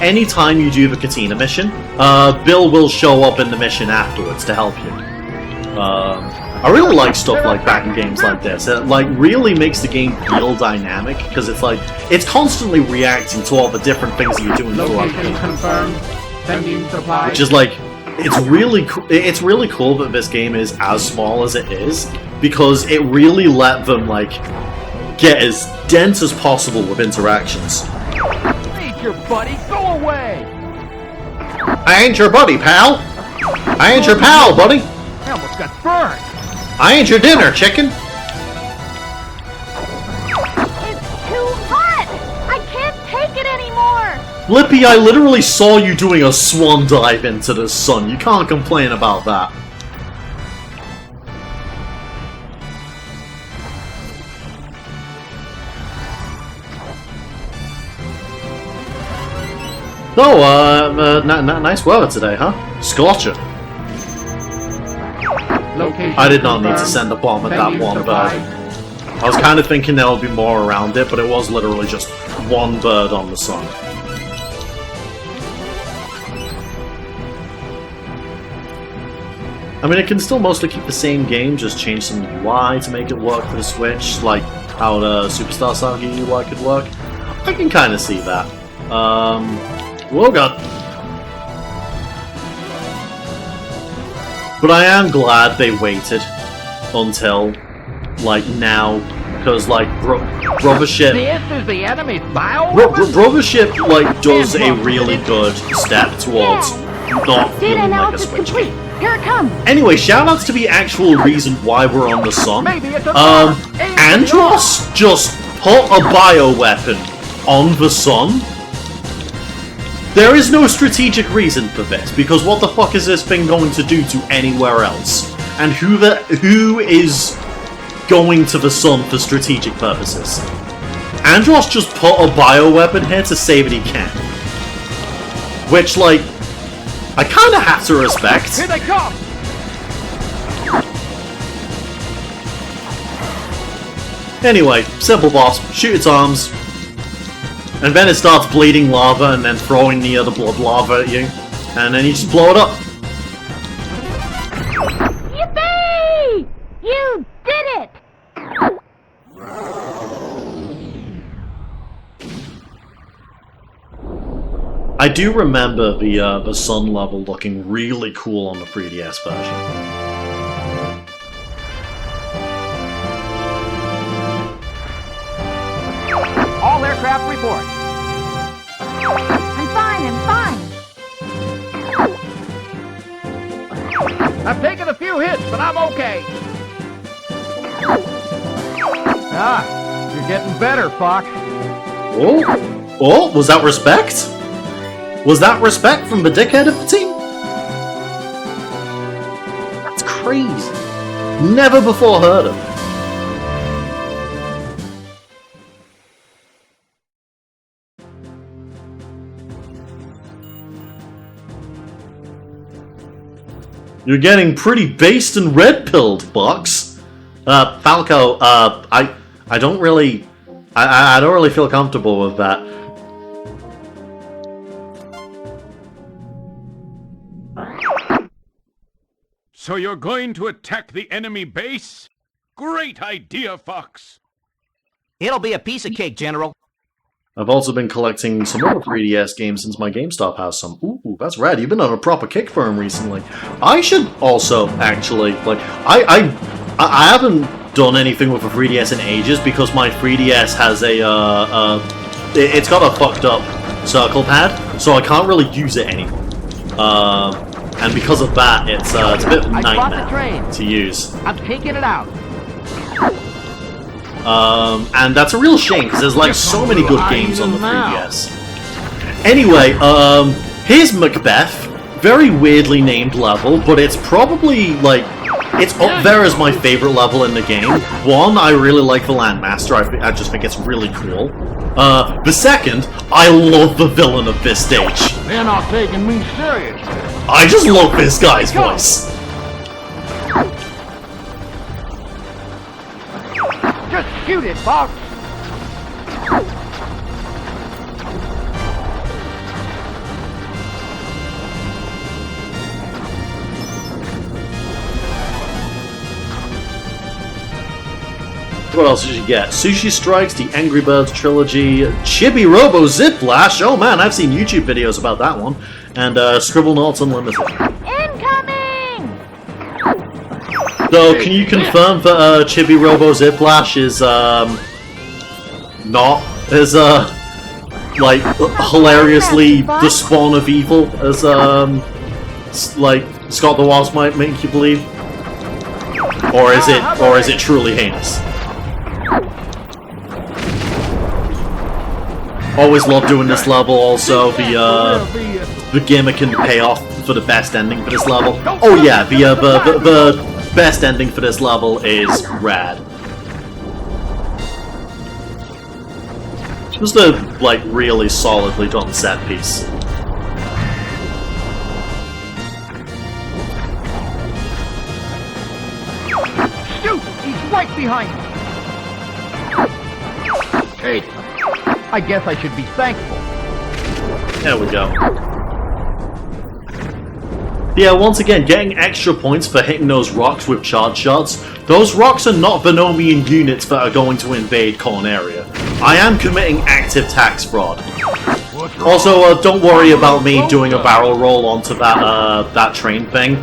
Anytime you do the Katina mission, Bill will show up in the mission afterwards to help you. I really like stuff like that in games like this. It, like, really makes the game feel dynamic, because it's like, it's constantly reacting to all the different things that you're doing throughout the game. Confirmed. Sending supplies. Which is like, it's really cool that this game is as small as it is, because it really let them, like, get as dense as possible with interactions. Ain't your buddy. Go away. I ain't your buddy, pal! I ain't your pal, buddy! I almost got burned. I ain't your dinner, chicken! It's too hot! I can't take it anymore! Lippy, I literally saw you doing a swan dive into the sun. You can't complain about that. Oh, nice weather today, huh? Scorcher. Location I did not need to confirmed. send a bomb at that Sending one bird. supplies. I was kind of thinking there would be more around it, but it was literally just one bird on the sun. I mean, it can still mostly keep the same game, just change some UI to make it work for the Switch, like how the Superstar Saga UI could work. I can kind of see that. Oh god. But I am glad they waited until, like, now, because, like, Brothership... This is the enemy's bio. Brothership, like, does a really good step towards not Data feeling like a analysis Switch complete. game. Here it comes. Anyway, shoutouts to the actual reason why we're on the sun. Maybe it's a Andros just put a bioweapon on the sun. There is no strategic reason for this, because what the fuck is this thing going to do to anywhere else? And who is going to the sun for strategic purposes? Andros just put a bioweapon here to say that he can. Which, like, I kinda have to respect. Here they come. Anyway, simple boss, shoot its arms, and then it starts bleeding lava and then throwing the other blood lava at you, and then you just blow it up. Yippee! You did it! I do remember the sun level looking really cool on the 3DS version. All aircraft report. I'm fine. I've taken a few hits, but I'm okay. Ah, you're getting better, Fox. Oh, was that respect? Was that respect from the dickhead of the team? That's crazy. Never before heard of it. You're getting pretty based and red-pilled, Box. Falco, I don't really... I don't really feel comfortable with that. So you're going to attack the enemy base? Great idea, Fox. It'll be a piece of cake, General. I've also been collecting some other 3DS games since my GameStop has some. Ooh, that's rad. You've been on a proper kick for him recently. I should also, actually, like, I haven't done anything with a 3DS in ages because my 3DS has it's got a fucked up circle pad, so I can't really use it anymore. And because of that, it's a bit of a I spot the nightmare train. to use. I'm taking it out. And that's a real shame, because there's like so many good games on the 3DS. Anyway, here's Macbeth. Very weirdly named level, but it's probably, like, it's up there as my favorite level in the game. One, I really like the Landmaster. I just think it's really cool. The second, I love the villain of this stage. They're not taking me serious. I just love this guy's voice. Shoot it, Fox! What else did you get? Sushi Strikes, the Angry Birds trilogy, Chibi Robo Ziplash. Oh man, I've seen YouTube videos about that one. And Scribble Knots Unlimited. Incoming! So, can you confirm that Chibi Robo Ziplash is not as like hilariously the spawn of evil as like Scott the Wasp might make you believe? Or is it truly heinous? Always love doing this level. Also, the gimmick and the payoff for the best ending for this level. Oh yeah, the best ending for this level is rad. Just a like really solidly done set piece. Shoot! He's right behind me! Hey, I guess I should be thankful. There we go. Yeah, once again, getting extra points for hitting those rocks with charge shots. Those rocks are not Venomian units that are going to invade Corneria. I am committing active tax fraud. Also, don't worry about me doing a barrel roll onto that train thing.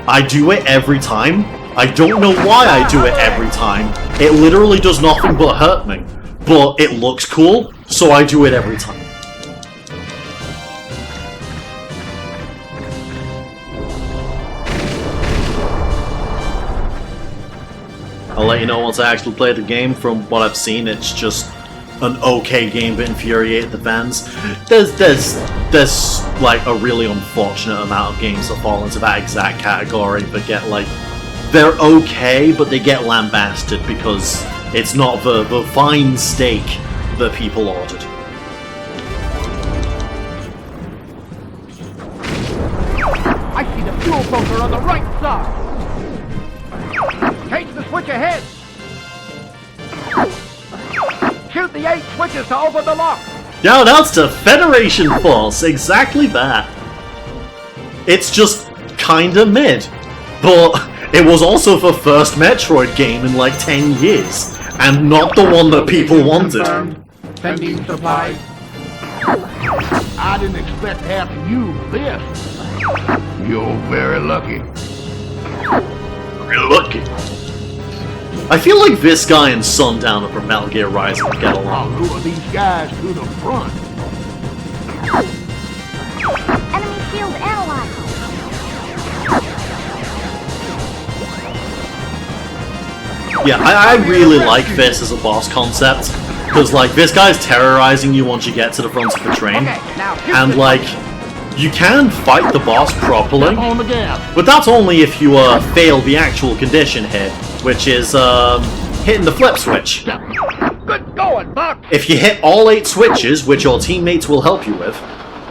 I do it every time. I don't know why I do it every time. It literally does nothing but hurt me. But it looks cool, so I do it every time. I'll let you know once I actually play the game. From what I've seen, it's just an okay game to infuriate the fans. There's like a really unfortunate amount of games that fall into that exact category, but get like they're okay, but they get lambasted because it's not the fine steak that people ordered. I see the fuel bunker on the right side. Change the switch ahead. Shoot the 8 switches to open the lock. Now that's the Federation Force, exactly that. It's just kinda mid, but it was also the first Metroid game in like 10 years, and not the one that people wanted. Sending supplies. I didn't expect to have to use this. You're very lucky. Really lucky. I feel like this guy and Sundowner from Metal Gear Rising would get I'll along. lure these guys to the front. Enemy shield analyzed. Yeah, I really like this as a boss concept, because like this guy's terrorizing you once you get to the front of the train, Okay, now shoot and this like you can fight the boss properly, on the gas. but that's only if you fail the actual condition hit, which is hitting the flip switch. Good going, Buck. If you hit all 8 switches, which your teammates will help you with,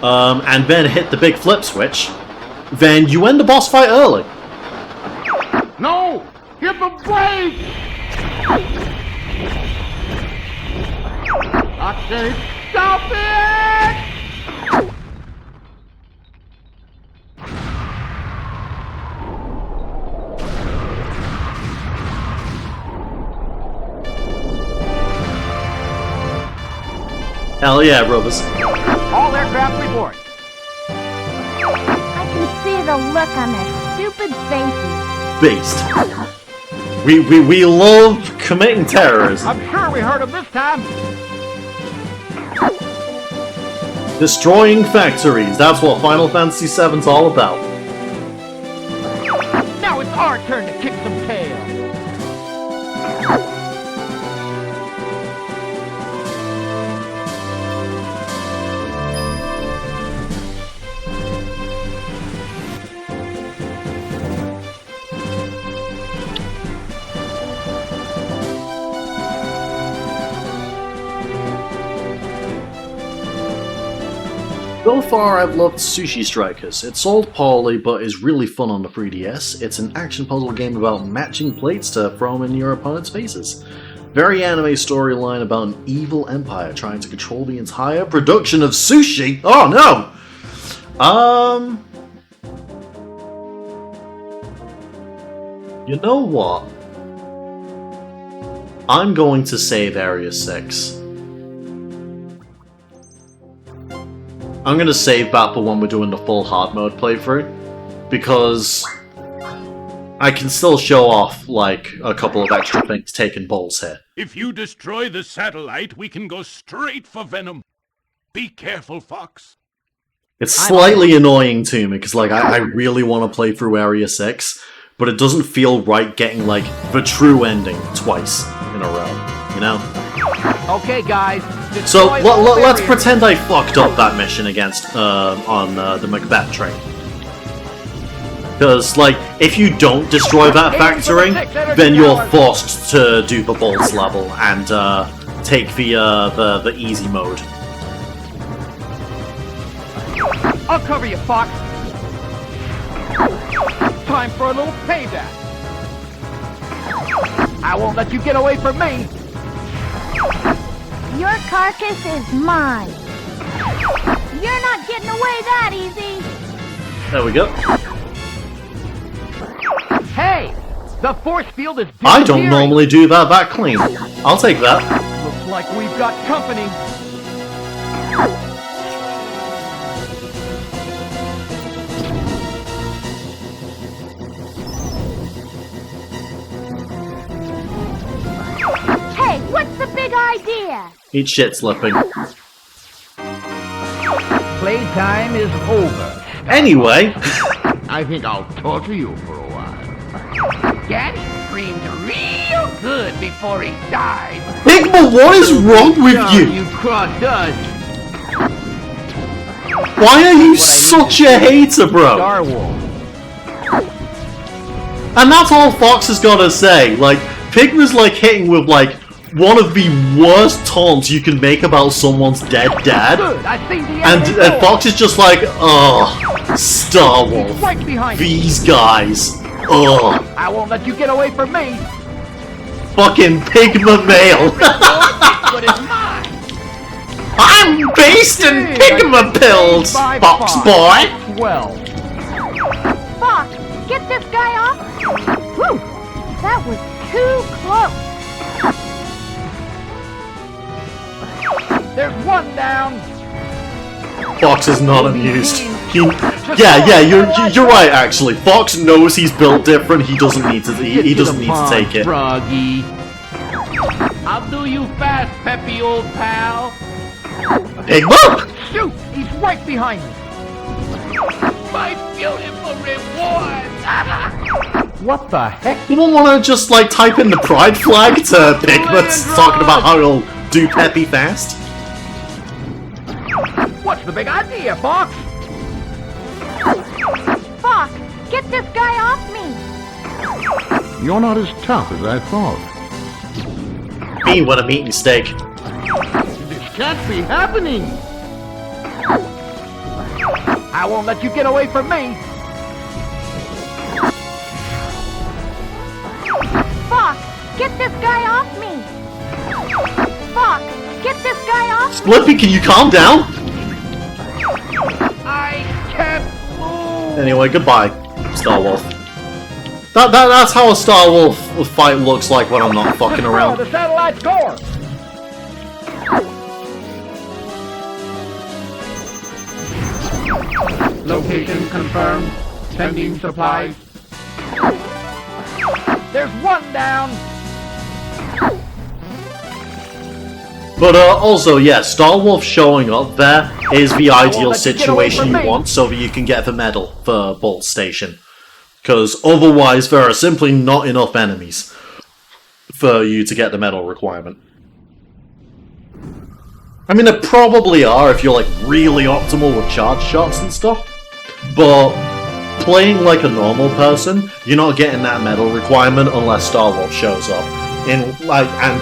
and then hit the big flip switch, then you end the boss fight early. No! Hit the brake! I say, stop it! Hell yeah, Rubbers. All aircraft report. I can see the look on their stupid faces. Beast. We love committing terrorism. I'm sure we heard him this time. Destroying factories. That's what Final Fantasy VII's all about. Now it's our turn to kick some tail. So far, I've loved Sushi Strikers. It sold poorly, but is really fun on the 3DS. It's an action puzzle game about matching plates to throw them in your opponent's faces. Very anime storyline about an evil empire trying to control the entire production of sushi. Oh no! You know what? I'm going to save Area 6. I'm gonna save that for when we're doing the full hard mode playthrough, because I can still show off, like, a couple of extra things taking bolts here. If you destroy the satellite, we can go straight for Venom. Be careful, Fox. It's slightly annoying to me, because, like, I really want to play through Area 6, but it doesn't feel right getting, like, the true ending twice in a row, you know? Okay, guys. So, destroy all let's barriers. pretend I fucked up that mission against, on the Macbeth train. Because, like, if you don't destroy that factory, then you're forced to do the bolts level and, take the easy mode. I'll cover you, Fox. Time for a little payback. I won't let you get away from me. Your carcass is mine. You're not getting away that easy. There we go. Hey, the force field is I don't disappearing. normally do that clean. I'll take that. Looks like we've got company. Hey, what's the big idea? Eat shit slipping. Playtime is over. Anyway, I think I'll torture you for a while. Daddy screamed real good before he died. Pigma, what is wrong with you? You crossed us. Why are you such a hater, bro? Star Wars. And that's all Fox has got to say. Like, Pigma's like hitting with like one of the worst taunts you can make about someone's dead dad. Good, I see the And enemy door. Fox is just like, ugh, Star Wolf. Right behind you. These guys. Ugh. I won't let you get away from me. Fucking Pigma male. But it's mine. I'm based in Pigma pills, By Fox Fox. boy. Well, Fox, get this guy off. Whew, that was too close. there's one down. Fox is not amused. You're right. Actually, Fox knows he's built different. He doesn't need to. He doesn't need to take it. Froggy. I'll do you fast, peppy old pal. Pigma! Shoot, he's right behind me. My beautiful reward. What the heck? You don't want to just like type in the pride flag to Pigma talking about how he'll do Peppy fast? What's the big idea, Fox? Fox, get this guy off me. You're not as tough as I thought. Me when I'm eating steak. This can't be happening. I won't let you get away from me. Fox, get this guy off me. Fox, get this guy off me. Slippy, can you calm down? I can't move. Anyway, goodbye, Star Wolf. That's how a Star Wolf fight looks like when I'm not fucking Destroy around. the satellite's core. Location confirmed. Sending supplies. There's one down. But also, yeah, Star Wolf showing up there is the ideal let you get away situation from you me. want so that you can get the medal for Bolt Station. Because otherwise, there are simply not enough enemies for you to get the medal requirement. I mean, there probably are if you're like really optimal with charge shots and stuff, but playing like a normal person, you're not getting that medal requirement unless Star Wolf shows up. And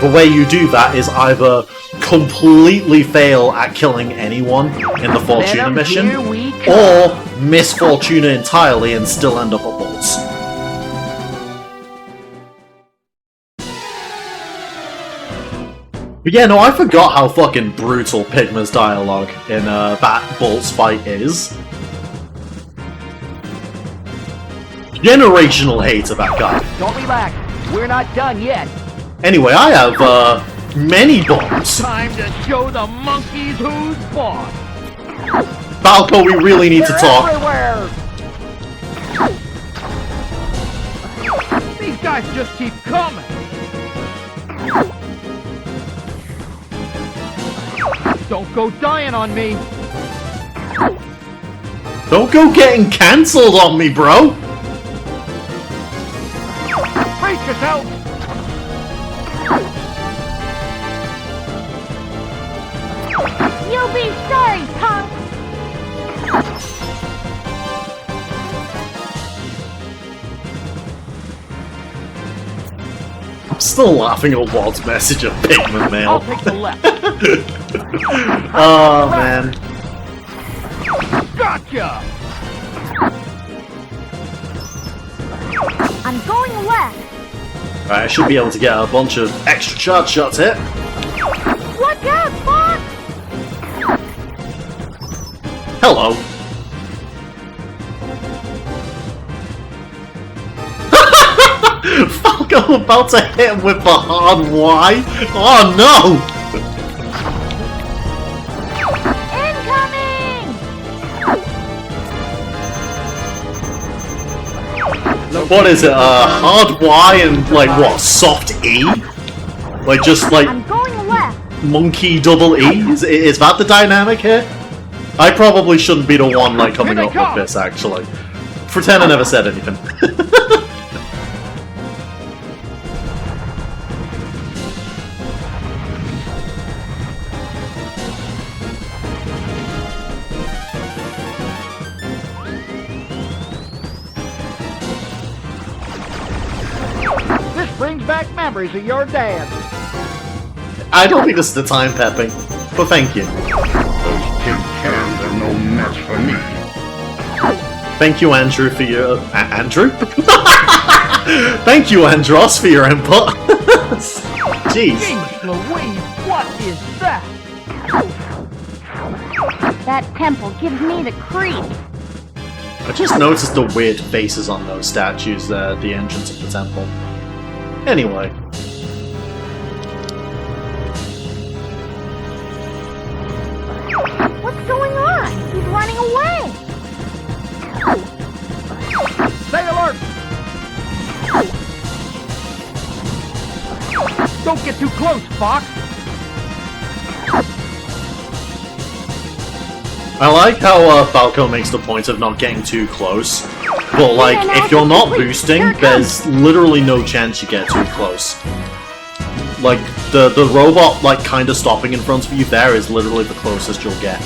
the way you do that is either completely fail at killing anyone in the Fortuna Venom, mission, here we come. or miss Fortuna entirely and still end up at bolts. But yeah, no, I forgot how fucking brutal Pigma's dialogue in that Bolt's fight is. Generational hate of that guy. Don't relax. We're not done yet. Anyway, I have many bombs. Time to show the monkeys who's boss. Falco, we really need to They're talk. everywhere. These guys just keep coming. Don't go dying on me. Don't go getting cancelled on me, bro. Brace yourself. You'll be sorry, punk. I'm still laughing at Walt's message of Pigman I'll mail. take the left. Oh man. Gotcha. I'm going left. Alright, I should be able to get a bunch of extra charge shots here. Watch out, Fox! Hello. Falco about to hit him with the hard Y. Oh no! Incoming! What is it? Hard Y and like what? Soft E? Like just like I'm going left. monkey double E? Is that the dynamic here? I probably shouldn't be the one like coming Here up they with come. this actually. Pretend I never said anything. This brings back memories of your dad. I don't think this is the time, Pepping. But thank you. Those tin cans are no match for me. Thank you, Andrew, for your... Andrew? Thank you, Andros, for your input. Jeez. Jeez Louise, what is that? That temple gives me the creep. I just noticed the weird faces on those statues there at the entrance of the temple. Anyway. What's going on? He's running away. Stay alert! Don't get too close, Fox! I like how Falco makes the point of not getting too close. But like, if you're not boosting, there's literally no chance you get too close. Like, the robot, like, kinda stopping in front of you there is literally the closest you'll get.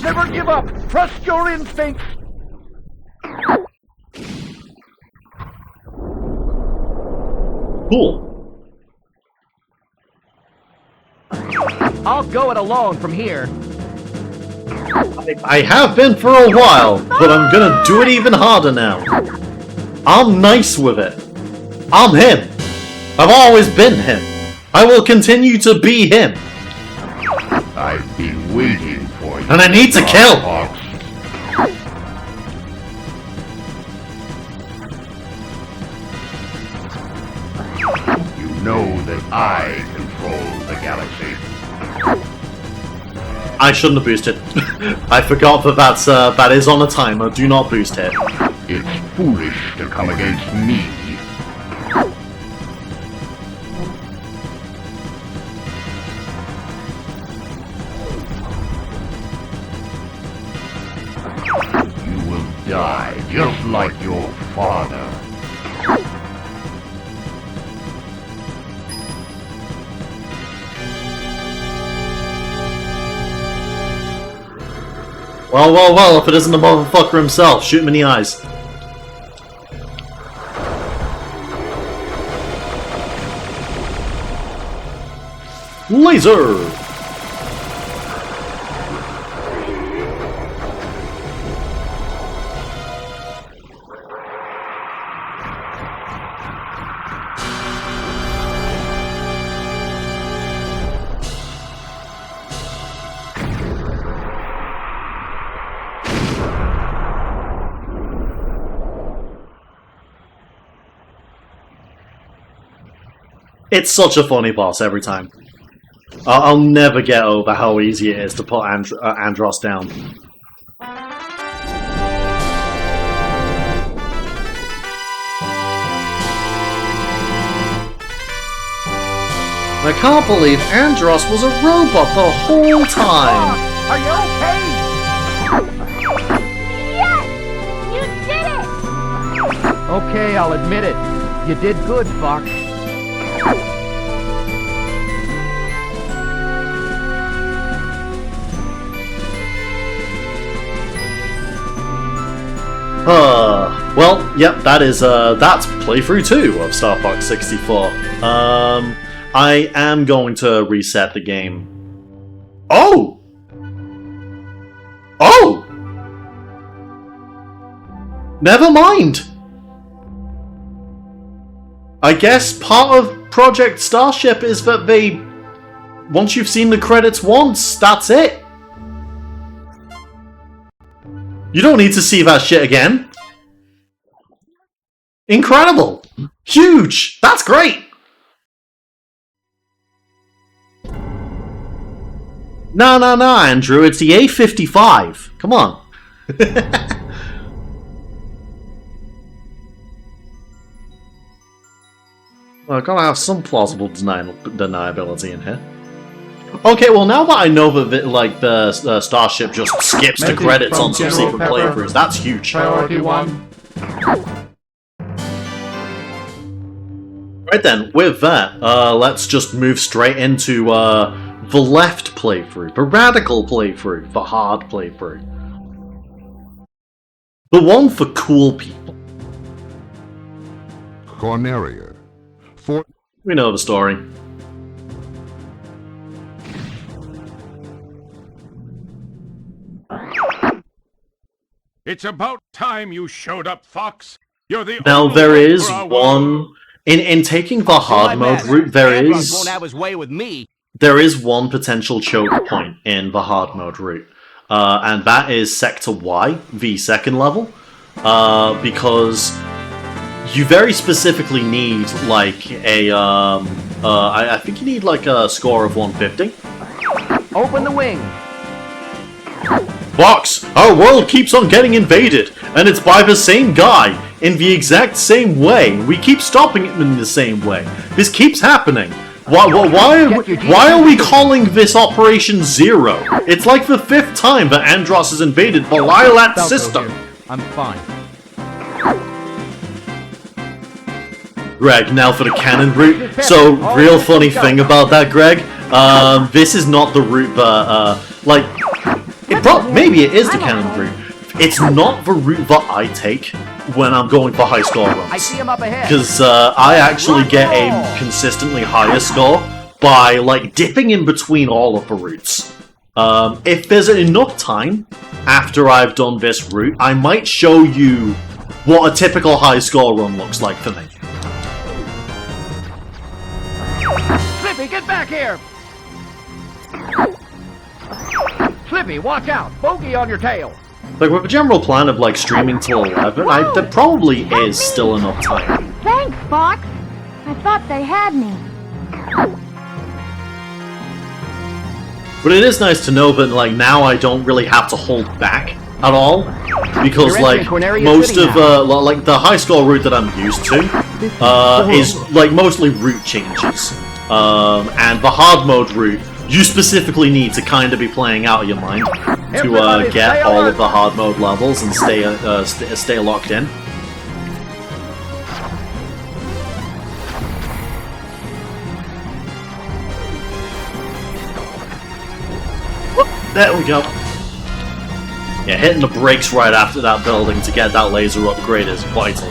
Never give up! Trust your instincts! Cool. I'll go it alone from here. I have been for a while, but I'm gonna do it even harder now. I'm nice with it. I'm him. I've always been him. I will continue to be him. I've been waiting for you. And I need to kill. Fox. You know that I control the galaxy. I shouldn't have boosted. I forgot that that is on a timer. Do not boost it. It's foolish to come against me. You will die just like your father. Well, well, well, if it isn't the motherfucker himself, shoot him in the eyes. Laser! It's such a funny boss every time. I'll never get over how easy it is to put Andros down. I can't believe Andros was a robot the whole time! Are you okay? Yes! You did it! Okay, I'll admit it. You did good, Fox. Well, yep, that's playthrough 2 of Star Fox 64. I am going to reset the game. Oh! Oh! Never mind! I guess part of Project Starship is that once you've seen the credits once, that's it. You don't need to see that shit again. Incredible! Huge! That's great! No, Andrew, it's the A55. Come on. Well, I've got to have some plausible deniability in here. Okay, well now that I know that the Starship just skips the credits on some secret playthroughs, that's huge. Priority 1. Right then, with that, let's just move straight into the left playthrough, the radical playthrough, the hard playthrough. The one for cool people. Corneria. We know the story. It's about time you showed up, Fox. You're the Now only there hope is for our one... world. In taking the hard mode route, Andros won't have his way with me. there is one potential choke point in the hard mode route. And that is Sector Y, the second level. Because you very specifically need like a... I think you need like a score of 150. Open the wing. Fox, our world keeps on getting invaded, and it's by the same guy, in the exact same way. We keep stopping it in the same way. This keeps happening. Why are we calling this Operation Zero? It's like the 5th time that Andros has invaded the Lilat system. I'm fine. Greg, now for the cannon route. So, real funny thing about that, Greg. This is not the route that, maybe it is the cannon route. It's not the route that I take when I'm going for high score runs. I see him up ahead. Because I actually get a consistently higher score by, like, dipping in between all of the routes. If there's enough time after I've done this route, I might show you what a typical high score run looks like for me. Slippy, get back here! Slippy, watch out! Bogey on your tail! Like, with a general plan of, like, streaming till 11, there probably is still enough time. Thanks, Fox. I thought they had me. But it is nice to know that, like, now I don't really have to hold back at all. Because, like, most of, like, the high score route that I'm used to is, like, mostly route changes. And the hard mode route, you specifically need to kind of be playing out of your mind to get all of the hard mode levels and stay locked in. There we go. Yeah, hitting the brakes right after that building to get that laser upgrade is vital.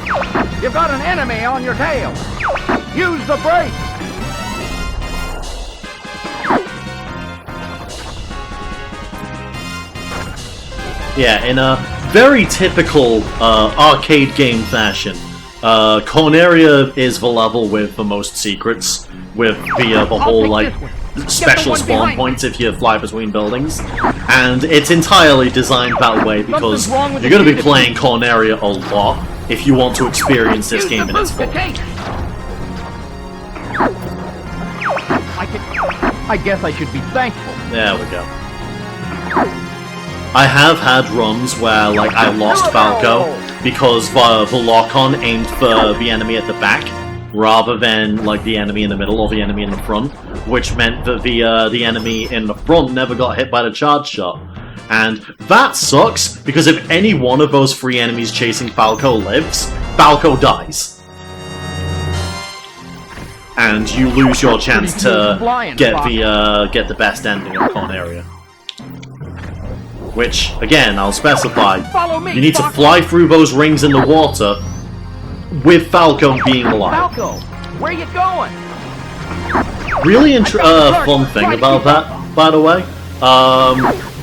You've got an enemy on your tail! Use the brake! Yeah, in a very typical arcade game fashion, Corneria is the level with the most secrets, with the whole, like, special spawn points if you fly between buildings. And it's entirely designed that way because you're going to be playing Corneria a lot if you want to experience this game in its full. I guess I should be thankful. There we go. I have had runs where, like, I lost Falco because the lock-on aimed for the enemy at the back rather than, like, the enemy in the middle or the enemy in the front, which meant that the enemy in the front never got hit by the charge shot. And that sucks, because if any one of those three enemies chasing Falco lives, Falco dies. And you lose your chance to get the best ending of Corneria. Which, again, I'll specify, you need to fly through those rings in the water with Falco being alive. Falco, where you going? Really fun thing about that, by the way.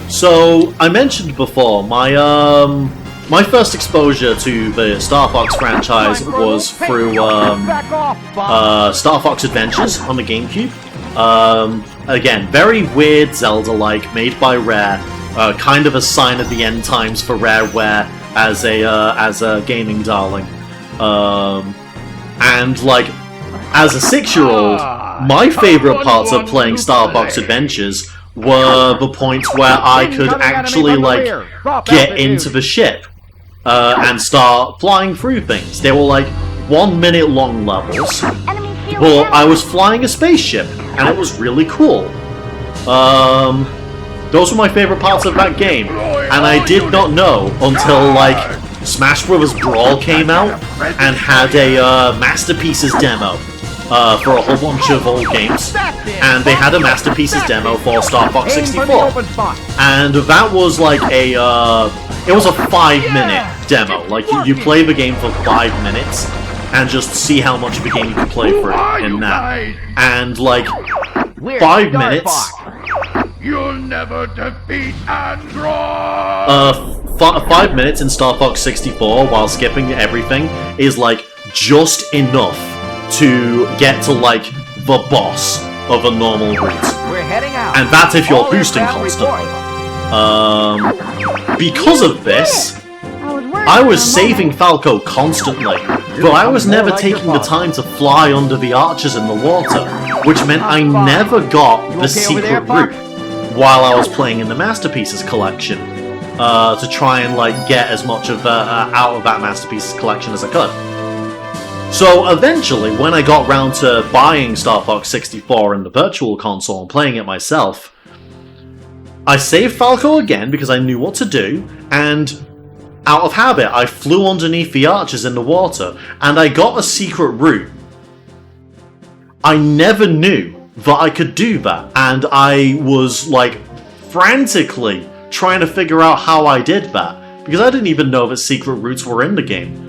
So, I mentioned before, my first exposure to the Star Fox franchise was through Star Fox Adventures on the GameCube. Again, very weird Zelda-like, made by Rare, kind of a sign of the end times for Rareware as a gaming darling. And like, as a 6-year-old, my favorite parts of playing Star Fox Adventures were the points where I could actually, like, get into the ship and start flying through things. They were like 1 minute long levels, but I was flying a spaceship, and it was really cool. Those were my favorite parts of that game, and I did not know until, like, Smash Bros. Brawl came out and had a Masterpieces demo for a whole bunch of old games, and they had a Masterpieces demo for Star Fox 64, and that was like a it was a 5-minute demo. Like, you play the game for 5 minutes and just see how much of the game you can play through in that, and like 5 minutes. You'll never defeat Andross! 5 minutes in Star Fox 64 while skipping everything is like just enough to get to, like, the boss of a normal route. We're heading out. And that's if you're boosting constantly. Because of this, I was saving Falco constantly, but I was never taking the time to fly under the arches in the water, which meant I never got the secret route while I was playing in the Masterpieces collection, to try and, like, get as much of out of that Masterpieces collection as I could. So eventually, when I got round to buying Star Fox 64 in the Virtual Console and playing it myself, I saved Falco again because I knew what to do, and out of habit, I flew underneath the arches in the water, and I got a secret route. I never knew that I could do that, and I was, like, frantically trying to figure out how I did that, because I didn't even know that secret routes were in the game.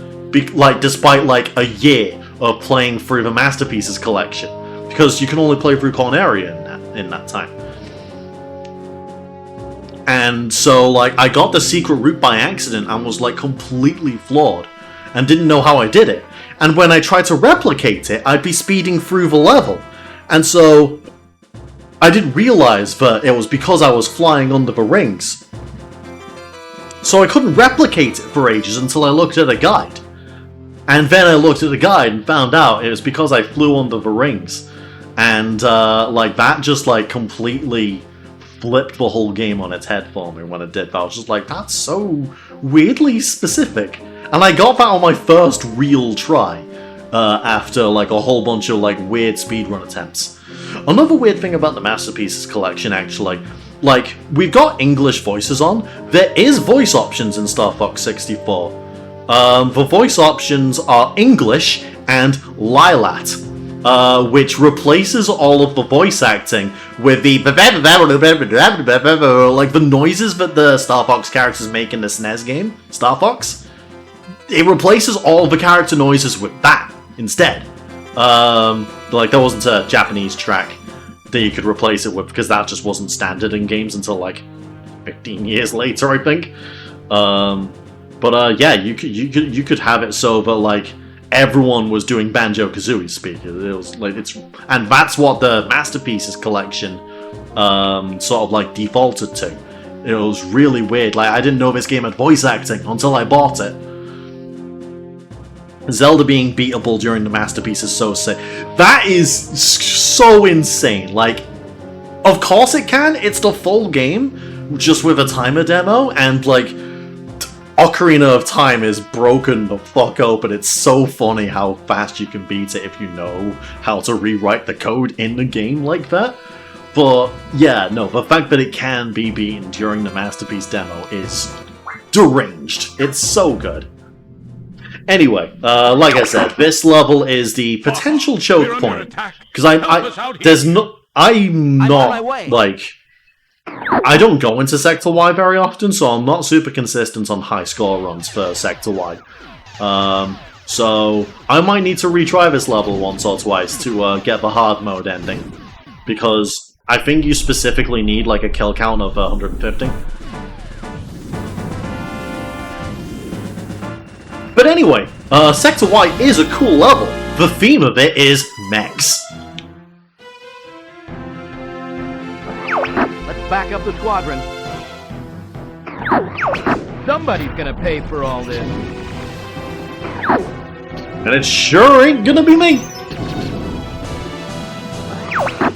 Like, despite, like, a year of playing through the Masterpieces collection, because you can only play through Corneria in that time. And so, like, I got the secret route by accident and was, like, completely floored, and didn't know how I did it. And when I tried to replicate it, I'd be speeding through the level. And so, I didn't realize that it was because I was flying under the rings. So I couldn't replicate it for ages until I looked at a guide. And then I looked at the guide and found out it was because I flew under the rings. And, like, that just, like, completely flipped the whole game on its head for me when it did that. I was just like, that's so weirdly specific. And I got that on my first real try, after, like, a whole bunch of, like, weird speedrun attempts. Another weird thing about the Masterpieces collection, actually, like, we've got English voices on. There is voice options in Star Fox 64. The voice options are English and Lilat, which replaces all of the voice acting with the like the noises that the Star Fox characters make in the SNES game, Star Fox. It replaces all of the character noises with that instead. Like, there wasn't a Japanese track that you could replace it with, because that just wasn't standard in games until, like, 15 years later, I think. Yeah, you could have it so that like everyone was doing Banjo-Kazooie speak. It was like and that's what the Masterpieces collection sort of like defaulted to. It was really weird. Like I didn't know this game had voice acting until I bought it. Zelda being beatable during the Masterpiece is so sick. That is so insane. Like, of course it can. It's the full game, just with a timer demo, and like, Ocarina of Time is broken the fuck open. It's so funny how fast you can beat it if you know how to rewrite the code in the game like that. But yeah, no, the fact that it can be beaten during the Masterpiece demo is deranged. It's so good. Anyway, like I said, this level is the potential choke point, because I'm not, like, I don't go into Sector Y very often, so I'm not super consistent on high score runs for Sector Y. So I might need to retry this level once or twice to get the hard mode ending, because I think you specifically need like a kill count of 150. But anyway, Sector Y is a cool level. The theme of it is mechs. Let's back up the squadron. Somebody's gonna pay for all this. And it sure ain't gonna be me.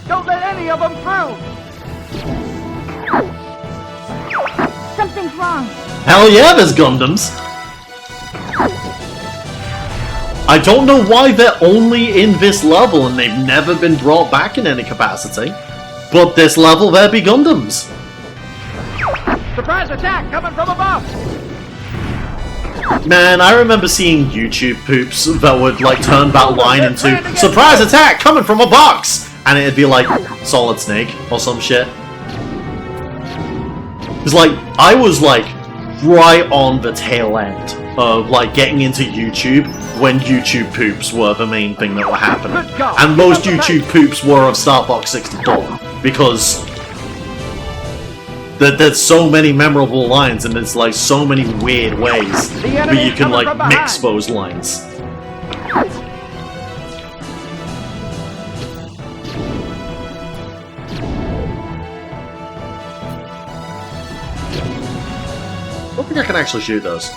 Don't let any of them through! Something's wrong. Hell yeah, there's Gundams. I don't know why they're only in this level and they've never been brought back in any capacity. But this level, there be Gundams. Surprise attack coming from above! Man, I remember seeing YouTube poops that would like turn that line into surprise attack coming from a box! And it'd be like Solid Snake or some shit. It's like, I was like right on the tail end of like getting into YouTube when YouTube poops were the main thing that were happening. And most YouTube poops were of Star Fox 64 because there's so many memorable lines and there's like so many weird ways that you can like mix those lines. I don't think I can actually shoot those.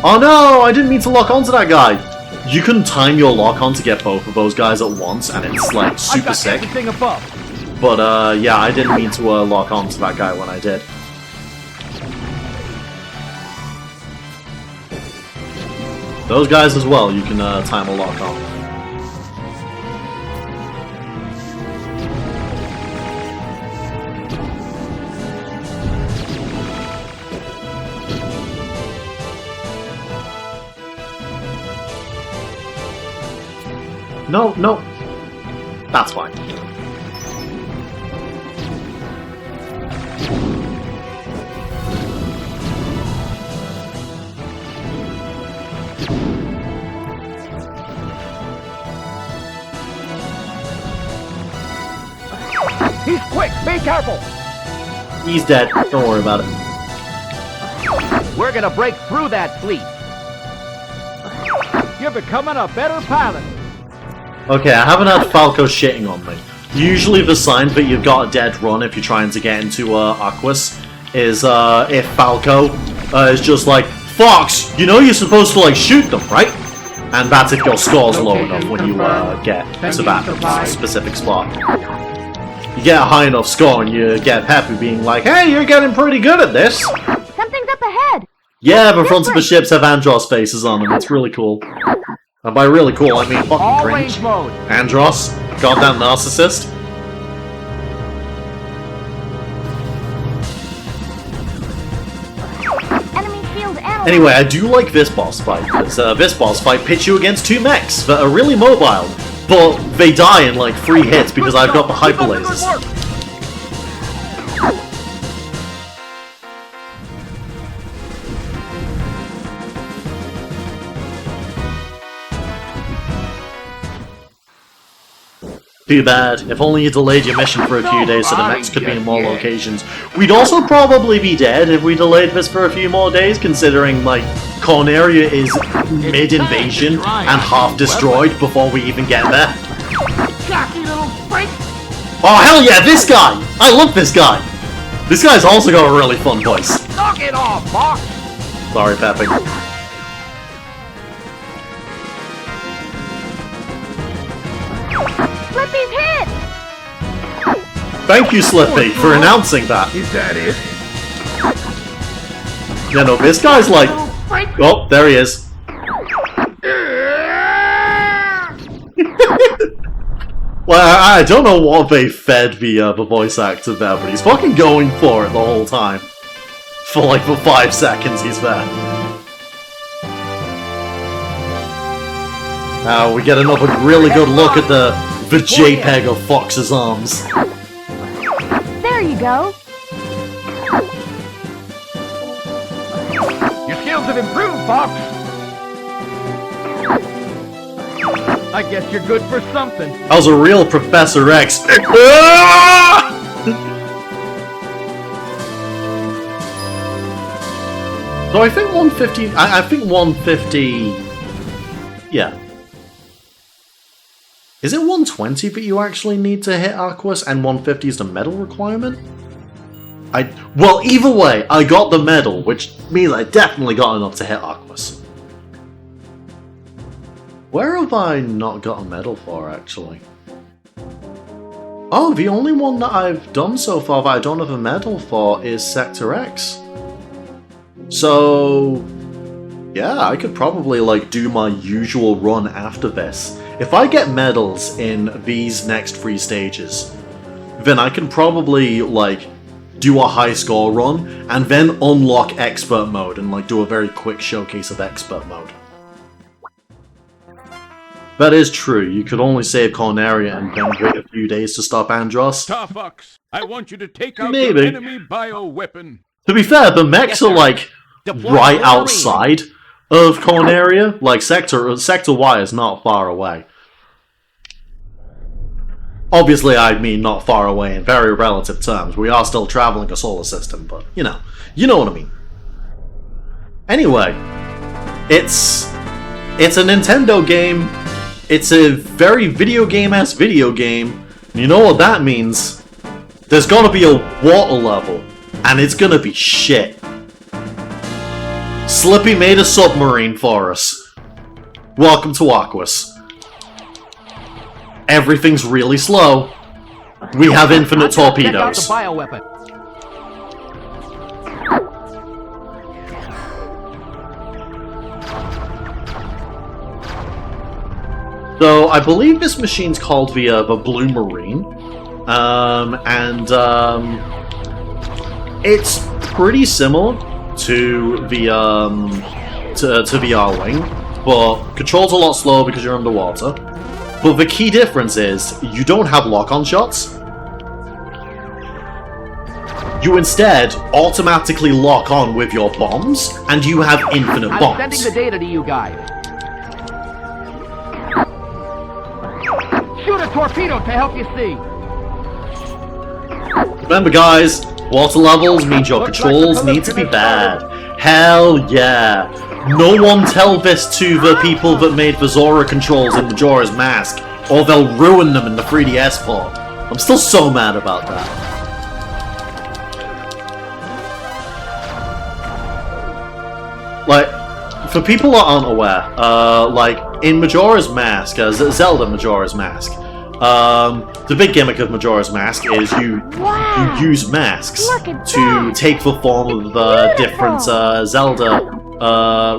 Oh no, I didn't mean to lock onto that guy. You can time your lock on to get both of those guys at once, and it's like super sick. But yeah, I didn't mean to lock onto that guy when I did. Those guys as well, you can time a lock on. No, no. That's fine. He's quick! Be careful! He's dead. Don't worry about it. We're gonna break through that fleet! You're becoming a better pilot! Okay, I haven't had Falco shitting on me. Usually the sign that you've got a dead run if you're trying to get into Aquas is if Falco is just like, Fox, you know you're supposed to like shoot them, right? And that's if your score's low enough when you get to that specific spot. You get a high enough score and you get Peppy being like, hey, you're getting pretty good at this. Something's up ahead. Yeah, the fronts of the ships have Andros faces on them. It's really cool. And by really cool, I mean fucking cringe. Andros, goddamn narcissist. Anyway, I do like this boss fight, because this boss fight pits you against two mechs that are really mobile, but they die in like 3 hits because I've got the hyper lasers. Too bad. If only you delayed your mission for a few days so the mechs could be in more locations. We'd also probably be dead if we delayed this for a few more days, considering, like, Corneria is mid-invasion and half destroyed before we even get there. Cocky little freak! Oh, hell yeah, this guy! I love this guy! This guy's also got a really fun voice. Knock it off, Fox! Sorry, Peppy. Slippy's hit! Thank you, Slippy, for announcing that. Is that it? Yeah, no, this guy's like... Little freak! Oh, there he is. Well, I don't know what they fed the voice actor there, but he's fucking going for it the whole time. For like, for 5 seconds he's there. Now we get another really good look at the JPEG of Fox's arms. There you go. Your skills have improved, Fox! I guess you're good for something. That was a real Professor X. So I think 150... I think 150... Yeah. Is it 120 that you actually need to hit Aquas, and 150 is the medal requirement? Well, either way, I got the medal, which means I definitely got enough to hit Aquas. Where have I not got a medal for, actually? Oh, the only one that I've done so far that I don't have a medal for is Sector X. So... yeah, I could probably, like, do my usual run after this. If I get medals in these next 3 stages, then I can probably, like, do a high score run, and then unlock Expert Mode, and, like, do a very quick showcase of Expert Mode. That is true, you could only save Corneria and then wait a few days to stop Andros. Starfox, I want you to take out Maybe. the enemy bioweapon. To be fair, the mechs are, like, Deploy right Wolverine. outside of Corneria. Like, Sector Y is not far away. Obviously, I mean not far away in very relative terms. We are still traveling a solar system, but, you know what I mean. Anyway, it's a Nintendo game. It's a very video game-ass video game. And you know what that means? There's gonna be a water level, and it's gonna be shit. Slippy made a submarine for us. Welcome to Aquas. Everything's really slow. We have infinite torpedoes. Check out the bioweapon. So I believe this machine's called the Blue Marine, it's pretty similar to the to the R-Wing, but controls a lot slower because you're underwater. But the key difference is you don't have lock-on shots. You instead automatically lock on with your bombs, and you have infinite I'm bombs. sending the data to you guys. Shoot a torpedo to help you see. Remember, guys, water levels means your controls need to be bad. Hell yeah. No one tell this to the people that made the Zora controls in Majora's Mask, or they'll ruin them in the 3DS port. I'm still so mad about that. Like, for people that aren't aware, like, in Majora's Mask, Zelda Majora's Mask, the big gimmick of Majora's Mask is you use masks Look at to that. take the form of different Zelda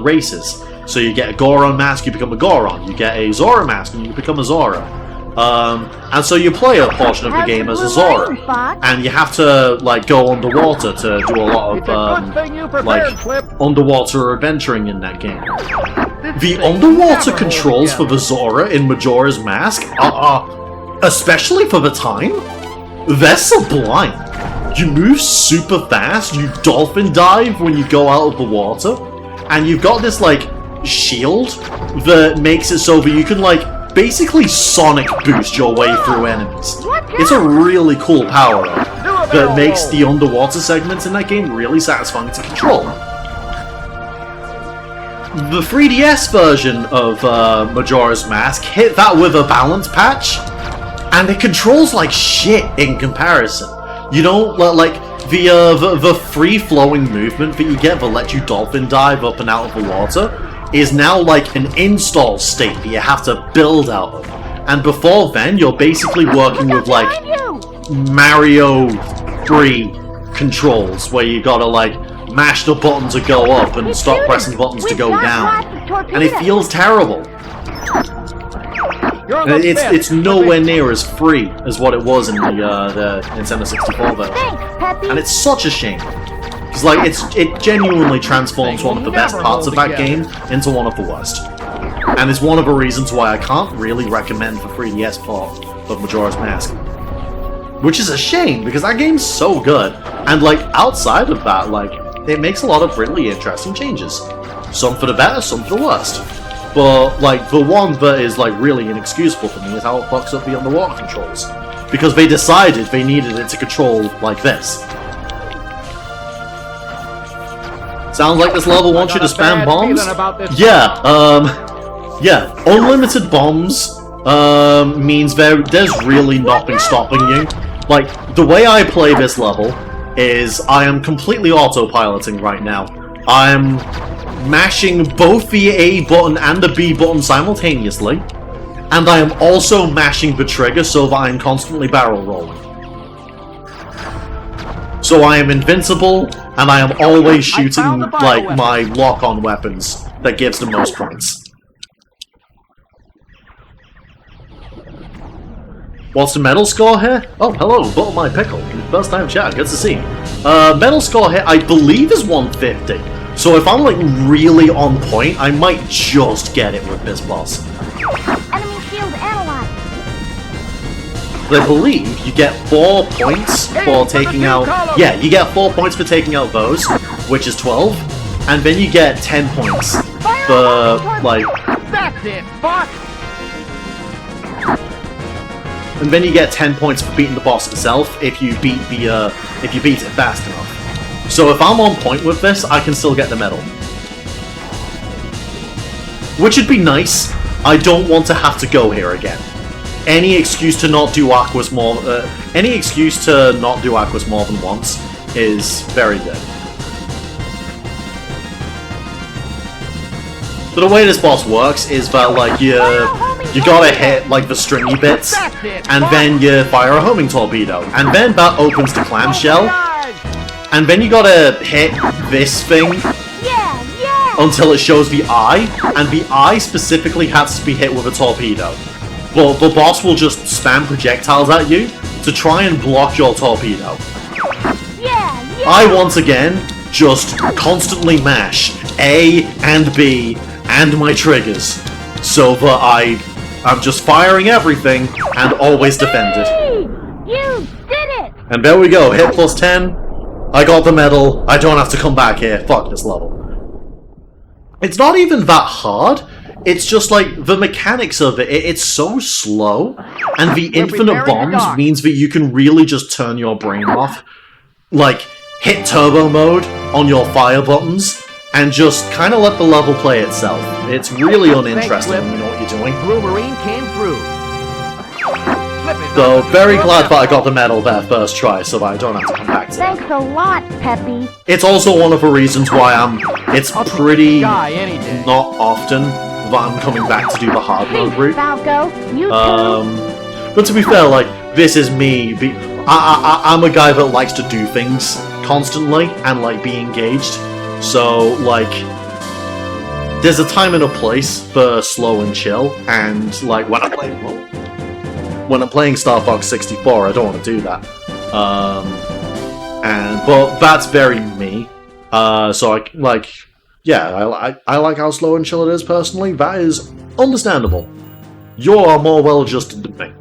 races. So you get a Goron mask, you become a Goron. You get a Zora mask, and you become a Zora. And so you play a portion of the game as a Zora, and you have to like go underwater to do a lot It's a good thing you of prepared, Flip. underwater adventuring in that game. This The thing underwater never controls for holds the Zora in Majora's Mask are, especially for the time, they're sublime. You move super fast, you dolphin dive when you go out of the water, and you've got this, like, shield that makes it so that you can, like, basically sonic boost your way through enemies. Watch It's a out! really cool power-up that makes the underwater segments in that game really satisfying to control. The 3DS version of Majora's Mask hit that with a balance patch, and it controls like shit in comparison. You don't like the free-flowing movement that you get that lets you dolphin dive up and out of the water is now like an install state that you have to build out of. And before then, you're basically working with like Mario 3 controls, where you gotta like mash the button to go up and stop pressing buttons to go down. And it feels terrible. And it's nowhere near as free as what it was in the Nintendo 64 version. Thanks, Peppy. And it's such a shame. Because like it genuinely transforms one of the best parts of that game into one of the worst. And it's one of the reasons why I can't really recommend the 3DS port of Majora's Mask. Which is a shame, because that game's so good. And like outside of that, like it makes a lot of really interesting changes. Some for the better, some for the worst. But like the one that is like really inexcusable for me is how it fucks up the underwater controls. Because they decided they needed it to control like this. Sounds like this level wants you to spam bombs? Yeah, yeah, unlimited bombs means there's really nothing stopping you. Like, the way I play this level is I am completely autopiloting right now. I'm mashing both the A button and the B button simultaneously, and I am also mashing the trigger so that I'm constantly barrel rolling. So I am invincible, and I am always shooting like my lock-on weapons that gives the most points. What's the medal score here? Oh, hello, Butter My Pickle. First time chat, good to see you. Medal score here, I believe, is 150. So if I'm like really on point, I might just get it with this boss. Enemy shield analyzed. I believe you get 4 points for taking out... Yeah, you get 4 points for taking out those, which is 12. And then you get 10 points for, like... That's it, boss! And then you get 10 points for beating the boss itself if you beat the if you beat it fast enough. So if I'm on point with this, I can still get the medal. Which would be nice. I don't want to have to go here again. Any excuse to not do Aquas more than once is very good. So the way this boss works is that like you gotta hit like the stringy bits, and then you fire a homing torpedo, and then that opens the clamshell, and then you gotta hit this thing until it shows the eye, and the eye specifically has to be hit with a torpedo. But the boss will just spam projectiles at you to try and block your torpedo. I once again just constantly mash A and B and my triggers, so that I'm just firing everything and always defended. You did it! And there we go, hit plus 10. I got the medal. I don't have to come back here. Fuck this level. It's not even that hard. It's just like the mechanics of it. It's so slow, and the infinite bombs means that you can really just turn your brain off. Like, hit turbo mode on your fire buttons, and just kind of let the level play itself. It's really uninteresting when you know what you're doing. Blue Marine came through. So, very glad that I got the medal there first try, so that I don't have to come back to it. Thanks a lot, Peppy. It's also one of the reasons why it's pretty not often that I'm coming back to do the hard mode route. Falco, you too. But to be fair, like, this is me. I'm a guy that likes to do things constantly and, like, be engaged. So, like, there's a time and a place for slow and chill, and, like, when I'm playing Star Fox 64, I don't want to do that. But that's very me. So I like, yeah, I like how slow and chill it is personally. That is understandable. You're more well-adjusted than me.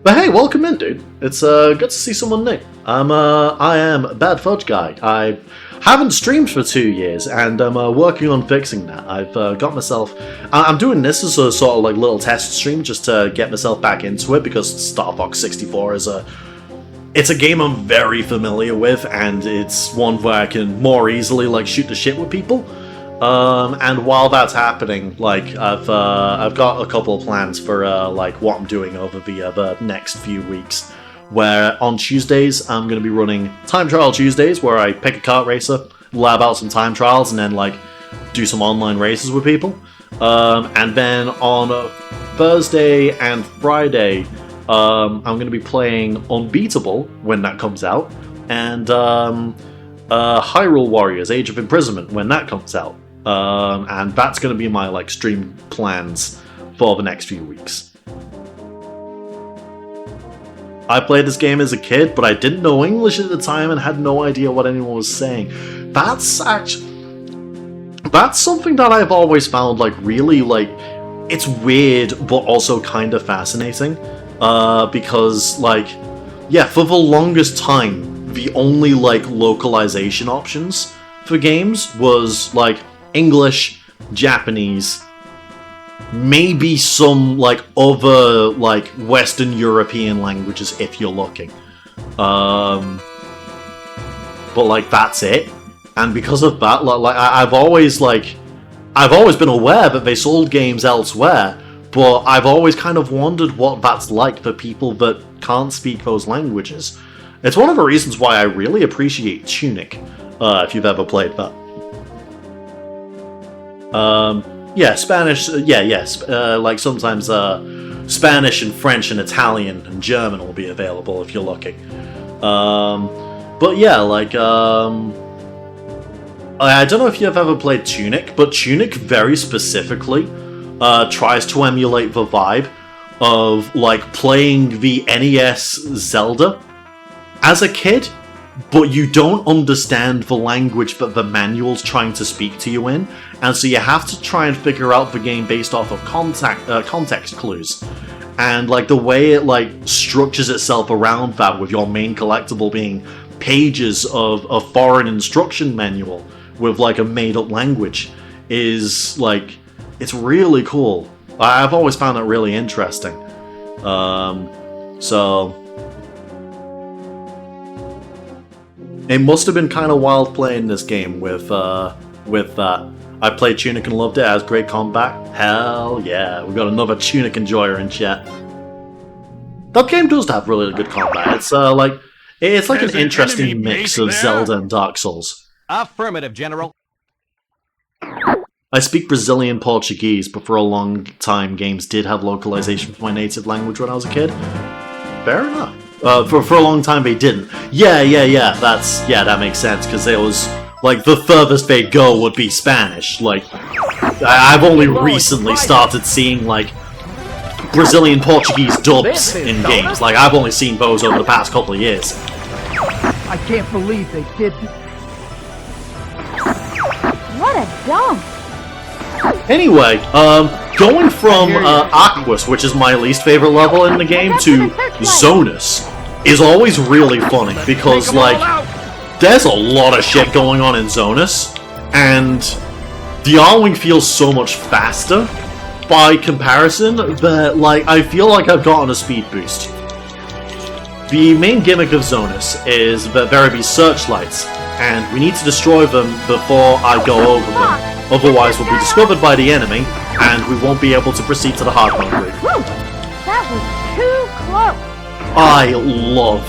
But hey, welcome in, dude. It's good to see someone new. I am Bad Fudge Guy. haven't streamed for 2 years, and I'm working on fixing that. I've got myself... I'm doing this as a sort of like little test stream just to get myself back into it, because Star Fox 64 is it's a game I'm very familiar with, and it's one where I can more easily like shoot the shit with people. And while that's happening, like I've got a couple of plans for like what I'm doing over the next few weeks. Where on Tuesdays I'm going to be running Time Trial Tuesdays, where I pick a kart racer, lab out some time trials, and then like do some online races with people. And then on Thursday and Friday, I'm going to be playing Unbeatable when that comes out, and Hyrule Warriors: Age of Imprisonment when that comes out. And that's going to be my like stream plans for the next few weeks. I played this game as a kid, but I didn't know English at the time and had no idea what anyone was saying. That's something that I've always found like really like, it's weird but also kind of fascinating. Because like, yeah, for the longest time, the only like localization options for games was like English, Japanese, maybe some like other like Western European languages if you're looking, but like that's it. And because of that, like I've always been aware that they sold games elsewhere, but I've always kind of wondered what that's like for people that can't speak those languages. It's one of the reasons why I really appreciate Tunic, if you've ever played that. Yeah, Spanish, yes, like sometimes Spanish and French and Italian and German will be available if you're looking. But yeah, like, I don't know if you've ever played Tunic, but Tunic very specifically tries to emulate the vibe of like playing the NES Zelda as a kid, but you don't understand the language that the manual's trying to speak to you in, and so you have to try and figure out the game based off of context clues. And like the way it like structures itself around that, with your main collectible being pages of a foreign instruction manual with like a made-up language, is like, it's really cool. I've always found it really interesting. So it must have been kind of wild playing this game with that. I played Tunic and loved it. It has great combat. Hell yeah, we got another Tunic enjoyer in chat. That game does have really good combat. It's like an interesting mix of Zelda and Dark Souls. Affirmative, General. I speak Brazilian Portuguese, but for a long time games did have localization for my native language when I was a kid. Fair enough. For a long time they didn't. Yeah, that makes sense, because it was, like, the furthest they'd go would be Spanish. Like, I've only recently started seeing, like, Brazilian Portuguese dubs in games. Like, I've only seen those over the past couple of years. I can't believe they did this. What a dump! Anyway, going from Aquas, which is my least favorite level in the game, to Zonus is always really funny, because, like, there's a lot of shit going on in Zonus, and the Arwing feels so much faster by comparison that, like, I feel like I've gotten a speed boost. The main gimmick of Zonus is that there are these searchlights, and we need to destroy them before I go over them. Otherwise we'll be discovered by the enemy, and we won't be able to proceed to the hard mode route. Whew, that was too close! I love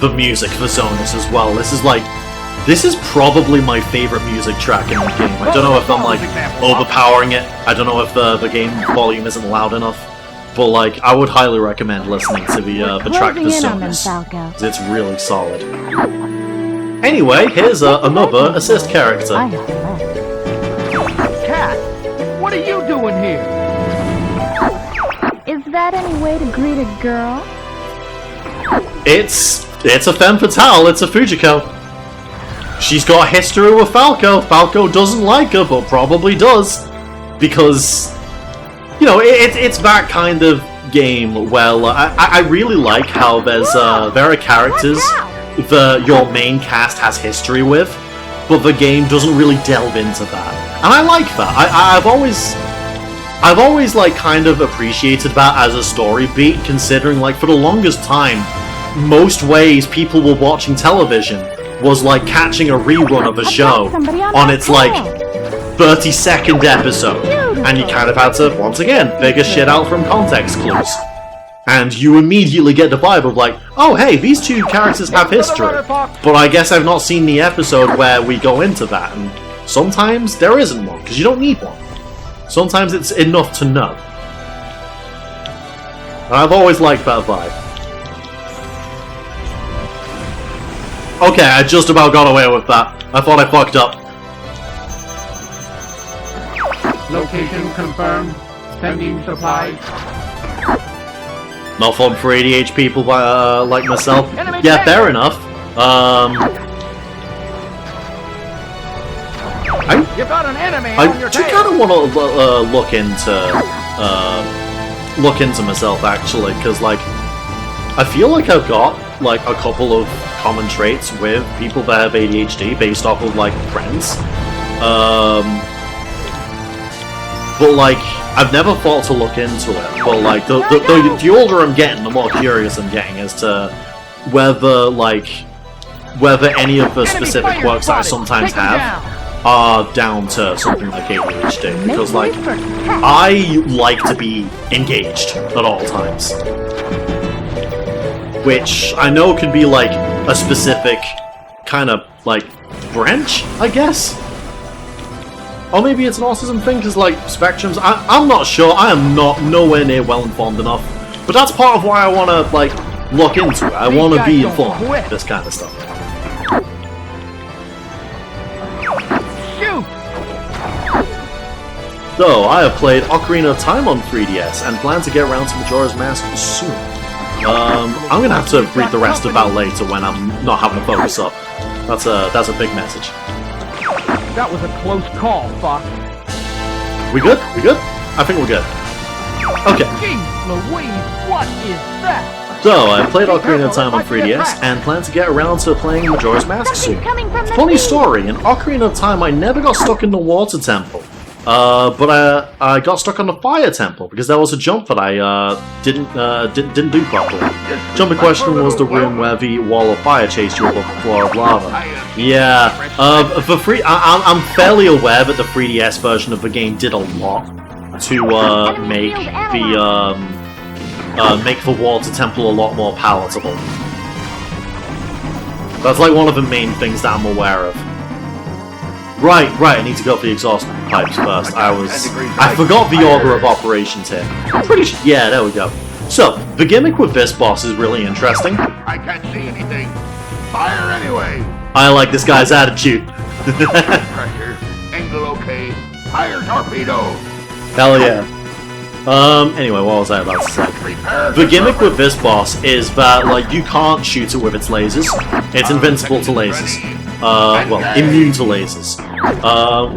the music for Zonus as well. This is probably my favorite music track in the game. I don't know if I'm, like, overpowering it. I don't know if the game volume isn't loud enough. But, like, I would highly recommend listening to the track for Zonus. It's really solid. Anyway, here's another assist character. Cat, what are you doing here? Is that any way to greet a girl? It's a femme fatale. It's a Fujiko. She's got history with Falco. Falco doesn't like her, but probably does, because, you know, it's that kind of game where I really like how there are characters that your main cast has history with, but the game doesn't really delve into that. And I like that. I've always like kind of appreciated that as a story beat, considering like for the longest time, most ways people were watching television was like catching a rerun of a show on its like 30-second episode, and you kind of had to, once again, figure shit out from context clues. And you immediately get the vibe of like, oh hey, these two characters have history, but I guess I've not seen the episode where we go into that, and sometimes there isn't one, because you don't need one. Sometimes it's enough to know. And I've always liked that vibe. Okay, I just about got away with that. I thought I fucked up. Location confirmed. Sending supplies. Not fun for ADH people like myself. Yeah, fair enough. You got an enemy I on your do kind of want to look into myself actually, because like I feel like I've got like a couple of common traits with people that have ADHD based off of like friends. But like I've never thought to look into it. But like the older I'm getting, the more curious I'm getting as to whether any of the specific quirks that I sometimes have are down to something like ADHD, because like I like to be engaged at all times, which I know can be like a specific kind of like branch, I guess, or maybe it's an autism thing, because like spectrums, I'm not sure. I am nowhere near well informed enough, but that's part of why I want to like look into it. I want to be informed of this kind of stuff. So, I have played Ocarina of Time on 3DS, and plan to get around to Majora's Mask soon. I'm gonna have to read the rest of that later when I'm not having to focus up. That's a big message. That was a close call, Fox. We good? We good? I think we're good. Okay. Jeez Louise, what is that? So, I played Ocarina of Time on 3DS, and plan to get around to playing Majora's Mask soon. Funny story, in Ocarina of Time I never got stuck in the Water Temple. But I got stuck on the Fire Temple because there was a jump that I didn't do properly. Jump in question was the room where the wall of fire chased you above the floor of lava. Yeah, I'm fairly aware that the 3DS version of the game did a lot to make the Water Temple a lot more palatable. That's like one of the main things that I'm aware of. Right, I need to go for the exhaust pipes first. I forgot the order of operations here. I'm pretty sure, yeah, there we go. So, the gimmick with this boss is really interesting. I can't see anything. Fire anyway. I like this guy's attitude. Pressure. Angle okay. Fire torpedo. Hell yeah. Anyway, what was I about to say? The gimmick with this boss is that, like, you can't shoot it with its lasers. It's invincible to lasers. Well, immune to lasers.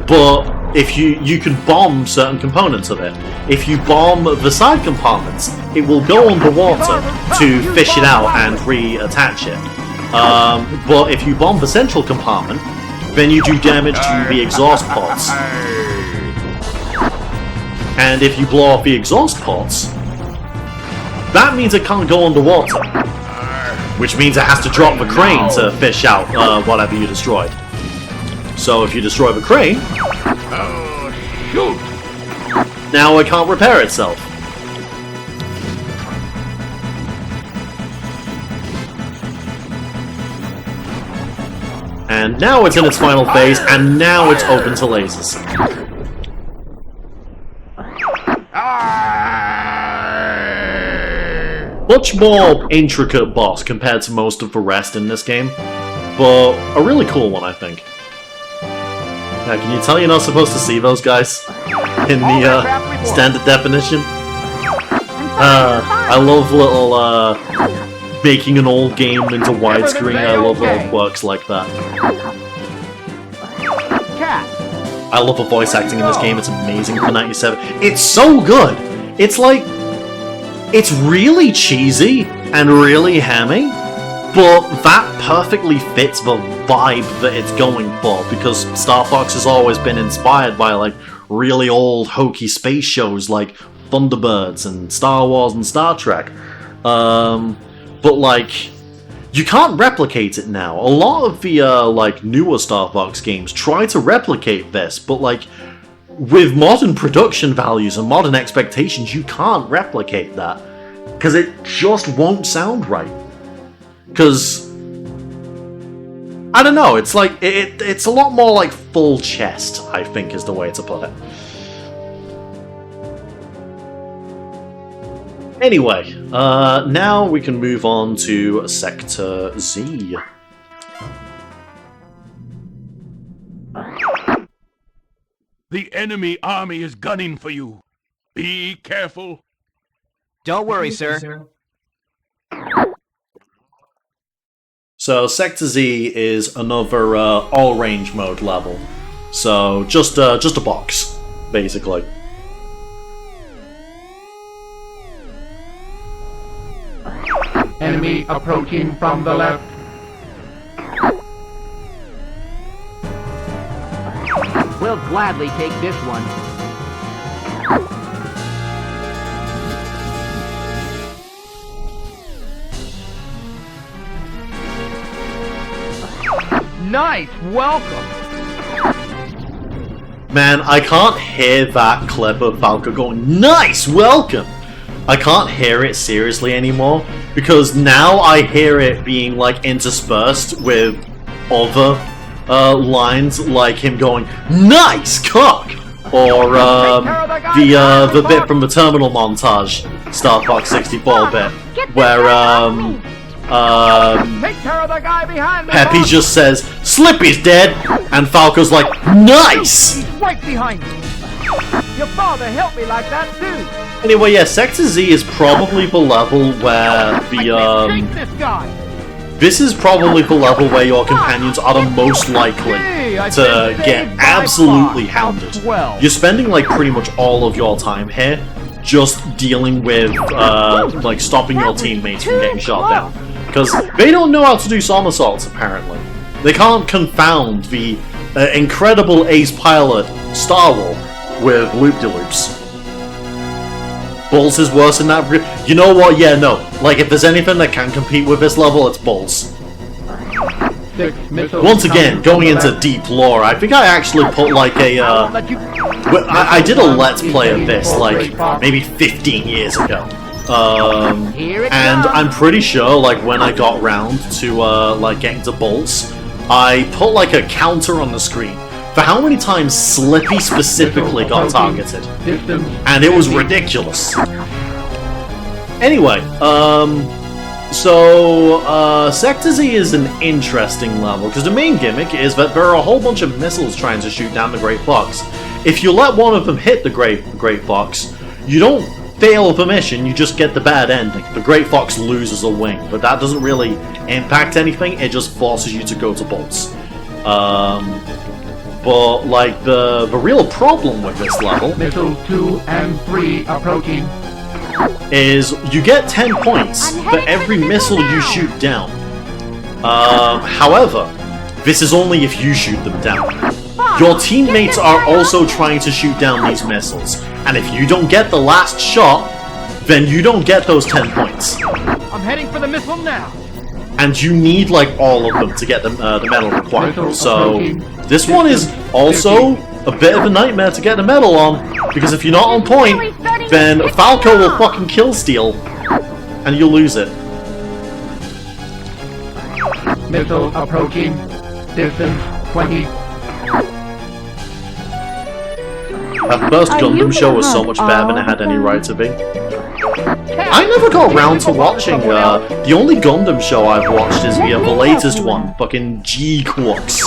But if you can bomb certain components of it. If you bomb the side compartments, it will go underwater to fish it out and reattach it. But if you bomb the central compartment, then you do damage to the exhaust pods. And if you blow off the exhaust pods, that means it can't go underwater. Which means it has to drop the crane to fish out whatever you destroyed. So if you destroy the crane, now it can't repair itself. And now it's in its final phase, and now it's open to lasers. Much more intricate boss compared to most of the rest in this game, but a really cool one, I think. Now, can you tell you're not supposed to see those guys in the standard definition? I love little making an old game into widescreen. I love little quirks like that. I love the voice acting in this game. It's amazing for 97. It's so good. It's like, it's really cheesy and really hammy, But that perfectly fits the vibe that it's going for, because Star Fox has always been inspired by like really old hokey space shows like Thunderbirds and Star Wars and Star Trek. But like, you can't replicate it now. A lot of the like newer Star Fox games try to replicate this, but like with modern production values and modern expectations, you can't replicate that because it just won't sound right. Because I don't know, it's like it's a lot more like full chest, I think is the way to put it. Anyway, now we can move on to Sector Z. The enemy army is gunning for you. Be careful. Don't worry, sir. So Sector Z is another all-range mode level. So just a box, basically. Enemy approaching from the left. We'll gladly take this one. Nice, welcome. Man, I can't hear that clip of Falco going, "Nice, welcome!" I can't hear it seriously anymore, because now I hear it being like interspersed with other lines, like him going, "Nice cock!" Or the bit from the Terminal montage, Star Fox 64 bit, where Take care of the guy behind me. Peppy boss. just says, "Slippy's dead," and Falco's like, "Nice!" He's right behind me. Your father helped me like that too. Anyway, yeah, Sector Z is probably the level where Take this guy. this is probably the level where your companions are the most likely to get absolutely hounded. You're spending like pretty much all of your time here just dealing with like stopping your teammates from getting shot down, because they don't know how to do somersaults apparently. They can't confound the incredible ace pilot Starwall with loop-de-loops. Bulls is worse than that. You know what? Yeah, no. Like, if there's anything that can compete with this level, it's Bulls. Once again, going into deep lore, I think I actually put like a, I did a Let's Play of this, like, maybe 15 years ago. And I'm pretty sure, like, when I got round to, like, getting to Bulls, I put, like, a counter on the screen for how many times Slippy specifically got targeted. And it was ridiculous. Anyway, Sector Z is an interesting level, because the main gimmick is that there are a whole bunch of missiles trying to shoot down the Great Fox. If you let one of them hit the Great Fox, you don't fail the mission, you just get the bad ending. The Great Fox loses a wing, but that doesn't really impact anything, it just forces you to go to bolts. But, like, the real problem with this level... Missiles 2 and 3 approaching. ...is you get 10 points for every missile you shoot down. However, this is only if you shoot them down. Your teammates are also trying to shoot down these missiles, and if you don't get the last shot, then you don't get those 10 points. I'm heading for the missile now. And you need, like, all of them to get the medal required. So, this one is also a bit of a nightmare to get the medal on, because if you're not on point, then Falco will fucking kill Steel, and you'll lose it. Missile approaching. Distance 20. That first Gundam show was so much better than it had any right to be. I never got around to watching, the only Gundam show I've watched is the latest one, fucking G-Quarks.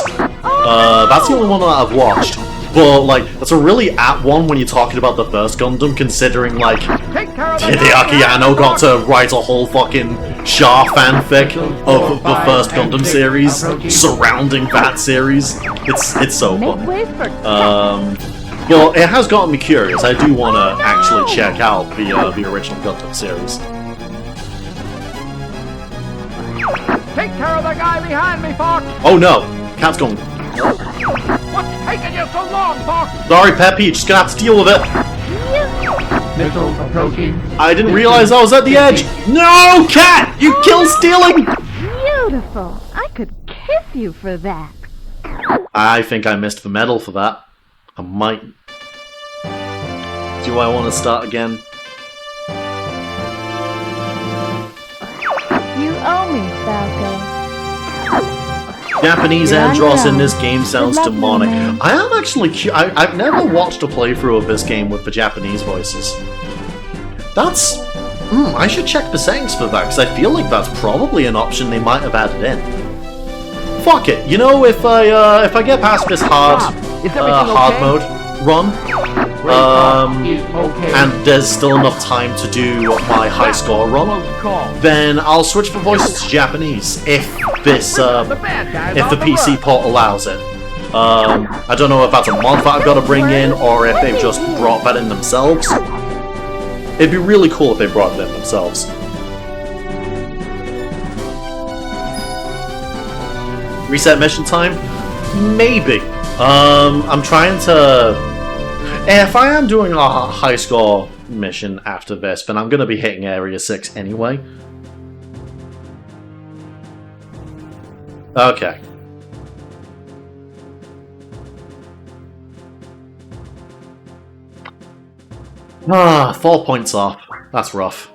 That's the only one that I've watched. But, like, that's a really apt one when you're talking about the first Gundam, considering, like, Hideaki Anno got to write a whole fucking Shah fanfic of the first Gundam series surrounding that series. It's so fun. Well, it has gotten me curious. I do want to actually check out the original Gundam series. another guy behind me, Fox! Oh no! Cat's gone. What's taking you so long, Fox? Sorry, Peppy, you're just gonna have to deal with it. Missile approaching. I didn't realize I was at the edge. No, Cat! You kill stealing! Beautiful. I could kiss you for that. I think I missed the medal for that. I might. Do I want to start again? You owe me, Falco. Japanese Yeah, I Andros in know. this game sounds Good luck, demonic. man. I am actually I've never watched a playthrough of this game with the Japanese voices. That's... I should check the settings for that, because I feel like that's probably an option they might have added in. Fuck it, you know, if I get past this hard, Is everything hard okay? mode run, and there's still enough time to do my high score run, Close call. then I'll switch the voices to Japanese if this The bad guys if on the PC run. port allows it. I don't know if that's a mod that I've got to bring in or if they've just brought that in themselves. It'd be really cool if they brought it in themselves. Reset mission time? Maybe. I'm trying to... If I am doing a high score mission after this, then I'm going to be hitting Area 6 anyway. Okay. 4 points off. That's rough.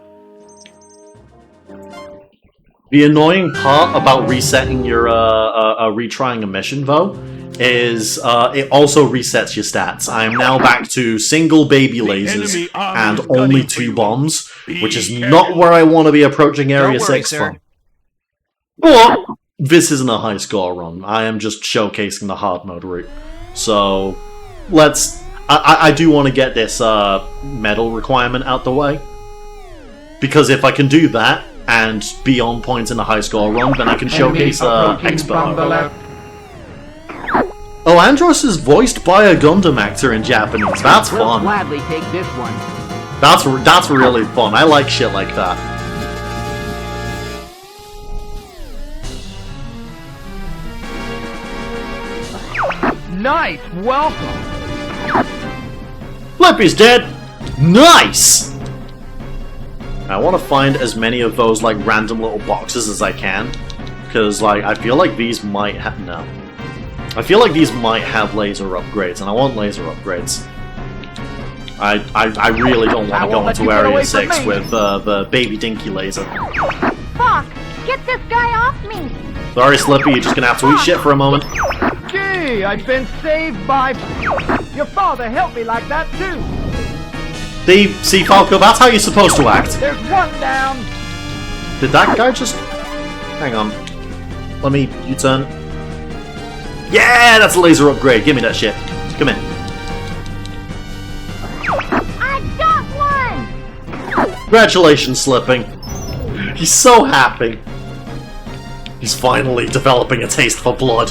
The annoying part about resetting your, retrying a mission, though, is it also resets your stats. I am now back to single baby lasers and only 2 bombs, which is not where I want to be approaching Area 6 from. But this isn't a high score run. I am just showcasing the hard mode route. So, let's... I do want to get this medal requirement out the way. Because if I can do that, and be on point in a high score run, then I can showcase expert mode. Oh, Andros is voiced by a Gundam actor in Japanese. That's We'll fun. gladly take this one. That's really fun. I like shit like that. Nice, welcome. Flippy's dead! Nice! I want to find as many of those, like, random little boxes as I can. Because, like, I feel like these might have... No. I feel like these might have laser upgrades, and I want laser upgrades. I really don't want to go into Area 6 with the baby dinky laser. Fox, get this guy off me. Sorry, Slippy, you're just gonna have to eat shit for a moment. Gee, I've been saved by... Your father helped me like that, too. See, Falco, that's how you're supposed to act. There's one down. Did that guy just... Hang on. Let me U-turn. Yeah, that's a laser upgrade. Give me that shit. Come in. I got one. Congratulations, Slipping. He's so happy. He's finally developing a taste for blood.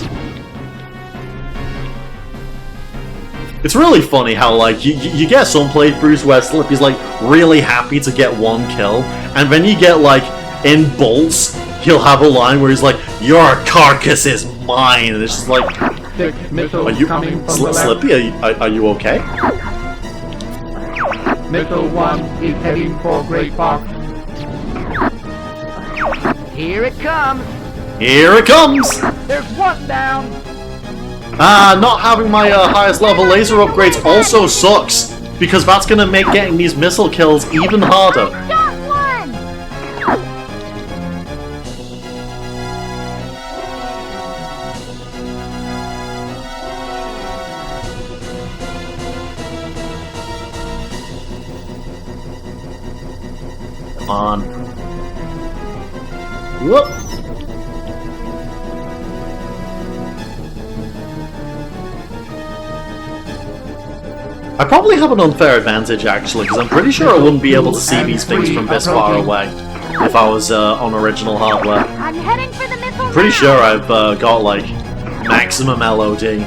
It's really funny how, like, you get some playthroughs where Slippy's, like, really happy to get 1 kill, and then you get, like, in Bolts, he'll have a line where he's like, "Your carcass is mine," and it's just like, Missile are you... coming from the left. Slippy, are you okay? Missile 1 is heading for Great Fox. Here it comes. Here it comes! There's one down. Not having my highest level laser upgrades also sucks, because that's gonna make getting these missile kills even harder. Got one. Come on. Whoop! I probably have an unfair advantage, actually, because I'm pretty sure I wouldn't be able to see these things from this far away if I was on original hardware. I'm heading for the missile. Pretty now. sure I've got, like, maximum LOD,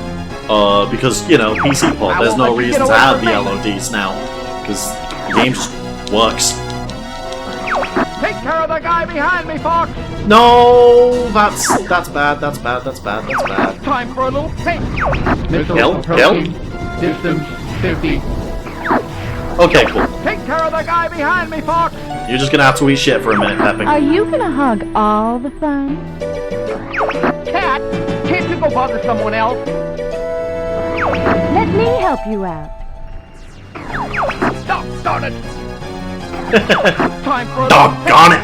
because, you know, PC port, there's no reason to have the LODs now, because the game just works. Take care of the guy behind me, Fox. No, that's bad. That's bad. That's bad. That's bad. Time for a little paint. Missile Kill, approaching. Distance 50. Okay, cool. Take care of the guy behind me, Fox. You're just gonna have to eat shit for a minute, Peppy. Are you gonna hug all the fun? Cat, can't you go bother someone else? Let me help you out. Darn it. Time for a Doggone it!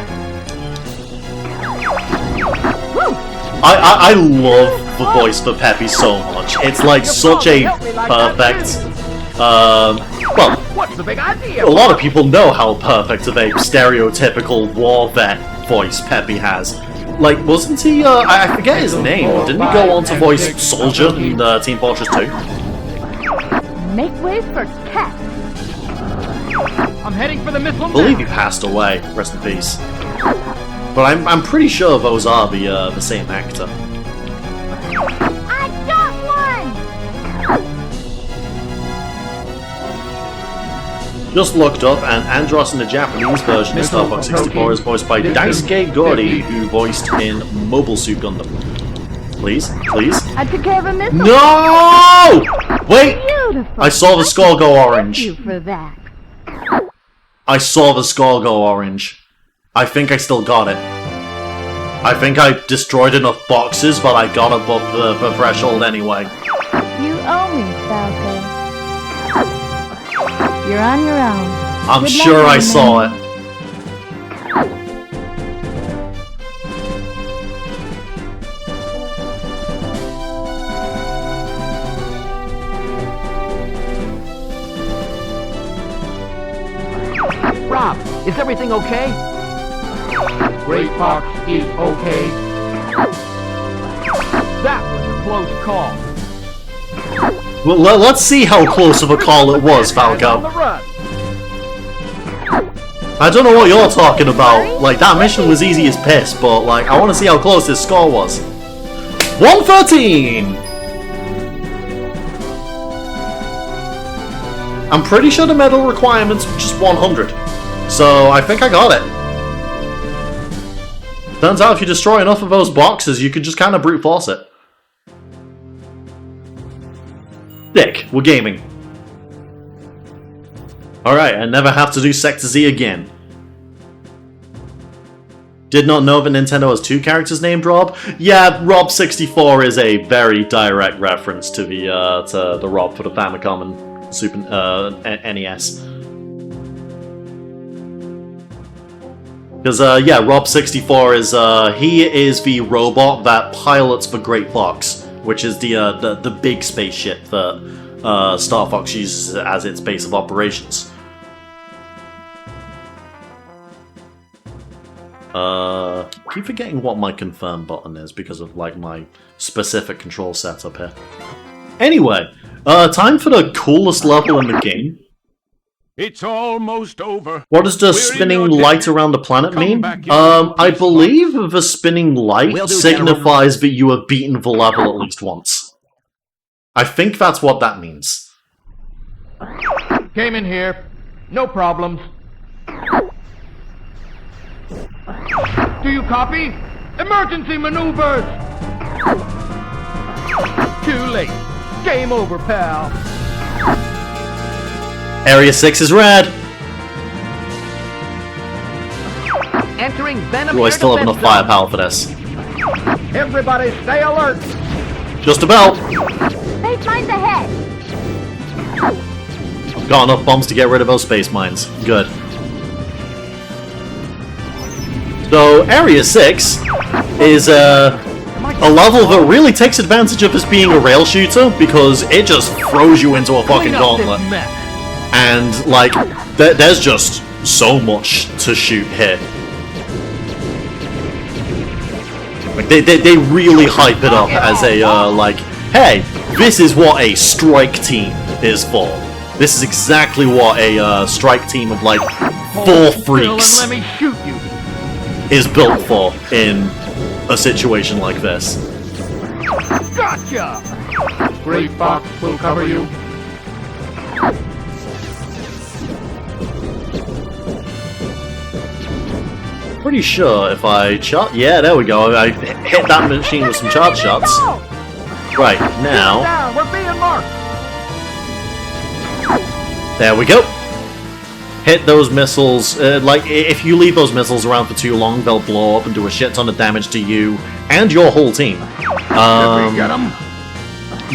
I love the voice for Peppy so much. It's like such a perfect. Well, What's the big idea? a lot of people know how perfect of a stereotypical war vet voice Peppy has. Like, wasn't he? I forget his name. Didn't he go on to voice Soldier in Team Fortress 2? Make way for Cat. I'm heading for the missile. I believe he passed away. Rest in peace. But I'm pretty sure those are the same actor. I got one! Just looked up, and Andros in the Japanese version of Star Fox 64 is voiced by Daisuke Gori, who voiced in Mobile Suit Gundam. Please, please. I took care of a missile. No! Wait! Beautiful. I saw the score go Thank orange. you for that. I saw the score go orange. I think I still got it. I think I destroyed enough boxes, but I got above the threshold anyway. You owe me, Falco. You're on your own. I'm Good sure luck, I young saw man. it. Rob, is everything okay? Gray Fox is okay. That was a close call. Well, let's see how close of a call it was, On the Falco. run. I don't know what you're talking about. Like, that mission was easy as piss, but, like, I want to see how close this score was. 113! I'm pretty sure the medal requirement's just 100. So, I think I got it. Turns out if you destroy enough of those boxes, you can just kind of brute force it. Dick, we're gaming. Alright, I never have to do Sector Z again. Did not know that Nintendo has two characters named Rob? Yeah, Rob64 is a very direct reference to the Rob for the Famicom and Super NES. Because yeah, Rob64 is he is the robot that pilots the Great Fox, which is the big spaceship that Star Fox uses as its base of operations. Keep forgetting what my confirm button is because of like my specific control setup here. Anyway, time for the coolest level in the game. It's almost over. What does the spinning light around the planet mean? I believe the spinning light Will do, signifies that you have beaten the level at least once. I think that's what that means. Came in here. No problems. Do you copy? Emergency maneuvers! Too late. Game over, pal. Area 6 is red! Entering Venom. Do I still have enough firepower for this? Everybody stay alert. Just about. Space mines ahead. Got enough bombs to get rid of those space mines. Good. So, Area 6 is a level that really takes advantage of this being a rail shooter because it just throws you into a fucking gauntlet. And, like, there's just so much to shoot here. Like, they really hype it up as a, like, hey, this is what a strike team is for. This is exactly what a strike team of, like, 4 freaks Let me shoot you. is built for in a situation like this. Gotcha. Gray Fox will cover you. pretty sure if I charge... Yeah, there we go. I hit that machine with some charge shots. Right, now... Down, we're being marked. There we go. Hit those missiles. Like, if you leave those missiles around for too long, they'll blow up and do a shit ton of damage to you and your whole team. Did we get them?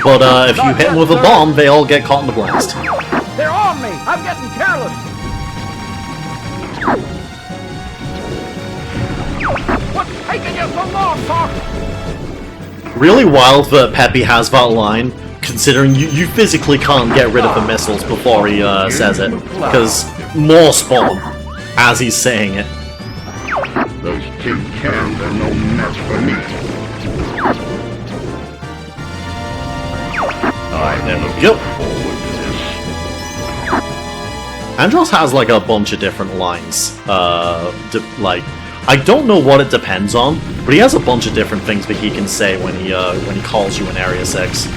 But if you hit them with a bomb, they all get caught in the blast. They're on me. I'm getting careless. What's taking you so long, Fox? Really wild that Peppy has that line, considering you physically can't get rid of the missiles before he says it, because more spawn as he's saying it. Those tin cans are no match for me. Alright, there we go. Andros has like a bunch of different lines. Like, I don't know what it depends on, but he has a bunch of different things that he can say when he calls you in Area 6.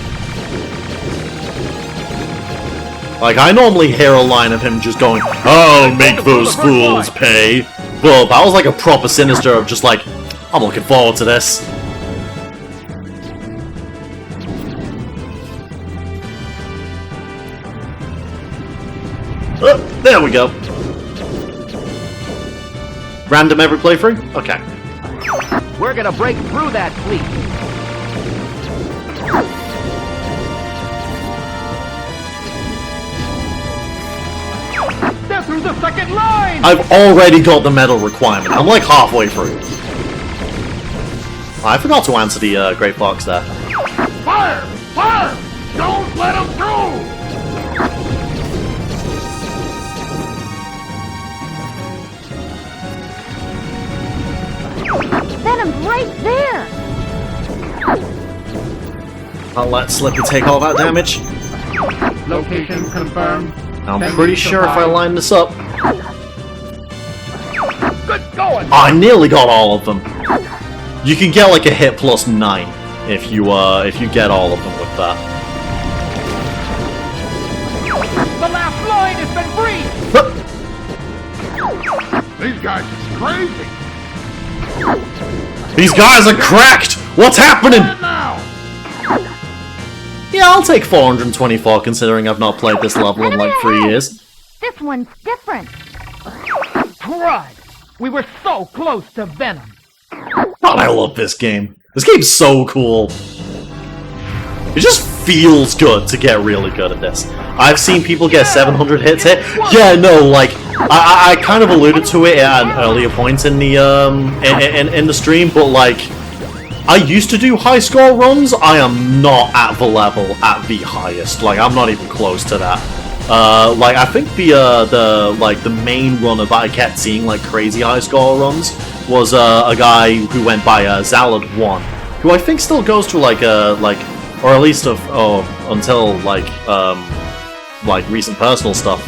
Like, I normally hear a line of him just going, "Oh, make those fools pay." But that was like a proper Sinister of just like, I'm looking forward to this. There we go. Random every playthrough? Okay. We're gonna break through that fleet. They're through the second line. I've already got the medal requirement. I'm like halfway through. I forgot to answer the Great Fox there. Fire! Fire! Don't let them through! Venom's right there. I'll let Slippy take all that damage. Location confirmed. I'm pretty sure if I line this up... Good going. I nearly got all of them. You can get like a hit plus 9 if you get all of them with that. The last line has been breached. These guys are crazy. These guys are cracked! What's happening? Now! Yeah, I'll take 424 considering I've not played this level in like 3 years. This one's different. Crud. We were so close to Venom. God, I love this game. This game's so cool. It just feels good to get really good at this. I've seen people get 700 hits hit. Yeah, no, like I kind of alluded to it at an earlier point in the in the stream, but like I used to do high score runs. I am not at the level at the highest. Like I'm not even close to that. Like I think the main runner that I kept seeing like crazy high score runs was a guy who went by Zalad1, who I think still goes to like or at least until like recent personal stuff.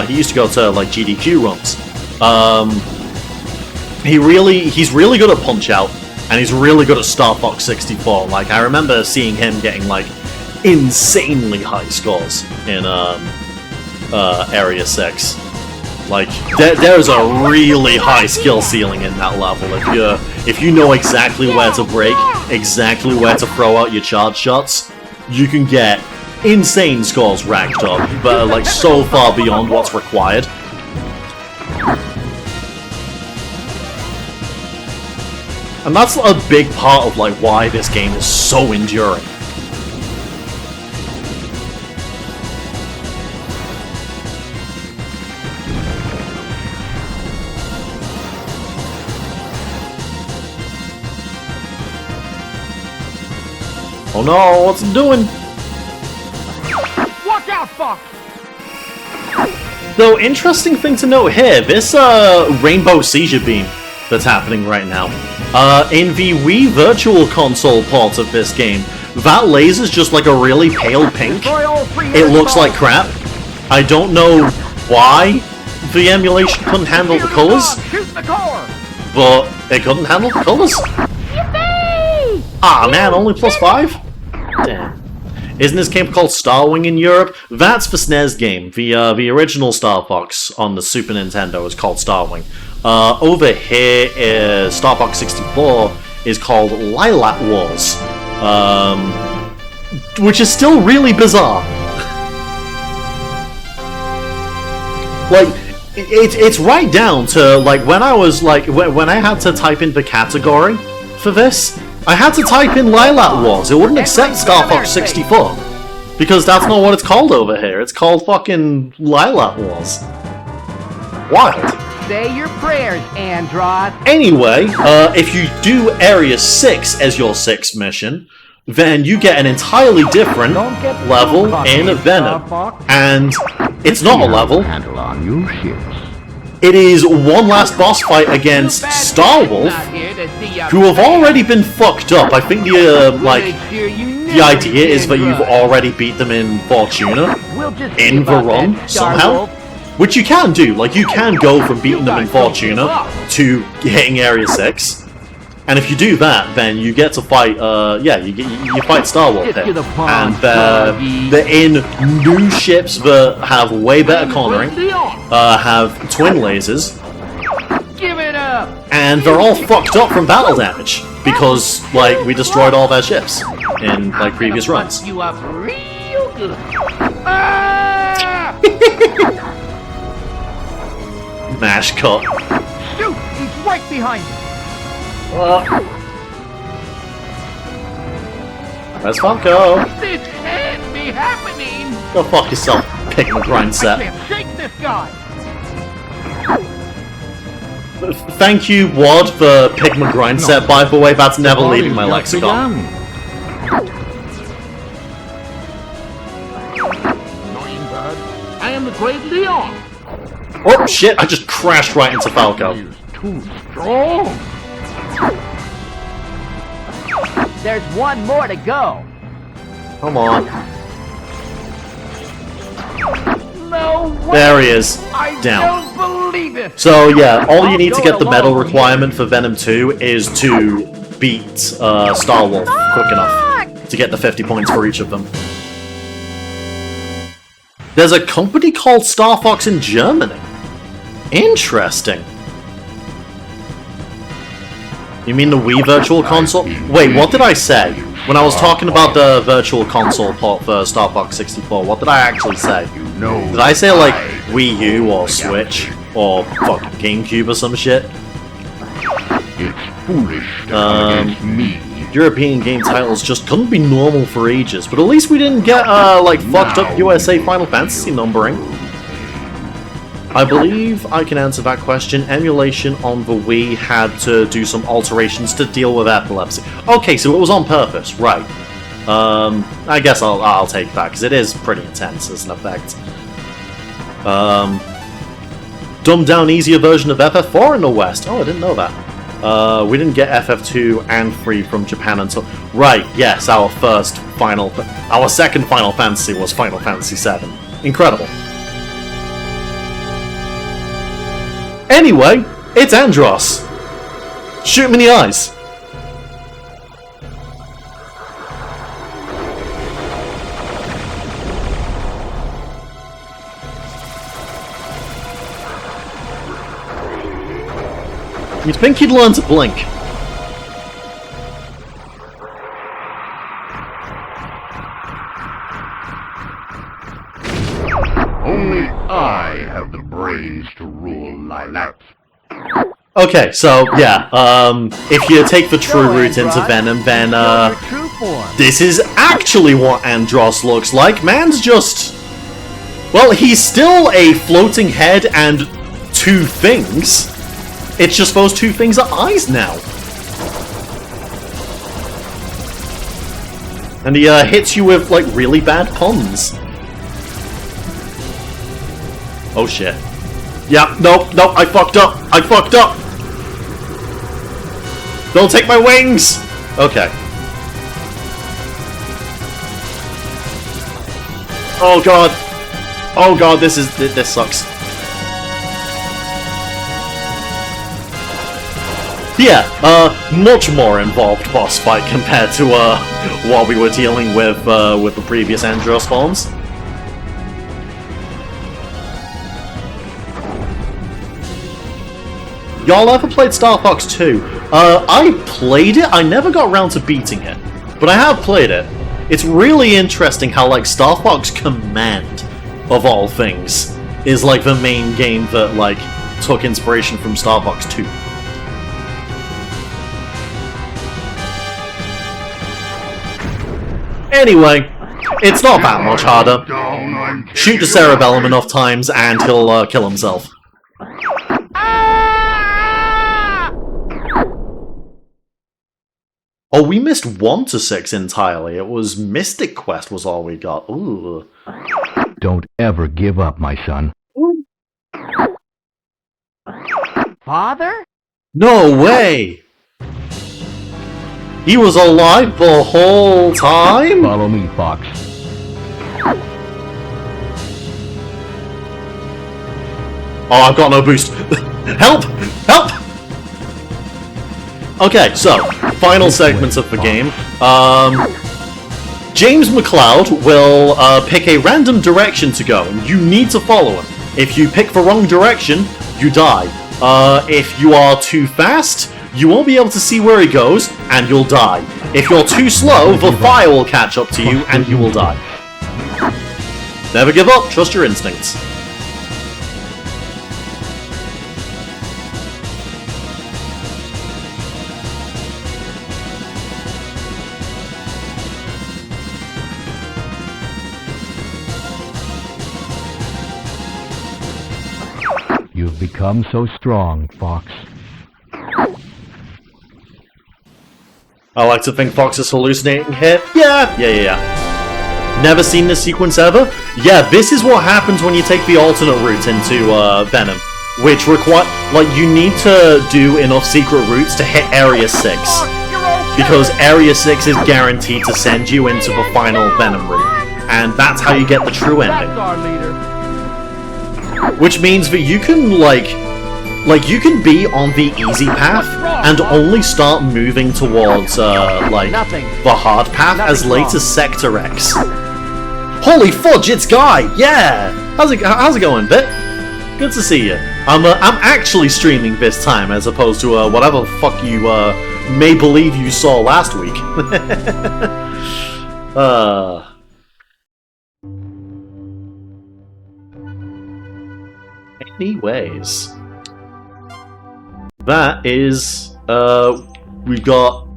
He used to go to like GDQ runs. He's really good at Punch Out, and he's really good at Star Fox 64. Like I remember seeing him getting like insanely high scores in Area 6. Like there's a really high skill ceiling in that level. If you know exactly where to break, exactly where to throw out your charge shots, you can get insane scores racked up, but like so far beyond what's required. And that's a big part of like why this game is so enduring. Oh no, what's it doing? Watch out, Fox! Though, interesting thing to note here, this rainbow seizure beam that's happening right now. In the Wii Virtual Console port of this game, that laser's just like a really pale pink. It looks like crap. I don't know why the emulation couldn't handle the colors, but it couldn't handle the colors. Ah man, only +5? Damn. Isn't this game called Starwing in Europe? That's the SNES game. The original Star Fox on the Super Nintendo is called Starwing. Over here, Star Fox 64 is called Lilac Wars, which is still really bizarre. Like, it's right down to, like, when I was, like, when I had to type in the category for this, I had to type in Lilac Wars. It wouldn't accept Star Fox 64. Because that's not what it's called over here. It's called fucking Lilac Wars. Wild. Say your prayers, Andros. Anyway, if you do Area 6 as your 6th mission, then you get an entirely different level in Venom. And it's not a level. Handle our new ships. It is one last boss fight against Starwolf, who have already been fucked up. I think the idea is that you've already beat them in Fortuna, in the run, somehow. Which you can do, like, you can go from beating them in Fortuna to hitting Area 6. And if you do that, then you get to fight, you fight Starwolf here. And they're in new ships that have way better cornering, have twin lasers, Give it up. and they're all fucked up from battle damage, because, like, we destroyed all their ships in, like, previous runs. You up real good. Ah! Mash cut. Shoot! He's right behind you. Where's Funko? This can't be happening. Go fuck yourself, Pigma Grind I Set. can't shake this guy. Thank you, Wad, for Pigma Grind Set. By the way, that's never leaving my lexicon. I am the great Leon. Oh shit, I just crashed right into Falco. He's too strong. There's one more to go. Come on. No way. There he is. I Down. don't believe it. So yeah, all you need to get the medal requirement for Venom 2 is to beat Starwolf quick enough to get the 50 points for each of them. There's a company called Star Fox in Germany. Interesting. You mean the Wii Virtual Console? Wait, what did I say? When I was talking about the Virtual Console port for Star Fox 64, what did I actually say? Did I say, like, Wii U or Switch? Or fucking GameCube or some shit? It's foolish to come against me. European game titles just couldn't be normal for ages, but at least we didn't get, like, fucked up USA Final Fantasy numbering. I believe I can answer that question. Emulation on the Wii had to do some alterations to deal with epilepsy. Okay, so it was on purpose, right. I guess I'll take that, because it is pretty intense as an effect. Dumbed down, easier version of FF4 in the West. Oh, I didn't know that. We didn't get FF2 and 3 from Japan until... Right, yes, our second Final Fantasy was Final Fantasy VII. Incredible. Anyway, it's Andros. Shoot him in the eyes. You'd think he'd learn to blink. Only I have the brains to rule Lilac. Okay, so, yeah, if you take the true route into Venom, then, True form. this is actually what Andros looks like. Man's just... Well, he's still a floating head and two things. It's just those two things are eyes now. And he hits you with, like, really bad puns. Oh shit. Yeah, nope, I fucked up. Don't take my wings! Okay. Oh god, this sucks. Yeah, much more involved boss fight compared to what we were dealing with the previous Andros forms. Y'all ever played Star Fox 2? I played it, I never got around to beating it, but I have played it. It's really interesting how, like, Star Fox Command, of all things, is, like, the main game that, like, took inspiration from Star Fox 2. Anyway, it's not that much harder. Shoot the cerebellum enough times and he'll kill himself. Oh, we missed 1 to 6 entirely. It was Mystic Quest was all we got. Ooh. Don't ever give up, my son. Father? No way! He was alive the whole time? Follow me, Fox. Oh, I've got no boost. Help! Help! Okay, so, final segment of the game. James McLeod will pick a random direction to go, and you need to follow him. If you pick the wrong direction, you die. If you are too fast, you won't be able to see where he goes, and you'll die. If you're too slow, the fire will catch up to you, and you will die. Never give up, trust your instincts. You've become so strong, Fox. I like to think Fox is hallucinating here. Yeah. Never seen this sequence ever? Yeah, this is what happens when you take the alternate route into Venom. Which require, like, you need to do enough secret routes to hit Area 6. Because Area 6 is guaranteed to send you into the final Venom route. And that's how you get the true ending. That's our leader. Which means that you can, like, you can be on the easy path and only start moving towards, like, the hard path as late as Sector X. Holy fudge, it's Guy! Yeah! How's it going, Bit? Good to see you. I'm actually streaming this time as opposed to, whatever the fuck you, may believe you saw last week. Anyways. That is, we've got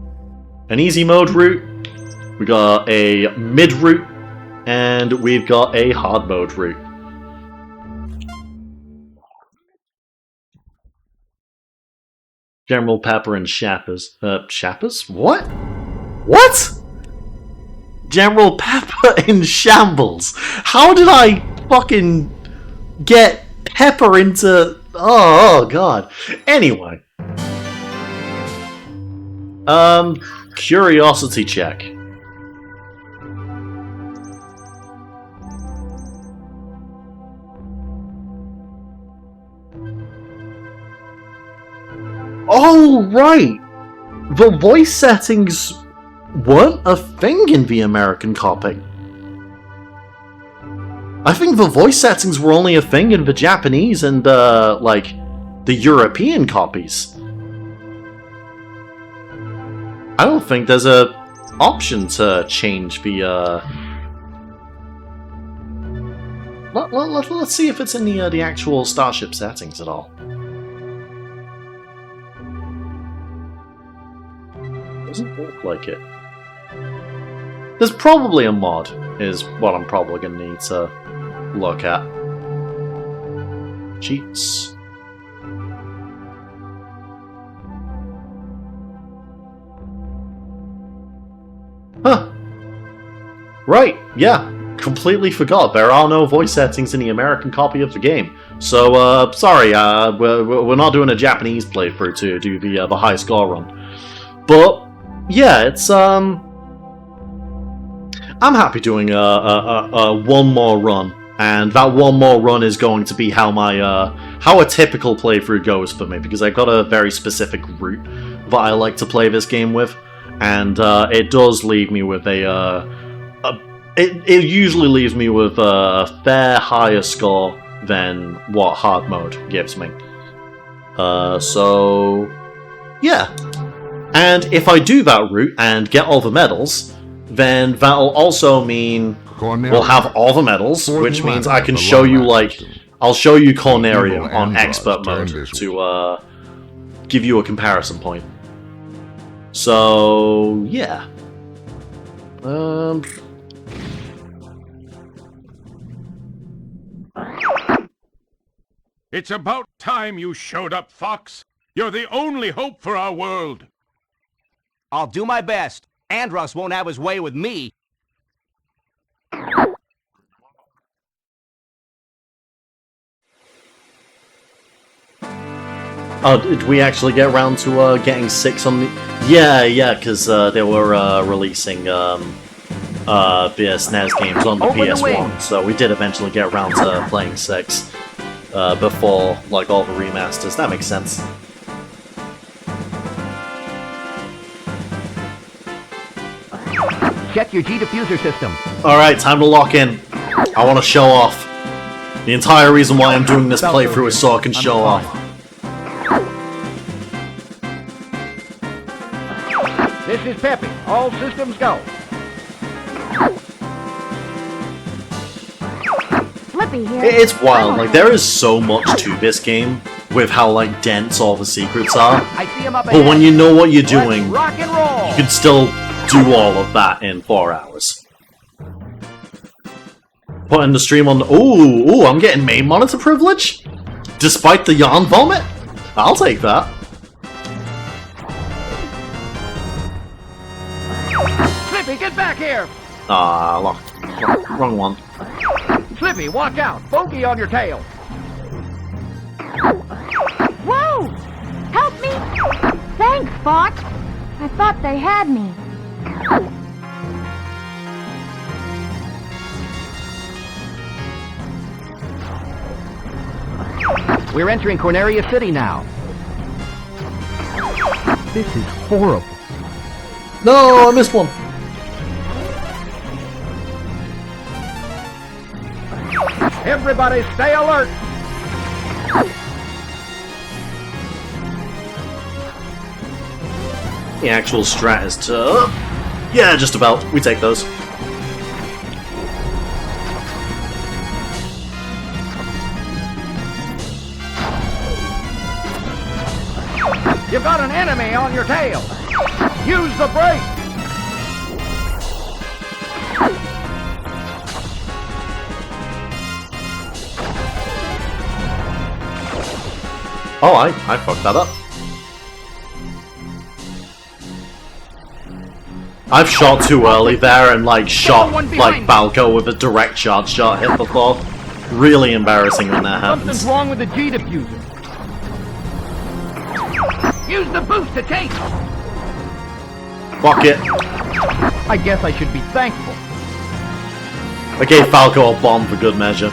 an easy mode route, we got a mid route, and we've got a hard mode route. General Pepper and Shappers. Shappers? What? What? General Pepper in shambles. How did I fucking get Pepper into... Oh god. Anyway. Curiosity check. Oh, right! The voice settings weren't a thing in the American copy. I think the voice settings were only a thing in the Japanese and, like, the European copies. I don't think there's a option to change the, Let's see if it's in the actual Starship settings at all. Doesn't look like it. There's probably a mod, is what I'm probably going to need to look at. Cheats. Huh. Right, yeah. Completely forgot. There are no voice settings in the American copy of the game. So, sorry, we're not doing a Japanese playthrough to do the high score run. But, yeah, it's, I'm happy doing one more run, and that one more run is going to be how my how a typical playthrough goes for me, because I've got a very specific route that I like to play this game with, and it does leave me with it usually leaves me with a fair higher score than what hard mode gives me. So yeah. And if I do that route and get all the medals, then that'll also mean we'll have all the medals, which means I can show you, like, I'll show you Corneria on expert mode to give you a comparison point. So yeah. It's about time you showed up, Fox. You're the only hope for our world. I'll do my best. Andros won't have his way with me. Oh, did we actually get around to getting 6 on the... Yeah, because they were releasing SNES games on the PS1, so we did eventually get around to playing 6 before, like, all the remasters. That makes sense. Check your G diffuser system. Alright, time to lock in. I want to show off. The entire reason why I'm doing this playthrough is so I can show off. This is Peppy. All systems go. Flippy here. It's wild, like, there is so much to this game with how, like, dense all the secrets are. I see him up But ahead. when you know what you're doing, Let's rock and roll. you can still do all of that in 4 hours. Putting the stream on the... Ooh, I'm getting main monitor privilege? Despite the yarn vomit? I'll take that. Flippy, get back here. Ah, wrong one. Flippy, watch out. Bogey on your tail. Whoa! Help me! Thanks, Fox. I thought they had me. We're entering Corneria City now. This is horrible. No, I missed one. Everybody stay alert. The actual strat is to... Yeah, just about. We take those. You've got an enemy on your tail. Use the brake. Oh, I fucked that up. I've shot too early there and, like, shot, like, Falco with a direct charge shot hit before. Really embarrassing when that happens. Something's wrong with the G diffuser. Use the boost to take. Fuck it. I guess I should be thankful. I gave Falco a bomb for good measure.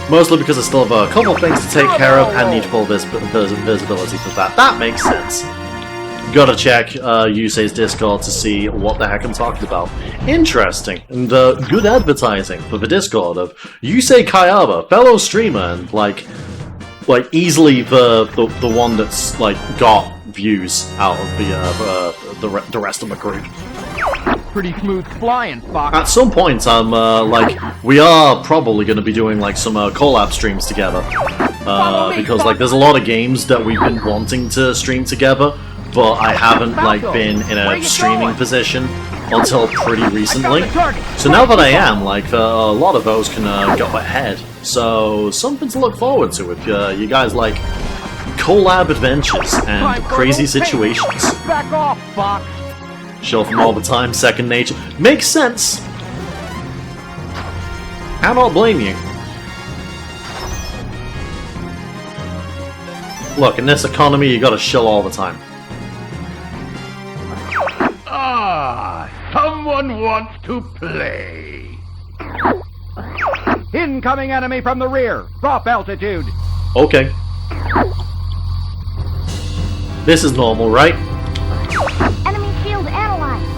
Mostly because I still have a couple things to take care of and need full visibility for that. That makes sense. Gotta check Yusei's Discord to see what the heck I'm talking about. Interesting, and good advertising for the Discord of Yusei Kayaba, fellow streamer, and like easily the one that's like got views out of the rest of the group. Pretty smooth flying, Fox. At some point, I'm like, we are probably going to be doing like some collab streams together, because like there's a lot of games that we've been wanting to stream together, but I haven't like been in a streaming position until pretty recently. So now that I am, like, a lot of those can go ahead. So something to look forward to if you guys like collab adventures and crazy situations. Back off, Fox. Show from all the time, second nature. Makes sense! Cannot blame you. Look, in this economy, you gotta shill all the time. Ah, someone wants to play. Incoming enemy from the rear. Drop altitude. Okay. This is normal, right? Enemy shield analyzed.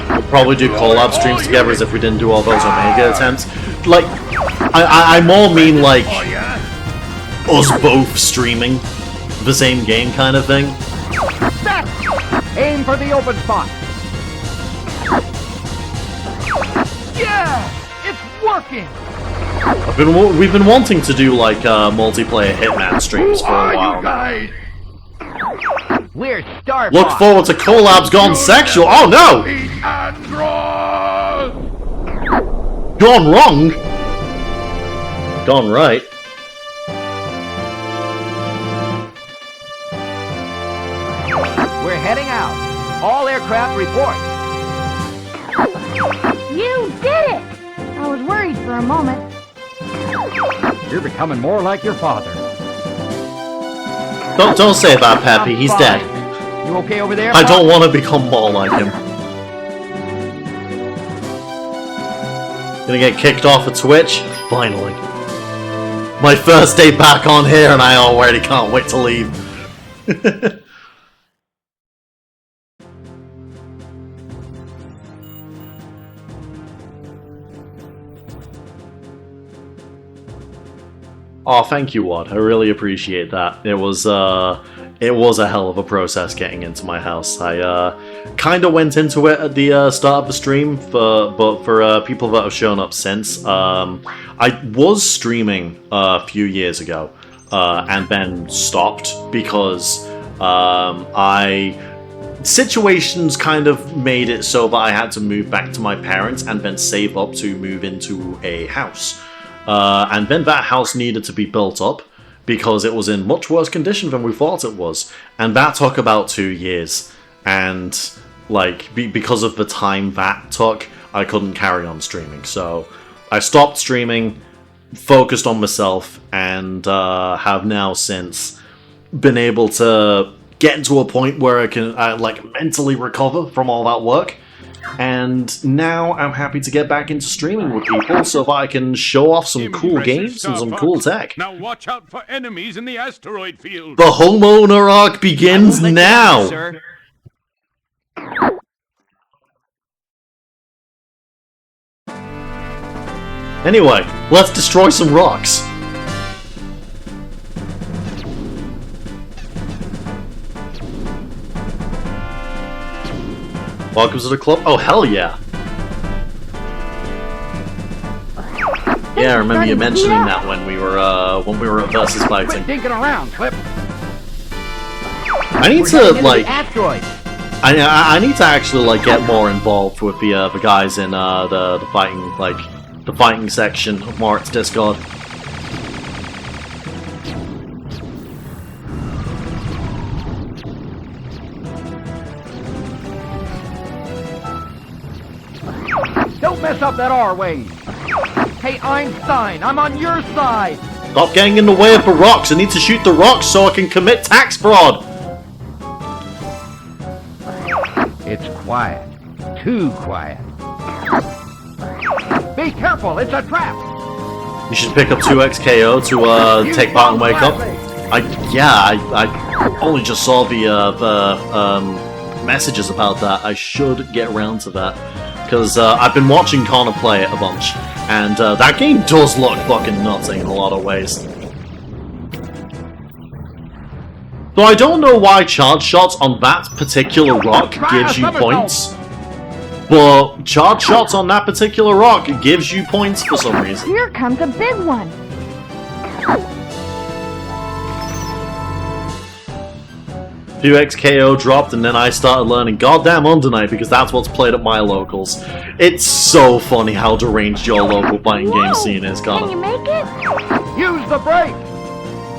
We'll probably do collab streams together as if we didn't do all those Omega attempts. like, I more mean like us both streaming the same game kind of thing. Set! Aim for the open spot. Yeah! It's working! We've been wanting to do like multiplayer Hitman streams for a while now. We're Star Look Fox. forward to collabs gone sexual. Oh no! Gone wrong? Gone right. We're heading out. All aircraft report. You did it! I was worried for a moment. You're becoming more like your father. Don't say that, Pappy. He's dead. You okay over there? I don't want to become more like him. Gonna get kicked off of Twitch? Finally. My first day back on here and I already can't wait to leave. Oh, thank you, Wad. I really appreciate that. It was a hell of a process getting into my house. I kind of went into it at the start of the stream, but for people that have shown up since, I was streaming a few years ago and then stopped because situations kind of made it so that I had to move back to my parents and then save up to move into a house. And then that house needed to be built up because it was in much worse condition than we thought it was. And that took about 2 years. And, like, because of the time that took, I couldn't carry on streaming. So I stopped streaming, focused on myself, and have now since been able to get into a point where I can, like, mentally recover from all that work. And now I'm happy to get back into streaming with people so that I can show off some cool games and some cool tech. Now watch out for enemies in the asteroid field. The homeowner arc begins now! Sir. Anyway, let's destroy some rocks. Welcome to the club. Oh, hell yeah. Yeah, I remember you mentioning that when we were at versus fighting. Quit dinking around, Clip. I need We're to heading into like the asteroid. I need to actually like get more involved with the guys in the fighting section of Morit's Discord. Don't mess up that R-Wing. Hey, Einstein, I'm on your side. Stop getting in the way of the rocks. I need to shoot the rocks so I can commit tax fraud. It's quiet. Too quiet. Be careful, it's a trap. You should pick up 2XKO to take part in Wake Up. I only just saw the messages about that. I should get around to that. Because I've been watching Connor play it a bunch, and that game does look fucking nuts in a lot of ways. So I don't know why charge shots on that particular rock gives you points, but charge shots on that particular rock gives you points for some reason. Here comes a big one. 2XKO dropped, and then I started learning goddamn Undernight because that's what's played at my locals. It's so funny how deranged your local fighting game scene is, Can Connor. you make it? Use the brake.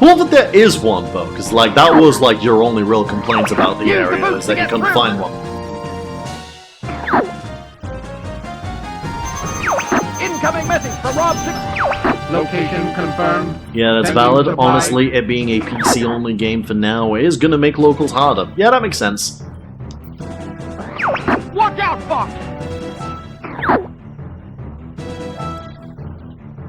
Well, that there is one, though, because like that was like your only real complaint about the area, is that you couldn't find one. Incoming message from Rob 6. Location confirmed. Yeah, that's Sending valid. supply. Honestly, it being a PC-only game for now is gonna make locals harder. Yeah, that makes sense. Watch out, Fox.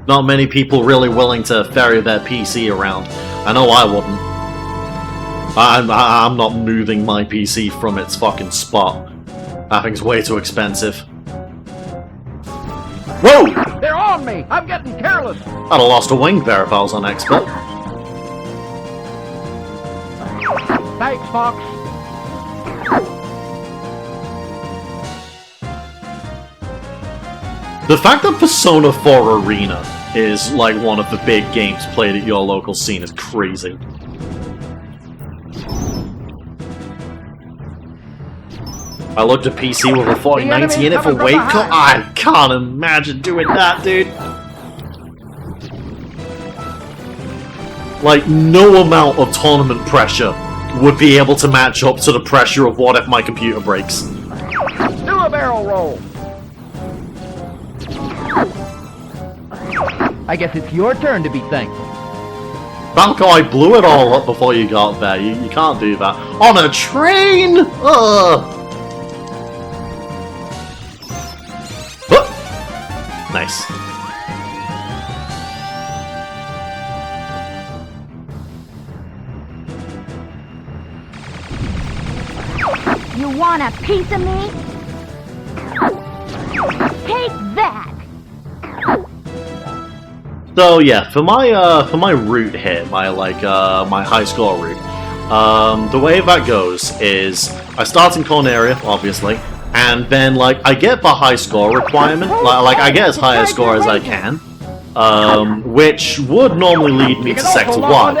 Not many people really willing to ferry their PC around. I know I wouldn't. I'm not moving my PC from its fucking spot. That thing's way too expensive. Whoa! They're on me! I'm getting careless! I'd have lost a wing there if I was on expert. Thanks, Fox. The fact that Persona 4 Arena is like one of the big games played at your local scene is crazy. I looked at PC with a 4090 in it for weight cut. I can't imagine doing that, dude. Like, no amount of tournament pressure would be able to match up to the pressure of what if my computer breaks. Do a barrel roll. I guess it's your turn to be thankful. Falco, I blew it all up before you got there. You can't do that. On a train? Ugh. Nice. You want a piece of me? Take that! So yeah, for my route here, my my high score route, the way that goes is I start in Corneria, obviously, and then like I get the high score requirement, like I get as high a score as I can, which would normally lead me to Sector Y.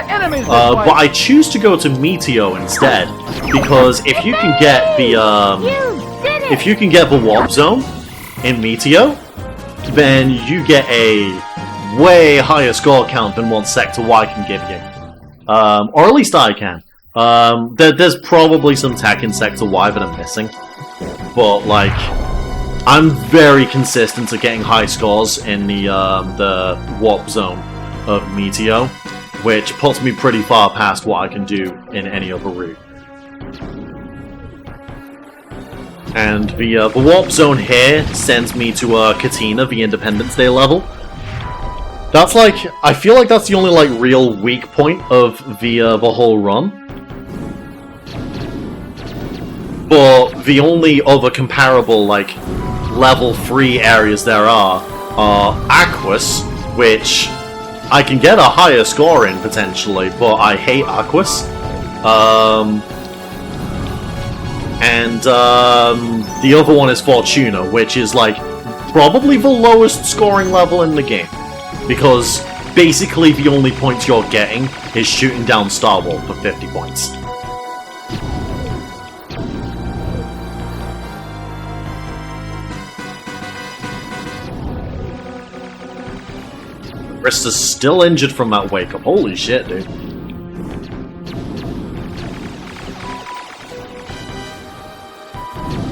But I choose to go to Meteo instead, because if you can get the warp zone in Meteo, then you get a way higher score count than what Sector Y can give you. Or at least I can. There's probably some tech in Sector Y that I'm missing. But, like, I'm very consistent at getting high scores in the warp zone of Meteo, which puts me pretty far past what I can do in any other route. And the warp zone here sends me to Katina, the Independence Day level. That's like, I feel like that's the only like real weak point of the whole run. But the only other comparable like level 3 areas there are Aquas, which I can get a higher score in potentially, but I hate Aquas. And the other one is Fortuna, which is like probably the lowest scoring level in the game, because basically the only points you're getting is shooting down Star Wall for 50 points. Krista's still injured from that wake up. Holy shit, dude.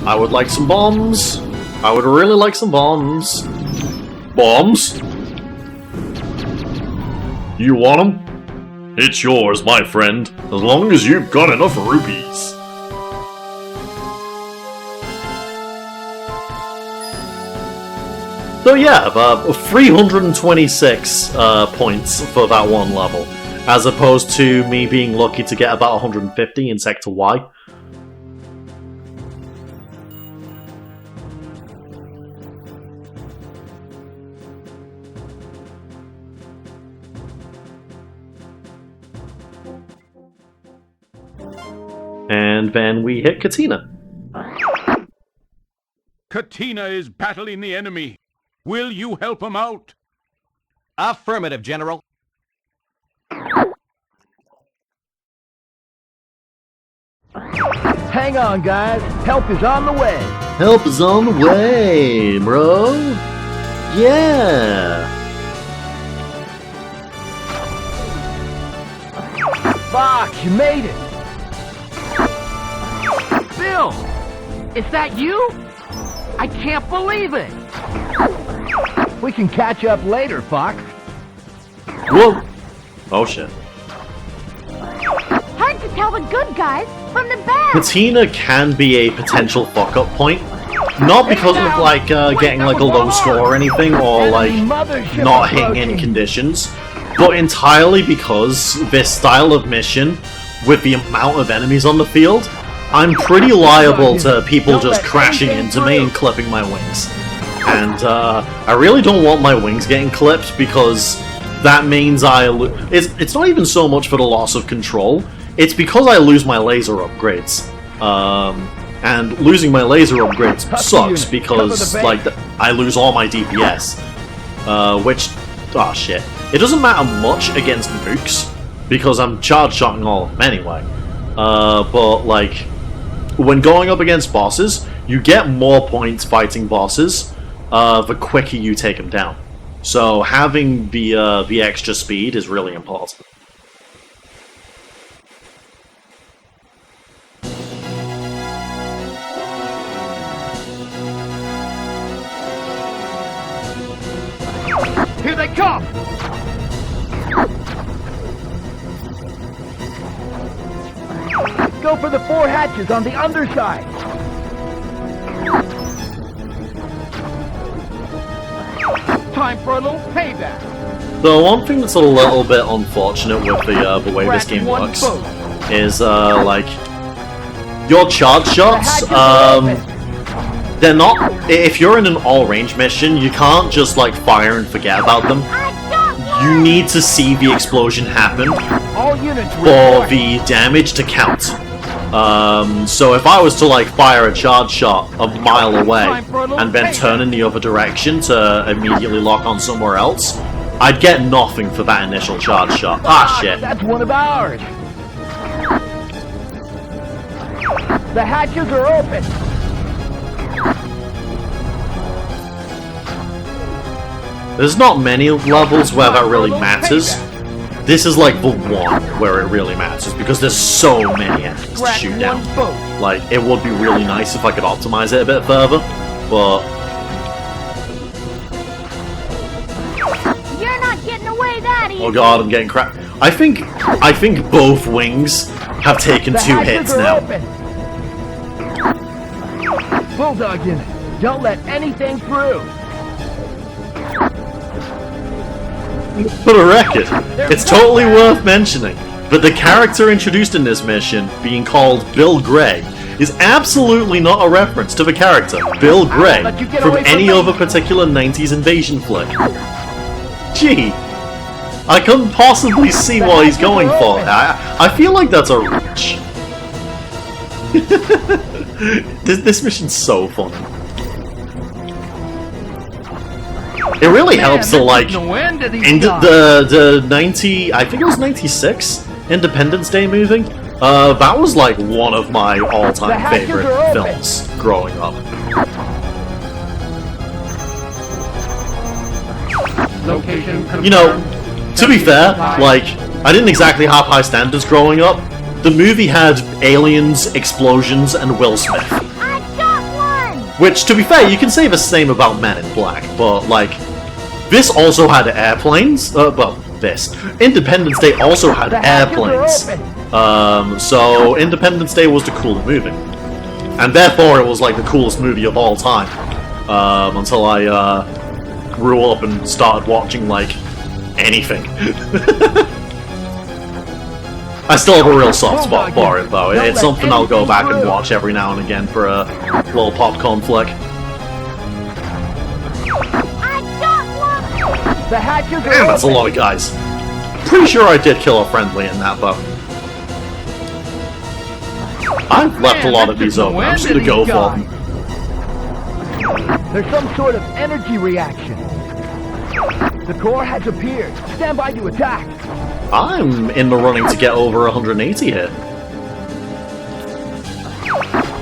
I would like some bombs. I would really like some bombs. Bombs? You want them? It's yours, my friend, as long as you've got enough rupees. So yeah, 326 points for that one level, as opposed to me being lucky to get about 150 in Sector Y. And then we hit Katina. Katina is battling the enemy. Will you help him out? Affirmative, General. Hang on, guys. Help is on the way. Help is on the way, bro. Yeah. Fox, you made it. Bill, is that you? I can't believe it. We can catch up later, Fox. Whoa. Oh shit. Hard to tell the good guys from the bad. Katina can be a potential fuck-up point. Not because of, like, getting, like, a low score or anything, or, like, not hitting any conditions, but entirely because this style of mission, with the amount of enemies on the field, I'm pretty liable to people just crashing into me and clipping my wings. And I really don't want my wings getting clipped because that means it's not even so much for the loss of control, it's because I lose my laser upgrades. And losing my laser upgrades sucks because like I lose all my DPS. Which, oh shit. It doesn't matter much against nukes because I'm charge shotting all of them anyway. But like when going up against bosses, you get more points fighting bosses the quicker you take them down. So having the extra speed is really important. Here they come! Go for the 4 hatches on the underside! Time for a little payback! The one thing that's a little bit unfortunate with the way this game works is, like, your charge shots, they're not... If you're in an all-range mission, you can't just, like, fire and forget about them. You need to see the explosion happen for the damage to count. So if I was to, like, fire a charge shot a mile away and then turn in the other direction to immediately lock on somewhere else, I'd get nothing for that initial charge shot. Ah, shit. That's one of ours! The hatches are open! There's not many levels where that really matters. This is like the one where it really matters because there's so many enemies to shoot down. Like, it would be really nice if I could optimize it a bit further, but... You're not getting away that easy. Oh god, I'm getting crap. I think both wings have taken 2 hits now. Bulldog in it. Don't let anything through. For the record, it's totally worth mentioning that the character introduced in this mission, being called Bill Gray, is absolutely not a reference to the character Bill Gray from any other particular 90s invasion flick. Gee, I couldn't possibly see what he's going for. I feel like that's a reach. This mission's so fun. It really helps to, like, in the 90, I think it was 96 Independence Day movie. That was like one of my all-time favorite films growing up. You know, to be fair, like, I didn't exactly have high standards growing up. The movie had aliens, explosions, and Will Smith. I got one! Which, to be fair, you can say the same about Men in Black, but, like, this also had airplanes. Independence Day also had airplanes. So Independence Day was the cooler movie. And therefore it was, like, the coolest movie of all time. Until I, grew up and started watching, like, anything. I still have a real soft spot for it, though. It's something I'll go back and watch every now and again for a little popcorn flick. The hatches are Man, that's a lot of guys. Pretty sure I did kill a friendly in that, though. I've left a lot of these open. I'm just gonna go for them. There's some sort of energy reaction. The core has appeared. Stand by to attack. I'm in the running to get over 180 here.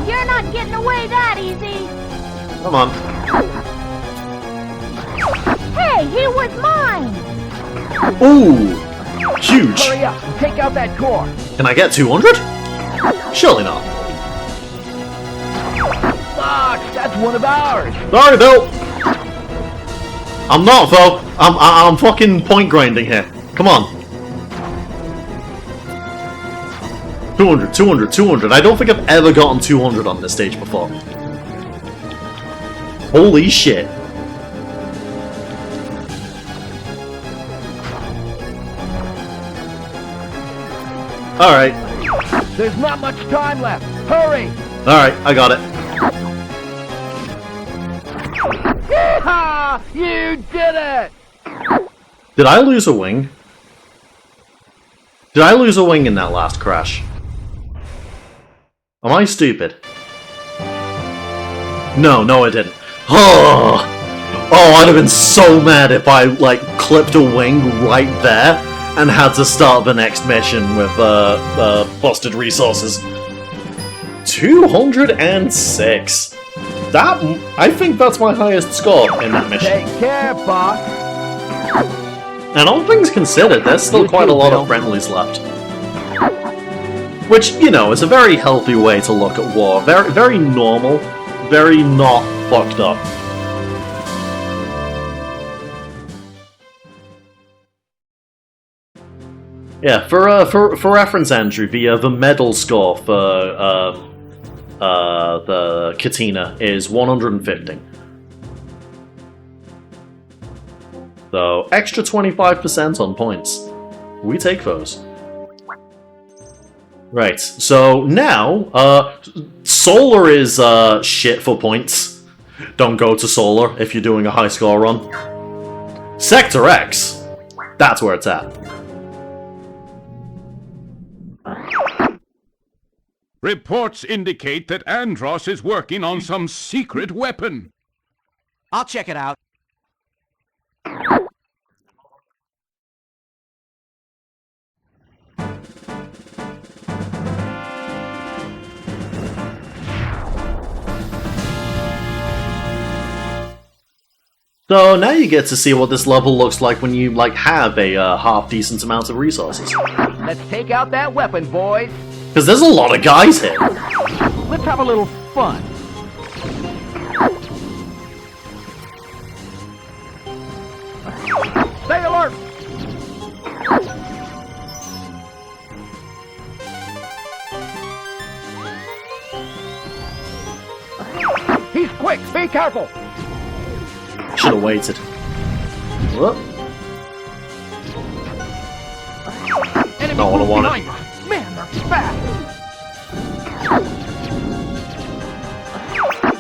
You're not getting away that easy. Come on. Hey, he was mine. Ooh! Huge! Hurry up and take out that core. Can I get 200? Surely not. Fuck, that's one of ours. Sorry, Bill! I'm not, though. I'm fucking point grinding here. Come on. 200, 200, 200. I don't think I've ever gotten 200 on this stage before. Holy shit. Alright. There's not much time left. Hurry! Alright, I got it. Ha! You did it! Did I lose a wing? Did I lose a wing in that last crash? Am I stupid? No, I didn't. Oh, I'd have been so mad if I, like, clipped a wing right there and had to start the next mission with, busted resources. 206. I think that's my highest score in that mission. Take care, boss. And all things considered, there's still You quite too, a lot Bill. of friendlies left. Which, you know, is a very healthy way to look at war. Very, very normal. Very not fucked up. Yeah, for reference, Andrew, the medal score for the Katina is 150. So, extra 25% on points. We take those. Right, so now, Solar is shit for points. Don't go to Solar if you're doing a high score run. Sector X, that's where it's at. Reports indicate that Andros is working on some secret weapon. I'll check it out. So now you get to see what this level looks like when you, like, have a half-decent amount of resources. Let's take out that weapon, boys. Because there's a lot of guys here. Let's have a little fun. Stay alert! He's quick! Be careful! Should have waited. Whoop. Enemy Not what I move wanted. behind us. Man, they're fast!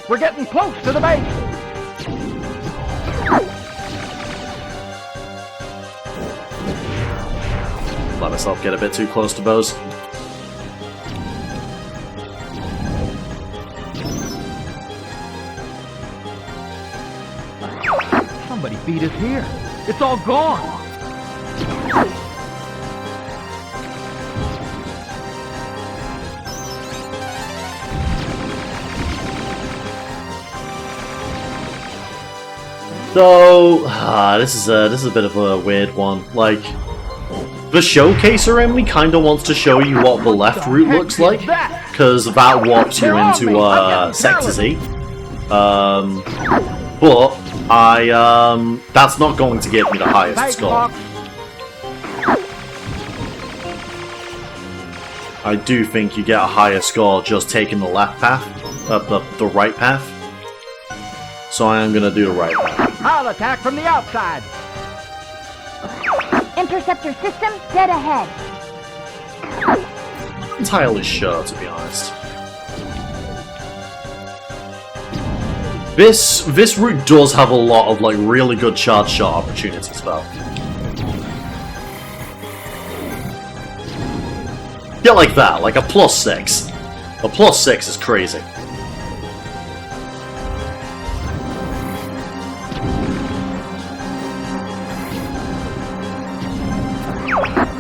We're getting close to the base! Let myself get a bit too close to Bose. Somebody beat us here. It's all gone. So, this is a bit of a weird one. Like, the showcaser only kind of wants to show you what the left route looks like, because that warps you into Sector Z. But that's not going to give me the highest score. I do think you get a higher score just taking the left path, the right path. So I am gonna do the right path. I'll attack from the outside. Interceptor system dead ahead. Not entirely sure, to be honest. This route does have a lot of, like, really good charge shot opportunities, though. Get like that, like a +6. A +6 is crazy.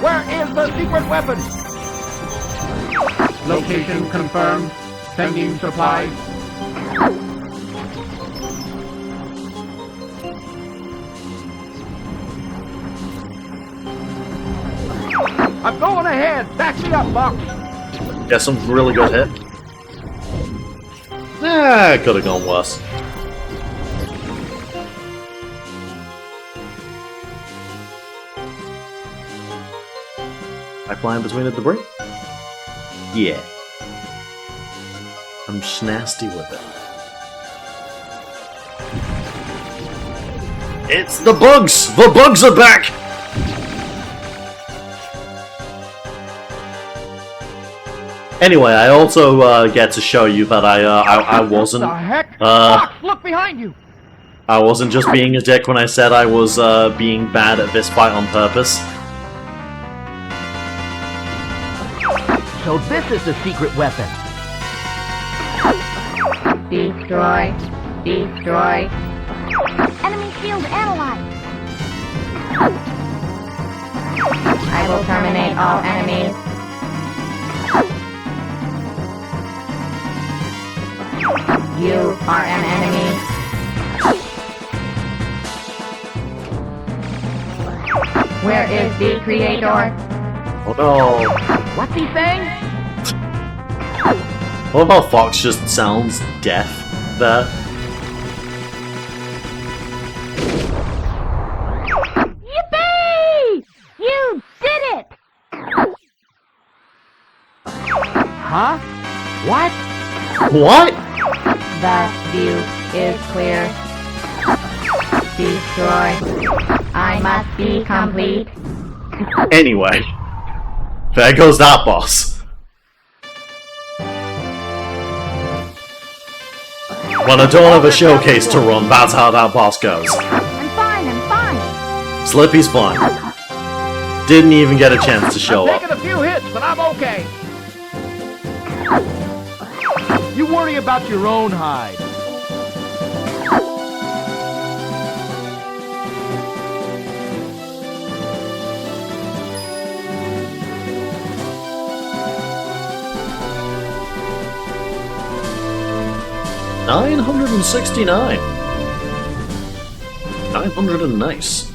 Where is the secret weapon? Location confirmed. Sending supplies. I'm going ahead. Back me up, Buck. Get some really good hit. It could have gone worse. I flying between the debris? Yeah. I'm snasty with it. It's the bugs! The bugs are back! Anyway, I also get to show you that I wasn't. The heck? Uh, Fox, look behind you. I wasn't just being a dick when I said I was being bad at this fight on purpose. So this is the secret weapon. Destroy. Destroy. Enemy shield analyzed. I will terminate all enemies. You are an enemy. Where is the creator? Oh no. What's he saying? What about Fox just sounds deaf there? Yippee! You did it! Huh? What? What? The view is clear. Destroy. I must be complete. Anyway. There goes that boss. When I don't have a showcase to run, that's how that boss goes. I'm fine. Slippy's fine. Didn't even get a chance to show I've up. taken a few hits, but I'm okay. You worry about your own hide. $969. 900 and nice.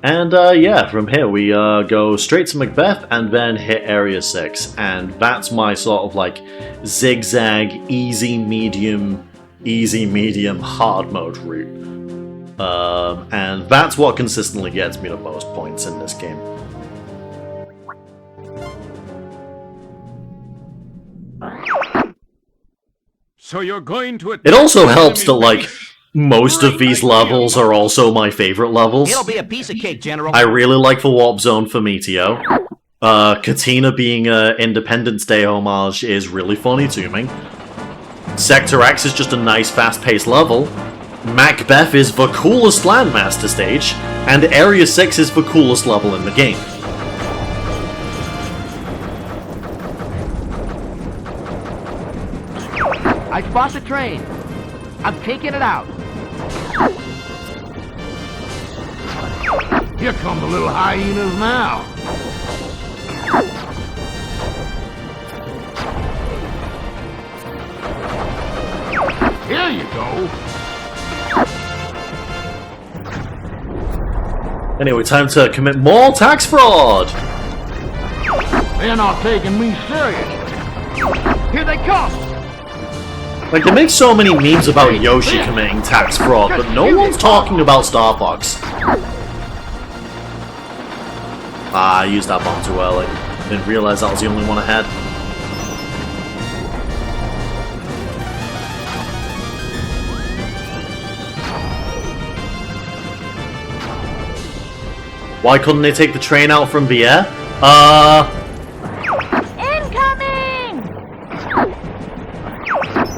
And yeah, from here we go straight to Macbeth and then hit Area 6. And that's my sort of like zigzag, easy, medium, hard mode route. And that's what consistently gets me the most points in this game. So you're going to It also helps that, like, most of these levels are also my favorite levels. It'll be a piece of cake, General. I really like the Warp Zone for Meteo. Katina being a Independence Day homage is really funny to me. Sector X is just a nice fast-paced level. Macbeth is the coolest Landmaster stage, and Area 6 is the coolest level in the game. I spot the train. I'm taking it out. Here come the little hyenas now. Here you go. Anyway, time to commit more tax fraud! They're not taking me serious. Here they come. Like, they make so many memes about Yoshi committing tax fraud, but no one's talking about Star Fox. Ah, I used that bomb too early. Didn't realize that was the only one I had. Why couldn't they take the train out from the air? Incoming!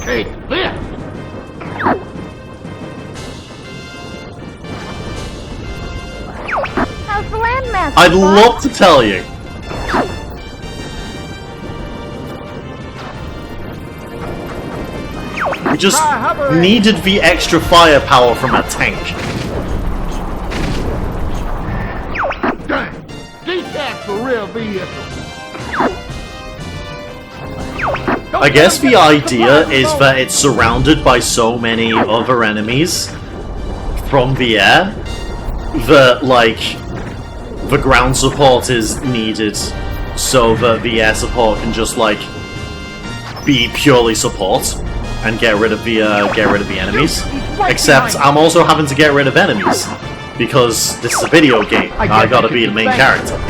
Take this. How's the landmaster? I'd boss? love to tell you. We just needed the extra firepower from a tank. Dang. Detach the rear vehicle. I guess the idea is that it's surrounded by so many other enemies from the air that, like, the ground support is needed so that the air support can just, like, be purely support and get rid of the enemies. Except I'm also having to get rid of enemies because this is a video game. I gotta be the main character.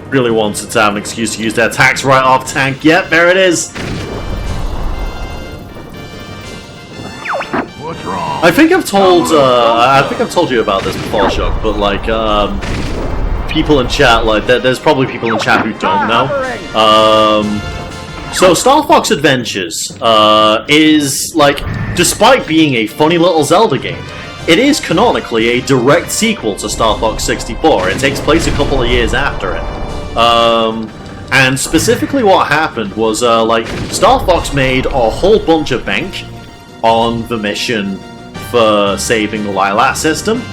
Really wanted to have an excuse to use their tax write-off tank. Yep, there it is. What's wrong? I think I've told you about this before, Shook, but like people in chat, like there's probably people in chat who don't know. So Star Fox Adventures is like, despite being a funny little Zelda game, it is canonically a direct sequel to Star Fox 64. It takes place a couple of years after it. And specifically what happened was like Star Fox made a whole bunch of bank on the mission for saving the Lilat system.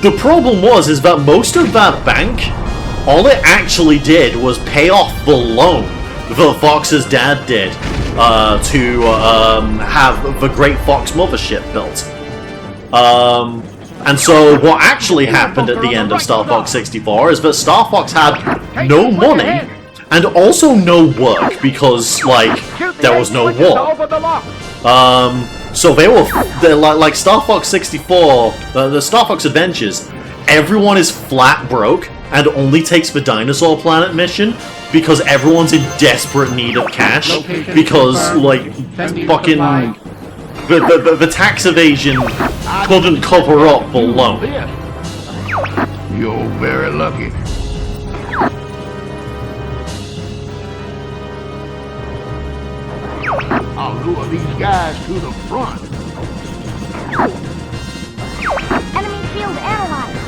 The problem is that most of that bank, all it actually did was pay off the loan that Fox's dad did to have the Great Fox Mothership built. And so what actually happened at the end of Star Fox 64 is that Star Fox had no money and also no work because, like, there was no war. So they're like Star Fox 64, the Star Fox Adventures, everyone is flat broke and only takes the Dinosaur Planet mission because everyone's in desperate need of cash because, like, fucking the tax evasion couldn't cover up the loan. You're very lucky. I'll lure these guys to the front. Enemy field analyzed.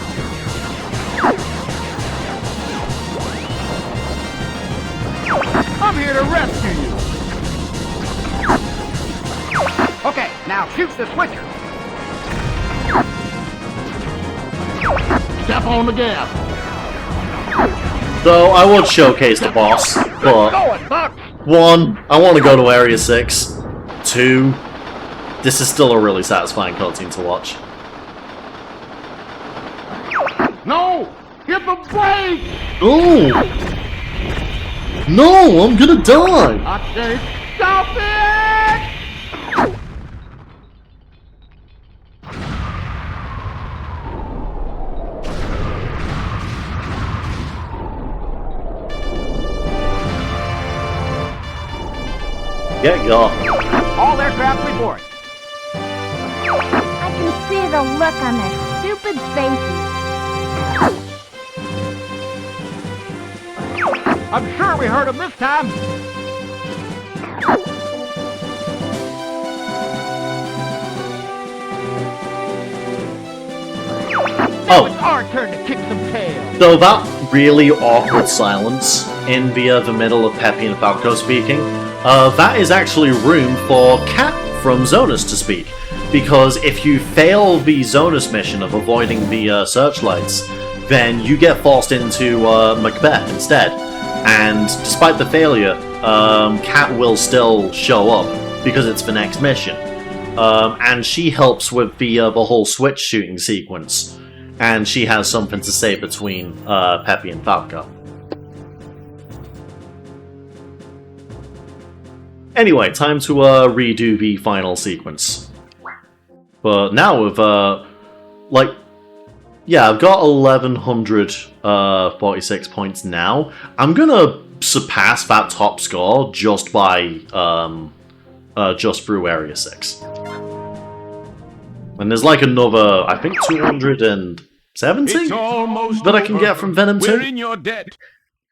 I'm here to rescue you. Okay, now shoot the switcher. Step on the gas. So I would showcase the boss, but Go it, Buck. 1, I want to go to Area 6. 2, this is still a really satisfying cutscene to watch. No! Hit the brake! Oh! No, I'm gonna die! I can't stop it! Get off. All aircraft report. I can see the look on their stupid faces. I'm sure we heard him this time. Oh. It's our turn to kick some tail. So that really awkward silence in the middle of Peppy and Falco speaking, that is actually room for Cat from Zonus to speak. Because if you fail the Zonus mission of avoiding the searchlights, then you get forced into Macbeth instead. And despite the failure, Cat will still show up because it's the next mission. And she helps with the whole switch shooting sequence. And she has something to say between Peppy and Falco. Anyway, time to redo the final sequence. But now with, like, yeah, I've got 1,146 points now. I'm gonna surpass that top score just by, just through Area 6. And there's like another, I think, 270 that I can get from Venom 2. We're in your debt.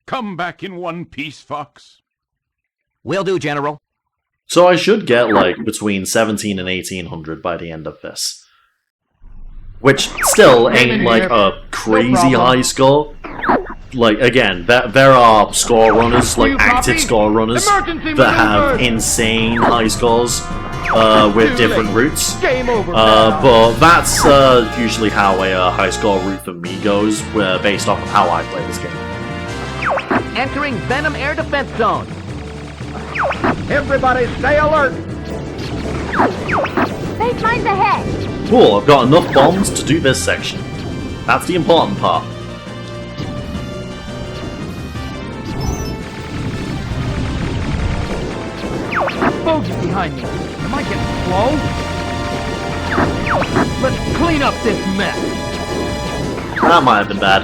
Come back in one piece, Fox. Will do, General. So I should get like between 17 and 1800 by the end of this. Which still ain't like a crazy high score. Like, again, there are score runners, like active score runners, that have insane high scores with different routes. But that's usually how a high score route for me goes, based off of how I play this game. Entering Venom Air Defense Zone. Everybody stay alert. Space lines ahead. Cool, I've got enough bombs to do this section. That's the important part. Bogey behind me. Am I getting slow? Let's clean up this mess. That might have been bad.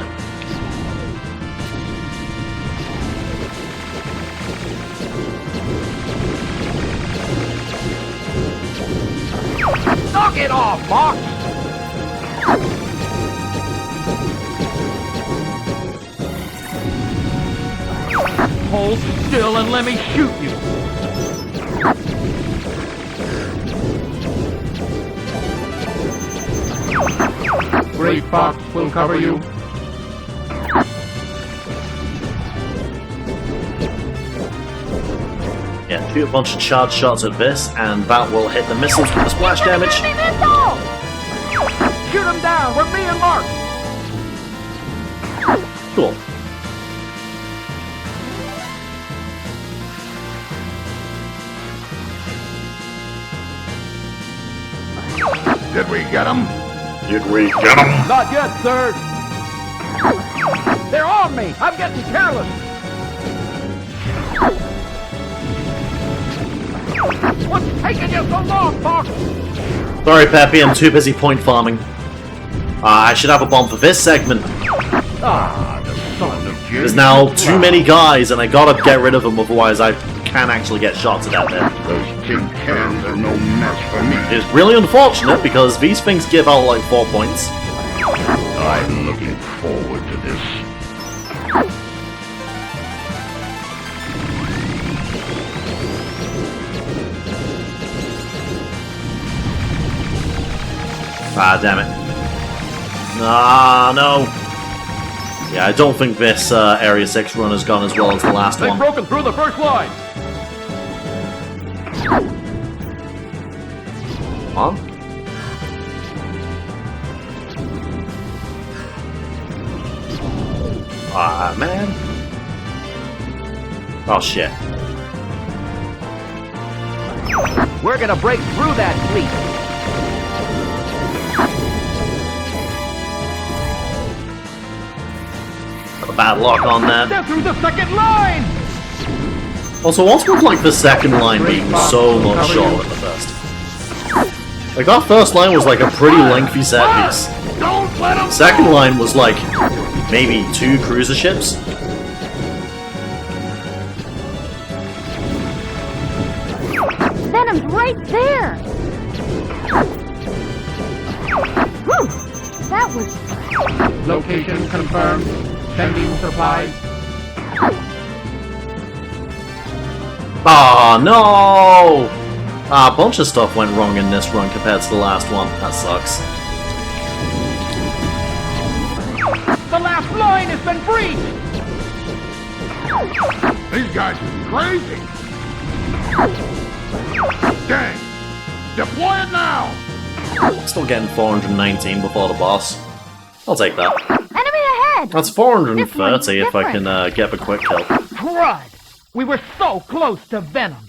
it off, Fox! Hold still and let me shoot you. Great Fox will cover you. Yeah, shoot a bunch of charge shots at this, and that will hit the missiles with the splash damage. Enemy missile! Shoot him down. We're being marked. Cool. Did we get him? Did we get him? Not yet, sir. They're on me. I'm getting careless. What's taking you so long, Fox? Sorry, Peppy, I'm too busy point farming. I should have a bomb for this segment. Ah, the son of Jim. There's now too many guys, and I gotta get rid of them, otherwise I can actually get shot to death there. Those tin cans are no mess for me. It's really unfortunate, because these things give out like 4 points. I'm looking forward to this. Ah, damn it. Ah, no. Yeah, I don't think this Area 6 run has gone as well as the last They've one. broken through the first line. Huh? Ah, man. Oh, shit. We're gonna break through that fleet. Got a bad lock on that. They're through the second line. Also, what's with like the second line being so much shorter than the first? Like that first line was like a pretty lengthy set piece. Don't let him Second line was like maybe 2 cruiser ships. Venom's right there! Whew! That was... Location confirmed. Sending supplies. Ah, no! Ah, a bunch of stuff went wrong in this run compared to the last one. That sucks. The last line has been breached. These guys are crazy. Dang. Deploy it now. Still getting 419 before the boss. I'll take that. Enemy ahead! That's 430 if I can get the quick kill. Crud! We were so close to Venom.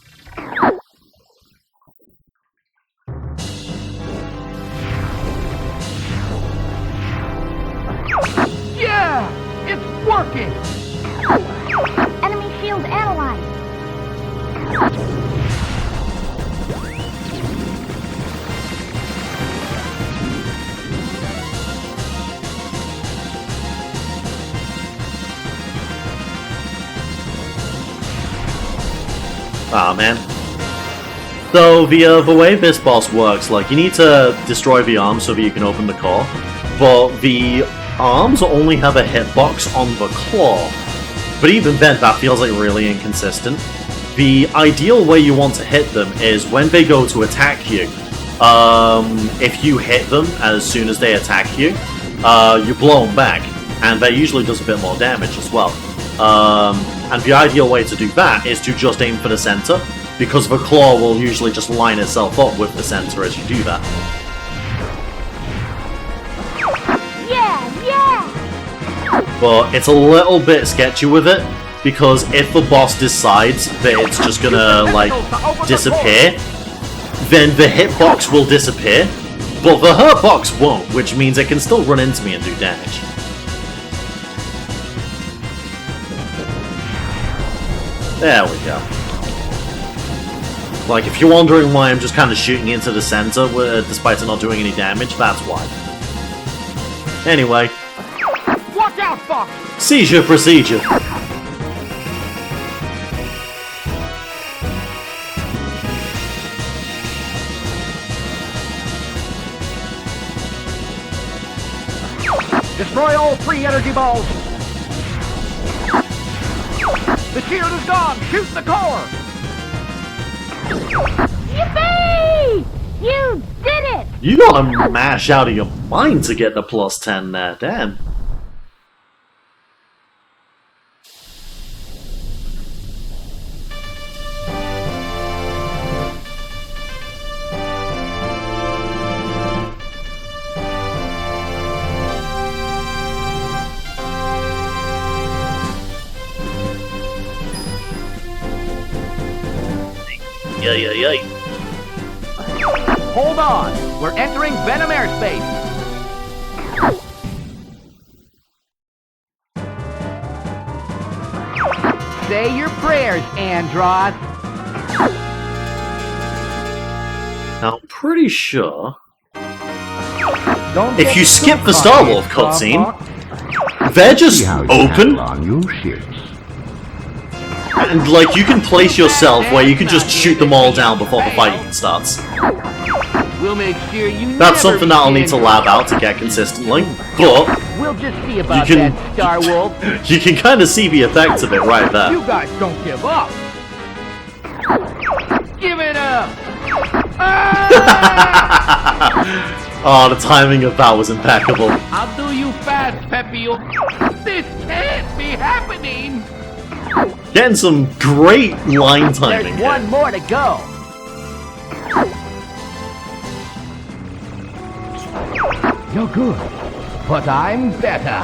Yeah! It's working! Enemy shield analyzed. Ah, man. So, the way this boss works, like, you need to destroy the arms so that you can open the core, but the arms only have a hitbox on the claw. But even then, that feels like really inconsistent. The ideal way you want to hit them is when they go to attack you. If you hit them as soon as they attack you, you blow them back, and that usually does a bit more damage as well. And the ideal way to do that is to just aim for the center, because the claw will usually just line itself up with the center as you do that. Yeah! But it's a little bit sketchy with it, because if the boss decides that it's just gonna, like, disappear, then the hitbox will disappear, but the hurtbox won't, which means it can still run into me and do damage. There we go. Like, if you're wondering why I'm just kind of shooting into the center despite it not doing any damage, that's why. Anyway. Watch out, Fox! Seizure procedure. Destroy all 3 energy balls! The shield is gone! Shoot the core! Yippee! You did it! You gotta mash out of your mind to get the plus 10 there, damn. Yay. Hold on! We're entering Venom airspace! Say your prayers, Andros! Now, I'm pretty sure Don't if get you so skip the Star cocky, Wolf cutscene, Starfox. they're just See how you open, handle on you shits. and like you can place yourself where you can just shoot them all down before the fight even starts. We'll make sure you That's never something that I'll need to begin. lab out to get consistently, but We'll just see about You can- that, Star Wolf. you can kind of see the effects of it right there. You guys don't give up! Give it up! Ah! Oh, the timing of that was impeccable. I'll do you fast, Pepio. This can't be happening! Getting some great line timing There's one here. more to go. You're good, but I'm better.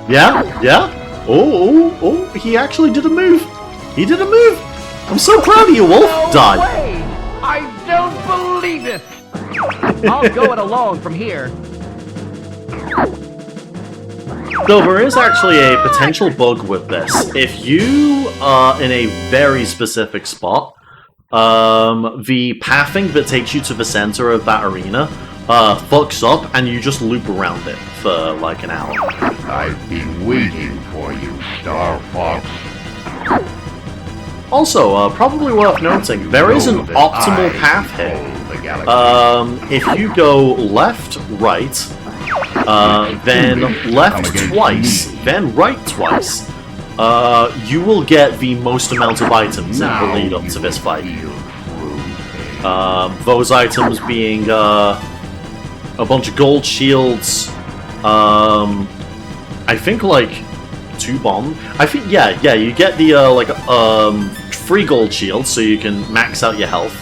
Yeah? Oh, he actually did a move. He did a move. I'm so proud of you, Wolf. No Die. way! I don't believe it! I'll go it alone from here. Though there is actually a potential bug with this. If you are in a very specific spot, the pathing that takes you to the center of that arena fucks up, and you just loop around it for like an hour. I've been waiting for you, Star Fox. Also, probably worth noting, there is an optimal path here. If you go left, right, then left twice, then right twice, you will get the most amount of items in the lead up to this fight. Those items being a bunch of gold shields, I think like 2 bomb. I think yeah, you get the free gold shields so you can max out your health.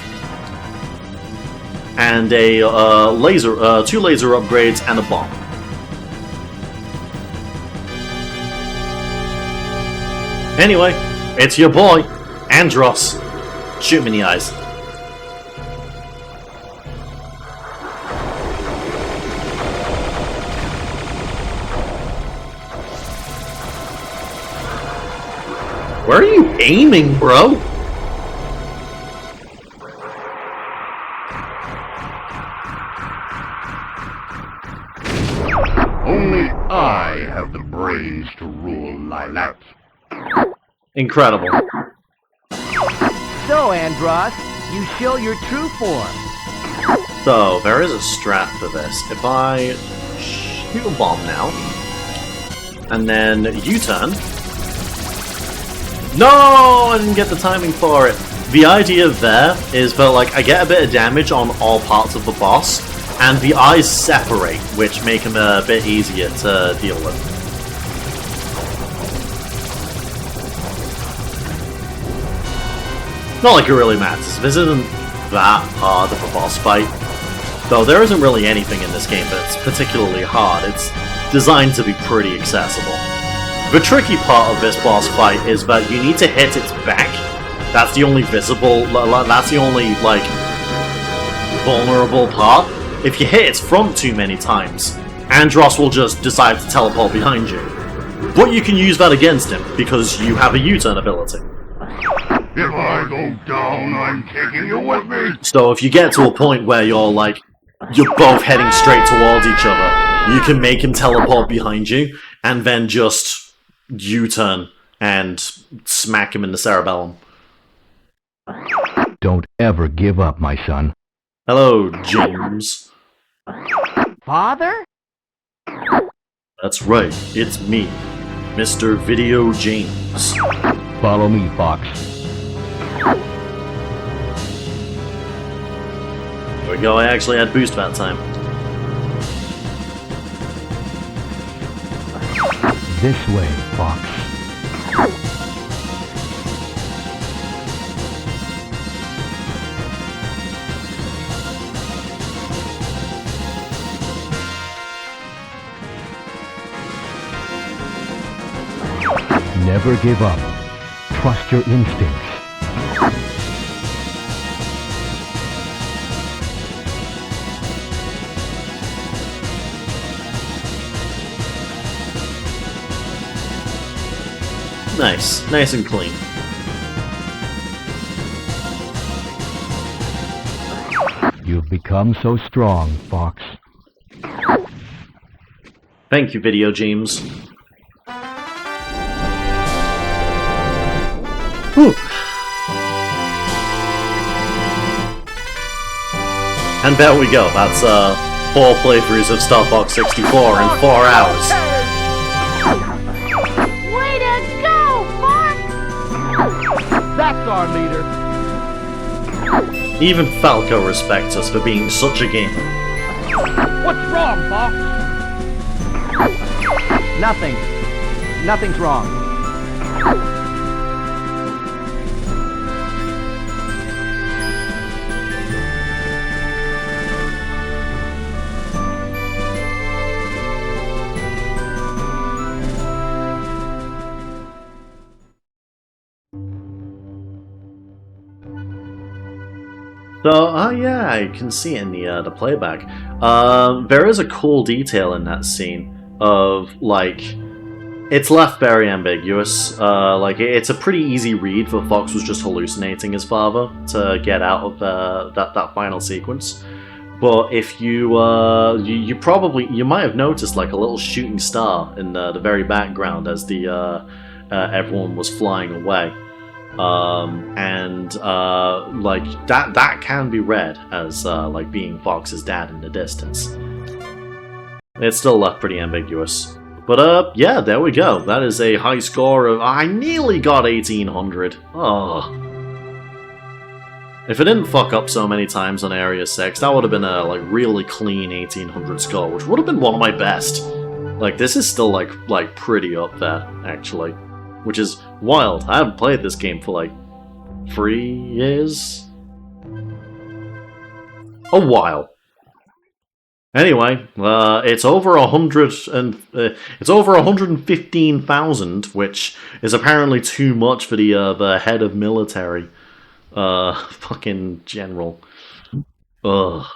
And a 2 laser upgrades and a bomb. Anyway, it's your boy, Andros. Shoot him in the eyes. Where are you aiming, bro? Only I have the brains to rule Lilac. Incredible. So, Andros, you show your true form. So, there is a strat for this. If I shoot a bomb now, and then U-turn... No! I didn't get the timing for it. The idea there is that, like, I get a bit of damage on all parts of the boss, and the eyes separate, which make them a bit easier to deal with. Not like it really matters. This isn't that hard of a boss fight. Though there isn't really anything in this game that's particularly hard. It's designed to be pretty accessible. The tricky part of this boss fight is that you need to hit its back. That's the only that's the only, like, vulnerable part. If you hit its front too many times, Andros will just decide to teleport behind you. But you can use that against him, because you have a U-turn ability. If I go down, I'm taking you with me. So if you get to a point where you're both heading straight towards each other, you can make him teleport behind you, and then just U-turn and smack him in the cerebellum. Don't ever give up, my son. Hello, James. Father? That's right, it's me, Mr. Video James. Follow me, Fox. There we go, I actually had boost that time. This way, Fox. Never give up. Trust your instincts. Nice. Nice and clean. You've become so strong, Fox. Thank you, Video James. Whew. And there we go. That's 4 playthroughs of Star Fox 64 in 4 hours. Way to go, Fox! That's our leader. Even Falco respects us for being such a gamer. What's wrong, Fox? Nothing. Nothing's wrong. So, yeah, I can see in the playback. There is a cool detail in that scene of, like, it's left very ambiguous. Like, it's a pretty easy read that Fox was just hallucinating his father to get out of that final sequence. But if you might have noticed, like, a little shooting star in the very background as everyone was flying away. Like that can be read as like being Fox's dad in the distance. It's still left pretty ambiguous, but yeah, there we go. That is a high score of I nearly got 1800. Oh, if it didn't fuck up so many times on Area 6, that would have been a like really clean 1800 score, which would have been one of my best. Like this is still like pretty up there actually. Which is wild. I haven't played this game for like 3 years. A while. Anyway, it's over 115,000, which is apparently too much for the head of military, fucking general. Ugh.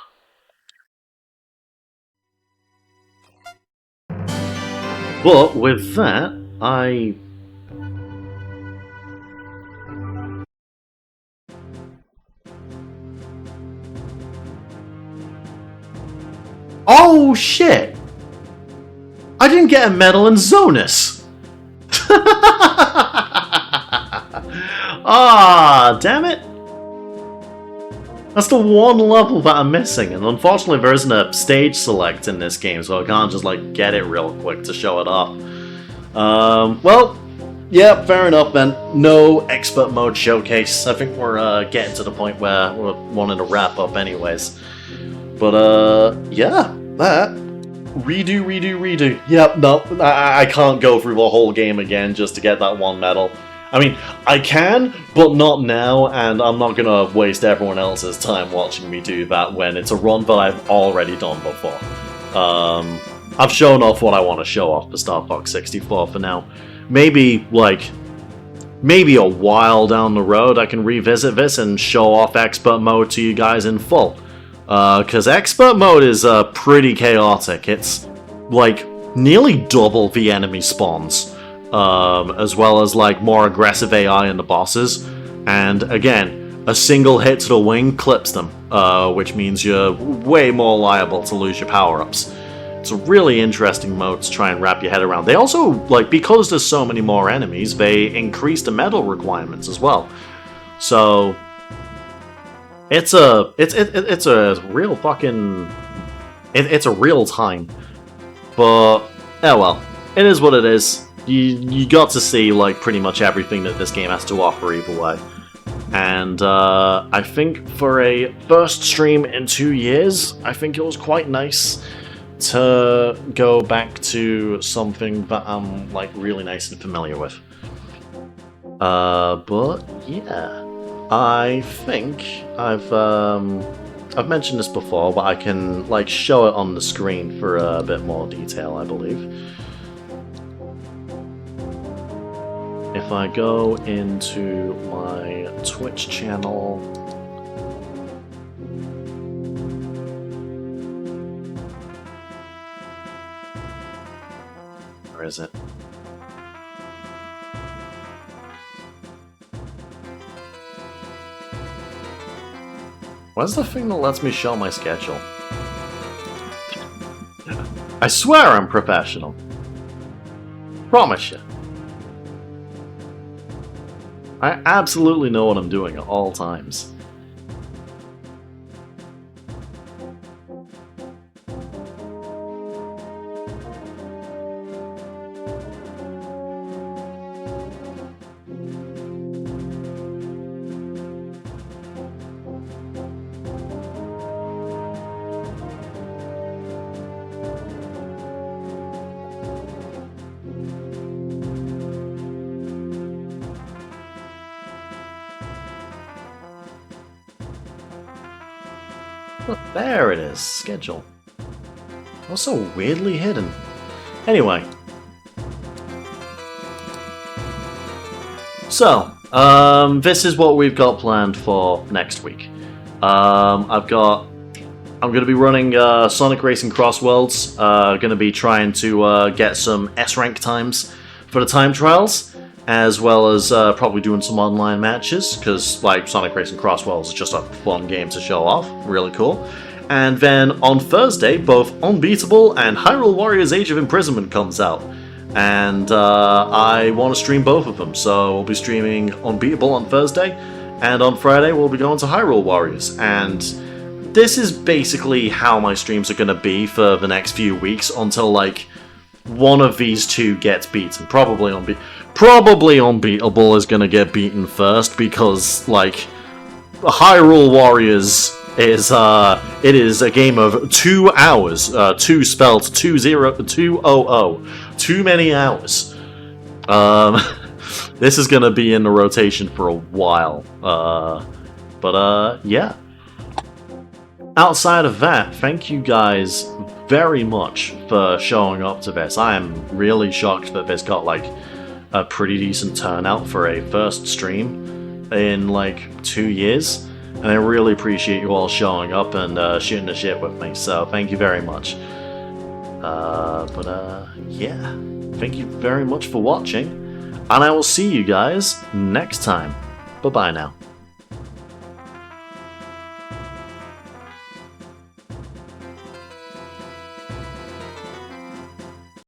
But with that, Oh shit! I didn't get a medal in Zonus! Ah, damn it! That's the one level that I'm missing, and unfortunately there isn't a stage select in this game, so I can't just like get it real quick to show it off. Well, yeah, fair enough then. No expert mode showcase. I think we're getting to the point where we're wanting to wrap up anyways. But yeah, that. Redo. Yep, no, I can't go through the whole game again just to get that one medal. I mean, I can, but not now, and I'm not gonna waste everyone else's time watching me do that when it's a run that I've already done before. I've shown off what I want to show off for Star Fox 64 for now. Maybe a while down the road I can revisit this and show off expert mode to you guys in full. Because expert mode is pretty chaotic. It's like nearly double the enemy spawns, as well as like more aggressive AI in the bosses. And again, a single hit to the wing clips them, which means you're way more liable to lose your power-ups. It's a really interesting mode to try and wrap your head around. They also, like, because there's so many more enemies, they increase the medal requirements as well. So it's a real fucking it's a real time. But Oh well, it is what it is. You got to see like pretty much everything that this game has to offer either way. And I think for a first stream in 2 years, I think it was quite nice to go back to something that I'm like really nice and familiar with. But yeah, I think I've mentioned this before, but I can like show it on the screen for a bit more detail, I believe. If I go into my Twitch channel, where is it? Where's the thing that lets me show my schedule? I swear I'm professional. Promise you. I absolutely know what I'm doing at all times. There it is, schedule. Also weirdly hidden. Anyway. So, this is what we've got planned for next week. I'm going to be running Sonic Racing Cross Worlds. Going to be trying to get some S-rank times for the time trials, as well as probably doing some online matches, because like Sonic Racing Cross Worlds is just a fun game to show off, really cool. And then on Thursday, both Unbeatable and Hyrule Warriors Age of Imprisonment comes out, and I want to stream both of them, so we'll be streaming Unbeatable on Thursday, and on Friday we'll be going to Hyrule Warriors, and this is basically how my streams are going to be for the next few weeks until like one of these two gets beaten. Probably Unbeatable is going to get beaten first, because like Hyrule Warriors is it is a game of 2 hours. 2 spelled 200, too many hours. This is going to be in the rotation for a while. But yeah. Outside of that, thank you guys very much for showing up to this. I am really shocked that this got like a pretty decent turnout for a first stream in like 2 years, and I really appreciate you all showing up and shooting the shit with me, so thank you very much. Yeah, thank you very much for watching, and I will see you guys next time. Bye bye now.